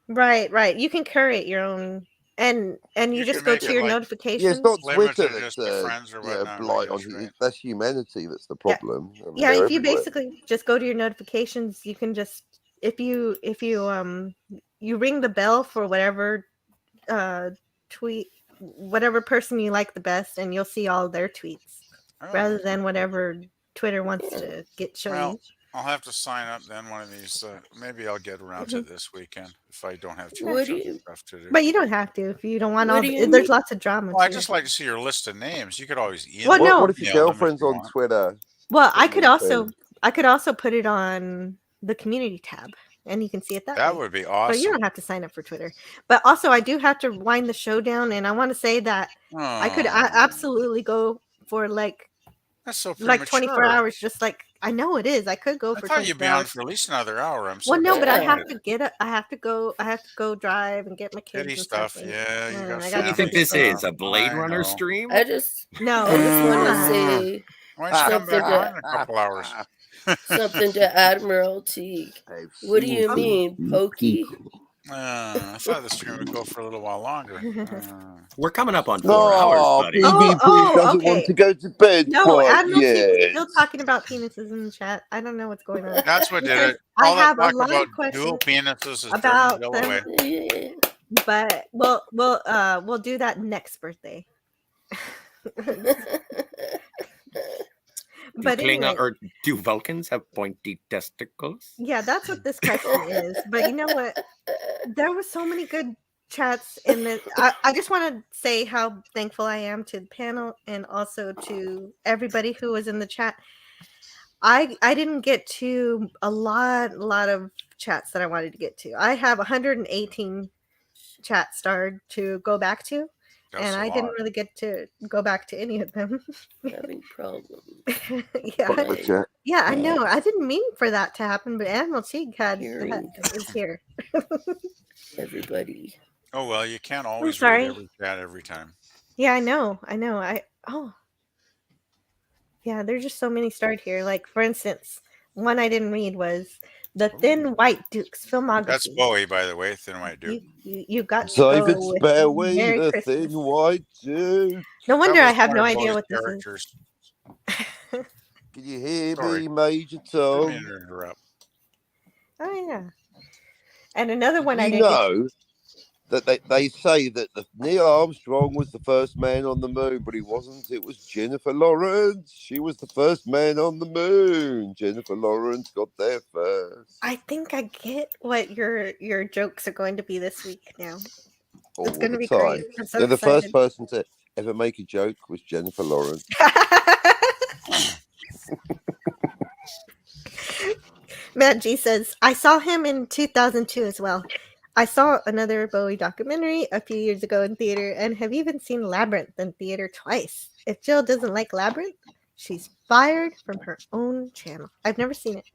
right. You can curate your own, and you You just can go make to it your like- notifications. Yeah, it's not Limited Twitter just that's to friends or whatnot, blight I on guess, right? that's humanity that's the problem. I mean, Yeah, they're if you everywhere. basically just go to your notifications, you can just if you you ring the bell for whatever tweet, whatever person you like the best, and you'll see all their tweets rather than whatever Twitter wants to show Well, you. I'll have to sign up then one of these. Maybe I'll get around to this weekend if I don't have too What much do other you- stuff to do. But you don't have to if you don't want What all. do The, you there's mean? lots of drama. Well, I too. just like to see your list of names. You could always email. Well, no. What if your email them girlfriend's you on want. Twitter? Well, I What could do you also think? put it on the community tab, and you can see it that That way. would be But awesome. you don't have to sign up for Twitter. But also, I do have to wind the show down, and I want to say that I could absolutely go for That's so 24 premature. hours. Just like I know it is. I could go I for thought you'd 24 be on hours. for at least another hour. I'm so Well, no, but I have disappointed. to get up. I have to go drive and get my kids Kitty and stuff. stuff. and- Yeah, you and got I What got do you to think figure this stuff is? out. A Blade I Runner know. stream? I just No, want to it's say Why don't you come something back on to in a couple hours? something to Admiral Teag. I've What do seen you some mean, pokey? I thought the stream would go for a little while longer. We're coming up on 4 hours, No, buddy. PvP doesn't okay. want to go to bed No, quite Admiral Teag was yet. still talking about penises in the chat. I don't know what's going on. That's what did Because it. I All that have a talk lot about of questions dual penises is about turning Jill them. away. But we'll do that next birthday. But anyway, or do Vulcans have pointy testicles? yeah, that's what this question is. But you know what? There were so many good chats in the. I just want to say how thankful I am to the panel and also to everybody who was in the chat. I didn't get to a lot of chats that I wanted to get to. I have 118 chat starred to go back to. That's and a I didn't lot. really get to go back to any of them. Having problems. Yeah, yeah, I know. I didn't mean for that to happen, but Admiral Teag is here. Everybody. Oh well, you can't always sorry. read every chat every time. Yeah, I know. Yeah, there's just so many starred here. Like, for instance, one I didn't read was The Thin White Duke's filmography. That's Bowie, by the way, Thin White Duke. You got to David go with Bowie, Merry the Christmas. Thin White Duke. No wonder That was I have one no of idea Bowie's what this characters. Can you hear Sorry. me, Major Didn't mean Tom? to interrupt. Oh yeah. And another one I You didn't get know that they say that Neil Armstrong was the first man on the moon, but he wasn't. It was Jennifer Lawrence. She was the first man on the moon. Jennifer Lawrence got there first. I think I get what your jokes are going to be this week now. All It's going to the be time. great. I'm so The excited. first person to ever make a joke was Jennifer Lawrence. Matt G says, I saw him in 2002 as well. I saw another Bowie documentary a few years ago in theater and have even seen Labyrinth in theater twice. If Jill doesn't like Labyrinth, she's fired from her own channel. I've never seen it.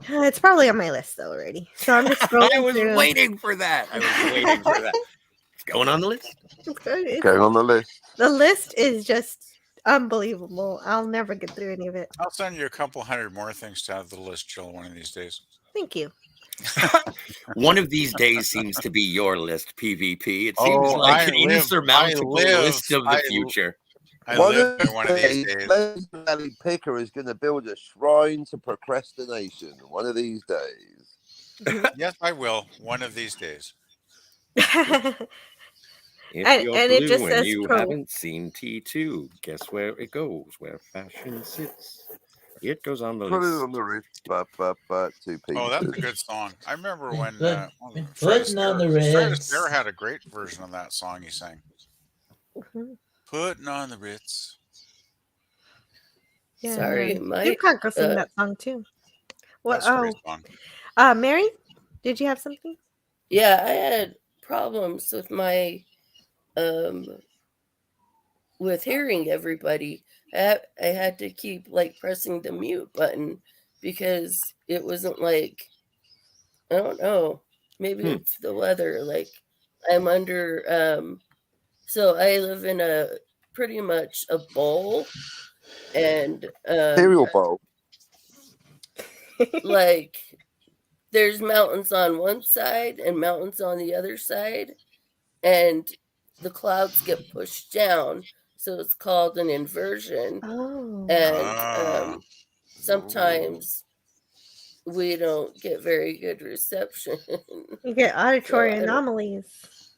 It's probably on my list though already. So I'm just scrolling I was through. waiting for that. It's going on the list. Going on the list. The list is just unbelievable. I'll never get through any of it. I'll send you a couple hundred more things to add to the list, Jill, one of these days. Thank you. One of these days seems to be your list, PvP. It seems like an insurmountable list of the future. One of these days. Valley Picker is going to build a shrine to procrastination. One of these days. Yes, I will. One of these days. If you're blue it just and says you pro. haven't seen T2, guess where it goes, where fashion sits. It goes on the Put list. it on the wrist. Two pieces. Oh, that's a good song. I remember when Putting on the Ritz. Sarah had a great version of that song he sang. Putting on the Ritz. Yeah, Sorry, you Mike. can't go sing that song too. What? That's a great song. Mary, did you have something? Yeah, I had problems with my with hearing everybody. I had to keep like pressing the mute button because it wasn't like, I don't know, maybe it's the weather. Like I'm under so I live in a pretty much a bowl and cereal bowl. Like there's mountains on one side and mountains on the other side, and the clouds get pushed down, so it's called an inversion. And sometimes we don't get very good reception. You get auditory So anomalies.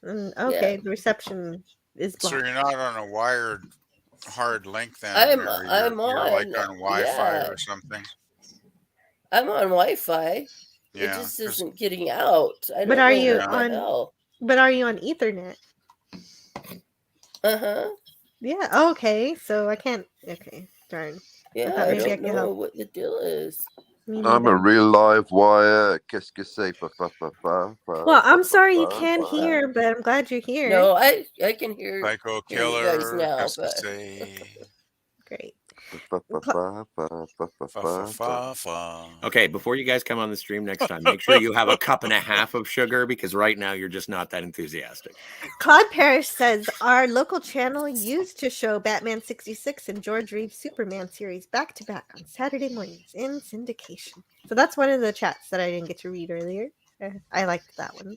Okay, the reception is blocked. So you're not on a wired hard link then? I'm you're like on Wi-Fi yeah. or something? I'm on Wi-Fi. Yeah, it just isn't getting out. I don't But are know you what the on? hell. But are you on Ethernet? Yeah. Okay. So I can't. Okay. Darn. Yeah, thought I maybe don't could know help. what the deal is. I'm a real live wire. Qu'est-ce que c'est? Well, I'm sorry you can't hear, but I'm glad you're here. No, I can hear, Psycho hear you guys Killer. now. Qu'est-ce que But c'est? Great. Okay, before you guys come on the stream next time, make sure you have a cup and a half of sugar because right now you're just not that enthusiastic. Claude Parrish says our local channel used to show Batman 66 and George Reeves Superman series back to back on Saturday mornings in syndication. So that's one of the chats that I didn't get to read earlier. I liked that one.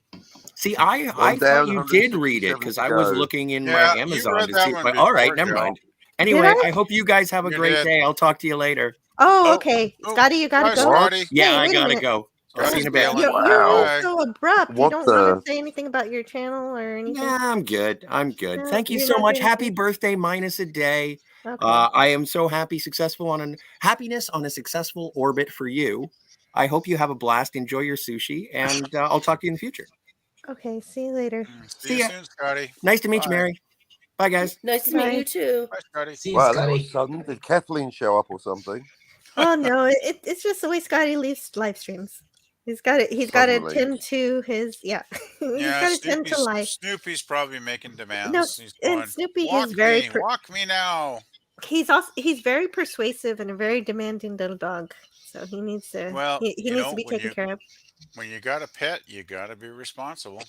See, I thought you did read it because I was looking in my Amazon to see. All right, never mind. Anyway, I hope you guys have a great day. I'll talk to you later. Oh, okay. Scotty, you gotta go. Yeah, Hey, I wait a gotta minute. go. I'll see you in a bit. You're so abrupt. You What don't the- want to say anything about your channel or anything? Nah, I'm good. I'm good. No, Thank you you're so not much. doing Happy anything? birthday minus a day. Okay. I am so happy, successful on happiness on a successful orbit for you. I hope you have a blast. Enjoy your sushi, and I'll talk to you in the future. Okay, see you later. See you soon, Scotty. Nice to meet you, Bye. Mary. Bye, guys. Nice to meet you too. Bye, Scotty. See you, Wow, that Scotty. was sudden. Did Kathleen show up or something? Oh no, it's just the way Scotty leaves live streams. He's got to Suddenly. tend to his he's Yeah, got to tend to life. Snoopy's probably making No, demands. He's and going, Snoopy walk is very me, walk me now. he's very persuasive and a very demanding little dog. So he needs to Well, he you needs know, to be taken care of. When you got a pet, you got to be responsible.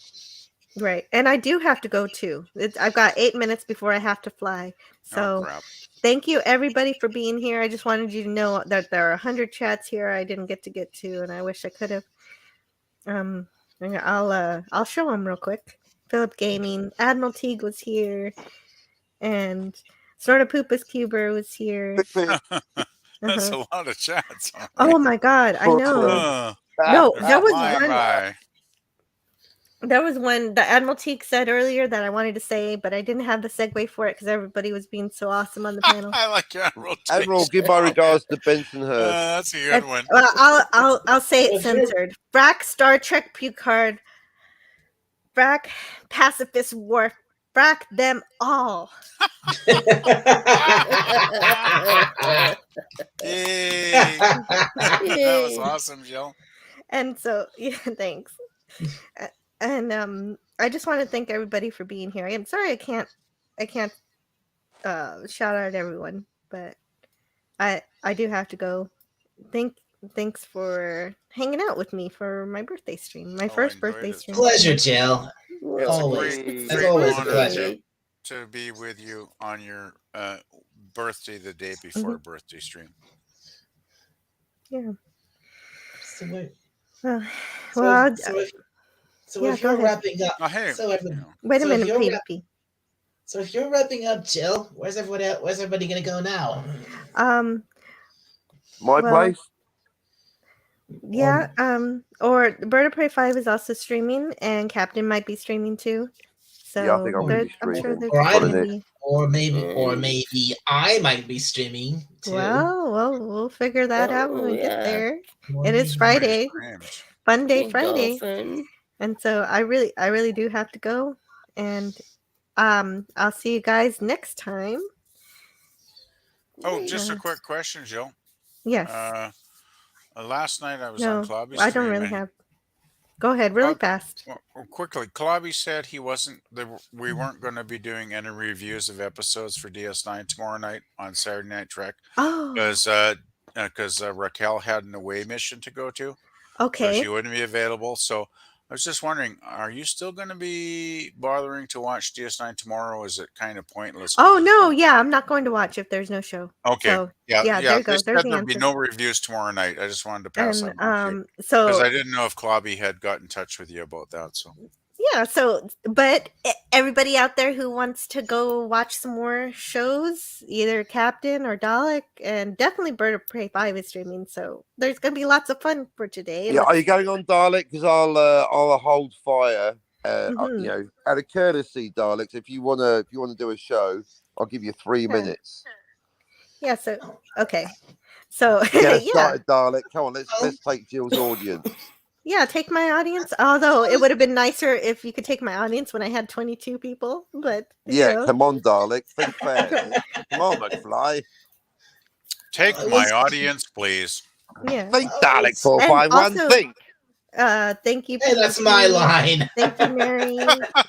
Right. And I do have to go too. I've got 8 minutes before I have to fly. So crap. thank you everybody for being here. I just wanted you to know that there are 100 chats here I didn't get to, and I wish I could have. I'll show them real quick. Philip Gaming, Admiral Teag was here, and Sort of Poopus Cuber was here. That's a lot of chats. Oh my god, I know. No, that was one. That was one that Admiral Teak said earlier that I wanted to say, but I didn't have the segue for it because everybody was being so awesome on the panel. I like Admiral Teag. Admiral, give my regards to Benson Hurst. That's a good one. Well, I'll say it censored. Frack Star Trek Picard. Frack Pacifist War. Frack them all. Yay. That was awesome, Jill. And so, yeah, thanks. And I just want to thank everybody for being here. I'm sorry I can't shout out everyone, but I do have to go. Thanks for hanging out with me for my birthday stream, my first birthday stream. Pleasure, Jill. It's Always. a That's great always a honor pleasure. to be with you on your birthday the day before a birthday stream. Yeah. So wait. Well, So if you're wrapping up, wait a minute, PvP. So if you're wrapping up, Jill, where's everybody gonna go now? My place. Yeah. Or Bird of Prey 5 is also streaming, and Captain might be streaming too. So Yeah, I think I'm gonna be I'm sure streaming. there's Or maybe I might be streaming too. Well, we'll figure that out when we get there. Well, It is Friday. Fun day Pink Friday. dolphin. And so I really do have to go. And I'll see you guys next time. Oh, just a quick question, Jill. Yes. Last night I was No, on Klobby's I don't really have. Go ahead, really fast. Quickly, Klobby said we weren't going to be doing any reviews of episodes for DS9 tomorrow night on Saturday Night Trek. Oh. Because Raquel had an away mission to go to. Okay. So she wouldn't be available. So I was just wondering, are you still going to be bothering to watch DS9 tomorrow? Or is it kind of pointless? Oh no, yeah, I'm not going to watch if there's no show. Okay. So, yeah. there you go. They said There's the there'd be answer. no reviews tomorrow night. I just wanted to pass And, that on to you. so- Because I didn't know if Klobby had got in touch with you about that. So Yeah, so but everybody out there who wants to go watch some more shows, either Captain or Dalek, and definitely Bird of Prey 5 is streaming, so there's gonna be lots of fun for today. Yeah, are you going on Dalek? Because I'll hold fire. Mhm. You know, out of courtesy, Daleks. If you wanna do a show, I'll give you 3 minutes. Yeah, so okay. So Get us yeah. started, Dalek. Come on, let's take Jill's audience. Yeah, take my audience. Although it would have been nicer if you could take my audience when I had 22 people, but you Yeah, know. come on, Dalek. Think fast. Come on, McFly. take my audience, please. Yeah. Think, Dalek. 4, And 5, 1. also- Think. Thank you. Hey, that's PvP. my line. Thank you, Mary.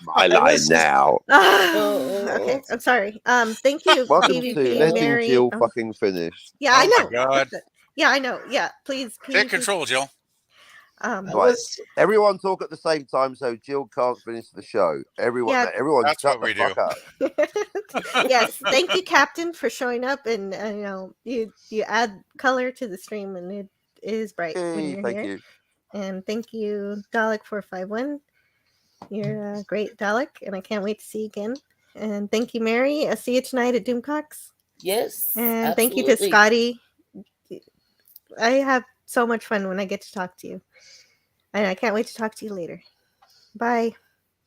My line now. Okay, I'm sorry. Thank you, Welcome PvP, to letting Mary. Jill fucking finish. Yeah, I Oh know. my God. Yeah, I know. Yeah, please. Take PvP. control, Jill. Right. Everyone talk at the same time so Jill can't finish the show. Everyone, Yeah. everyone, That's shut what the we fuck up. Yes, thank you, Captain, for showing up, and you know, you add color to the stream, and it is bright when Hey, you're thank here. you. And thank you, Dalek451. You're a great Dalek, and I can't wait to see you again. And thank you, Mary. I'll see you tonight at Doomcox. Yes. And thank you to absolutely. Scotty. I have so much fun when I get to talk to you. And I can't wait to talk to you later. Bye.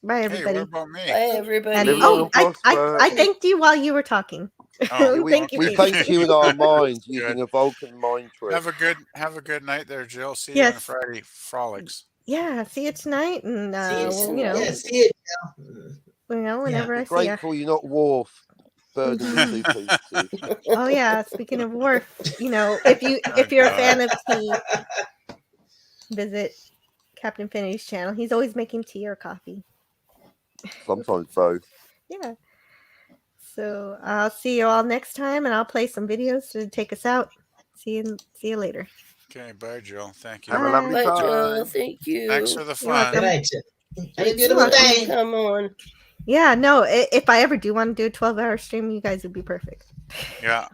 Bye, Hey, everybody. what about me? Bye, everybody. And Live long and I prosper. thanked you while you were talking. Oh, Thank you, We Phoebe. thanked you in our minds Good. using a Vulcan mind trick. Have a good night there, Jill. See you Yes. on Friday frolics. Yeah, see you tonight, and See you well, soon. you know, Yeah, see you. whenever I see ya. Grateful you're not Worf, burning in 2 pieces. Oh yeah, speaking of Worf, you know, if you're a fan of tea, visit Captain Finney's channel. He's always making tea or coffee. Sometimes both. Yeah. So I'll see you all next time, and I'll play some videos to take us out. See you later. Okay, bye, Jill. Thank you. Have a lovely Bye, time. Jill. Thank you. Thanks for the You're fun. welcome. Good night, Jill. Have a Thanks beautiful for letting me day. come on. Yeah, no, if I ever do want to do a 12-hour stream, you guys would be perfect. Yeah,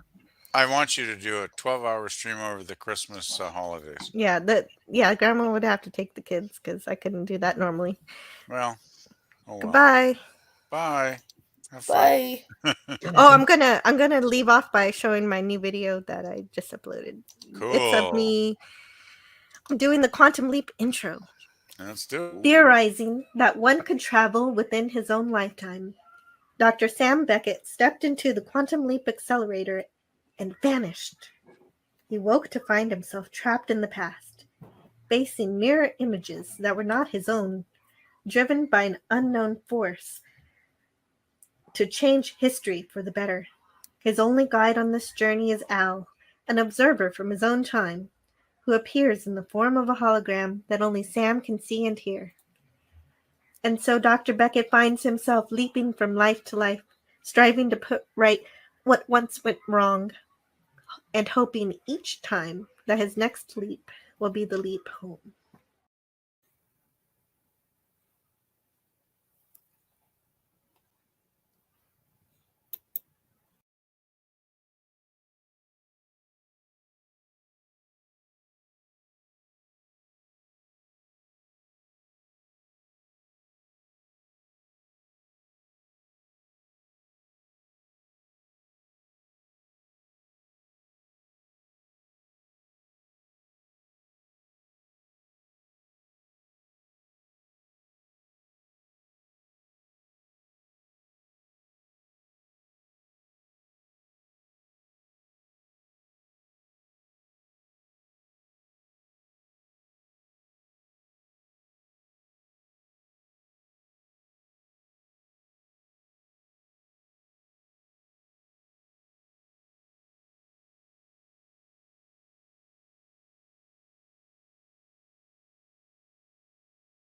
I want you to do a 12-hour stream over the Christmas holidays. Yeah, Grandma would have to take the kids because I couldn't do that normally. Well, oh well. Goodbye. Bye. Have fun. Bye. Oh, I'm gonna leave off by showing my new video that I just uploaded. It's of Cool. me doing the quantum leap intro, Let's do it. theorizing that one could travel within his own lifetime. Dr. Sam Beckett stepped into the quantum leap accelerator and vanished. He woke to find himself trapped in the past, facing mirror images that were not his own, driven by an unknown force to change history for the better. His only guide on this journey is Al, an observer from his own time, who appears in the form of a hologram that only Sam can see and hear. And so Dr. Beckett finds himself leaping from life to life, striving to put right what once went wrong, and hoping each time that his next leap will be the leap home.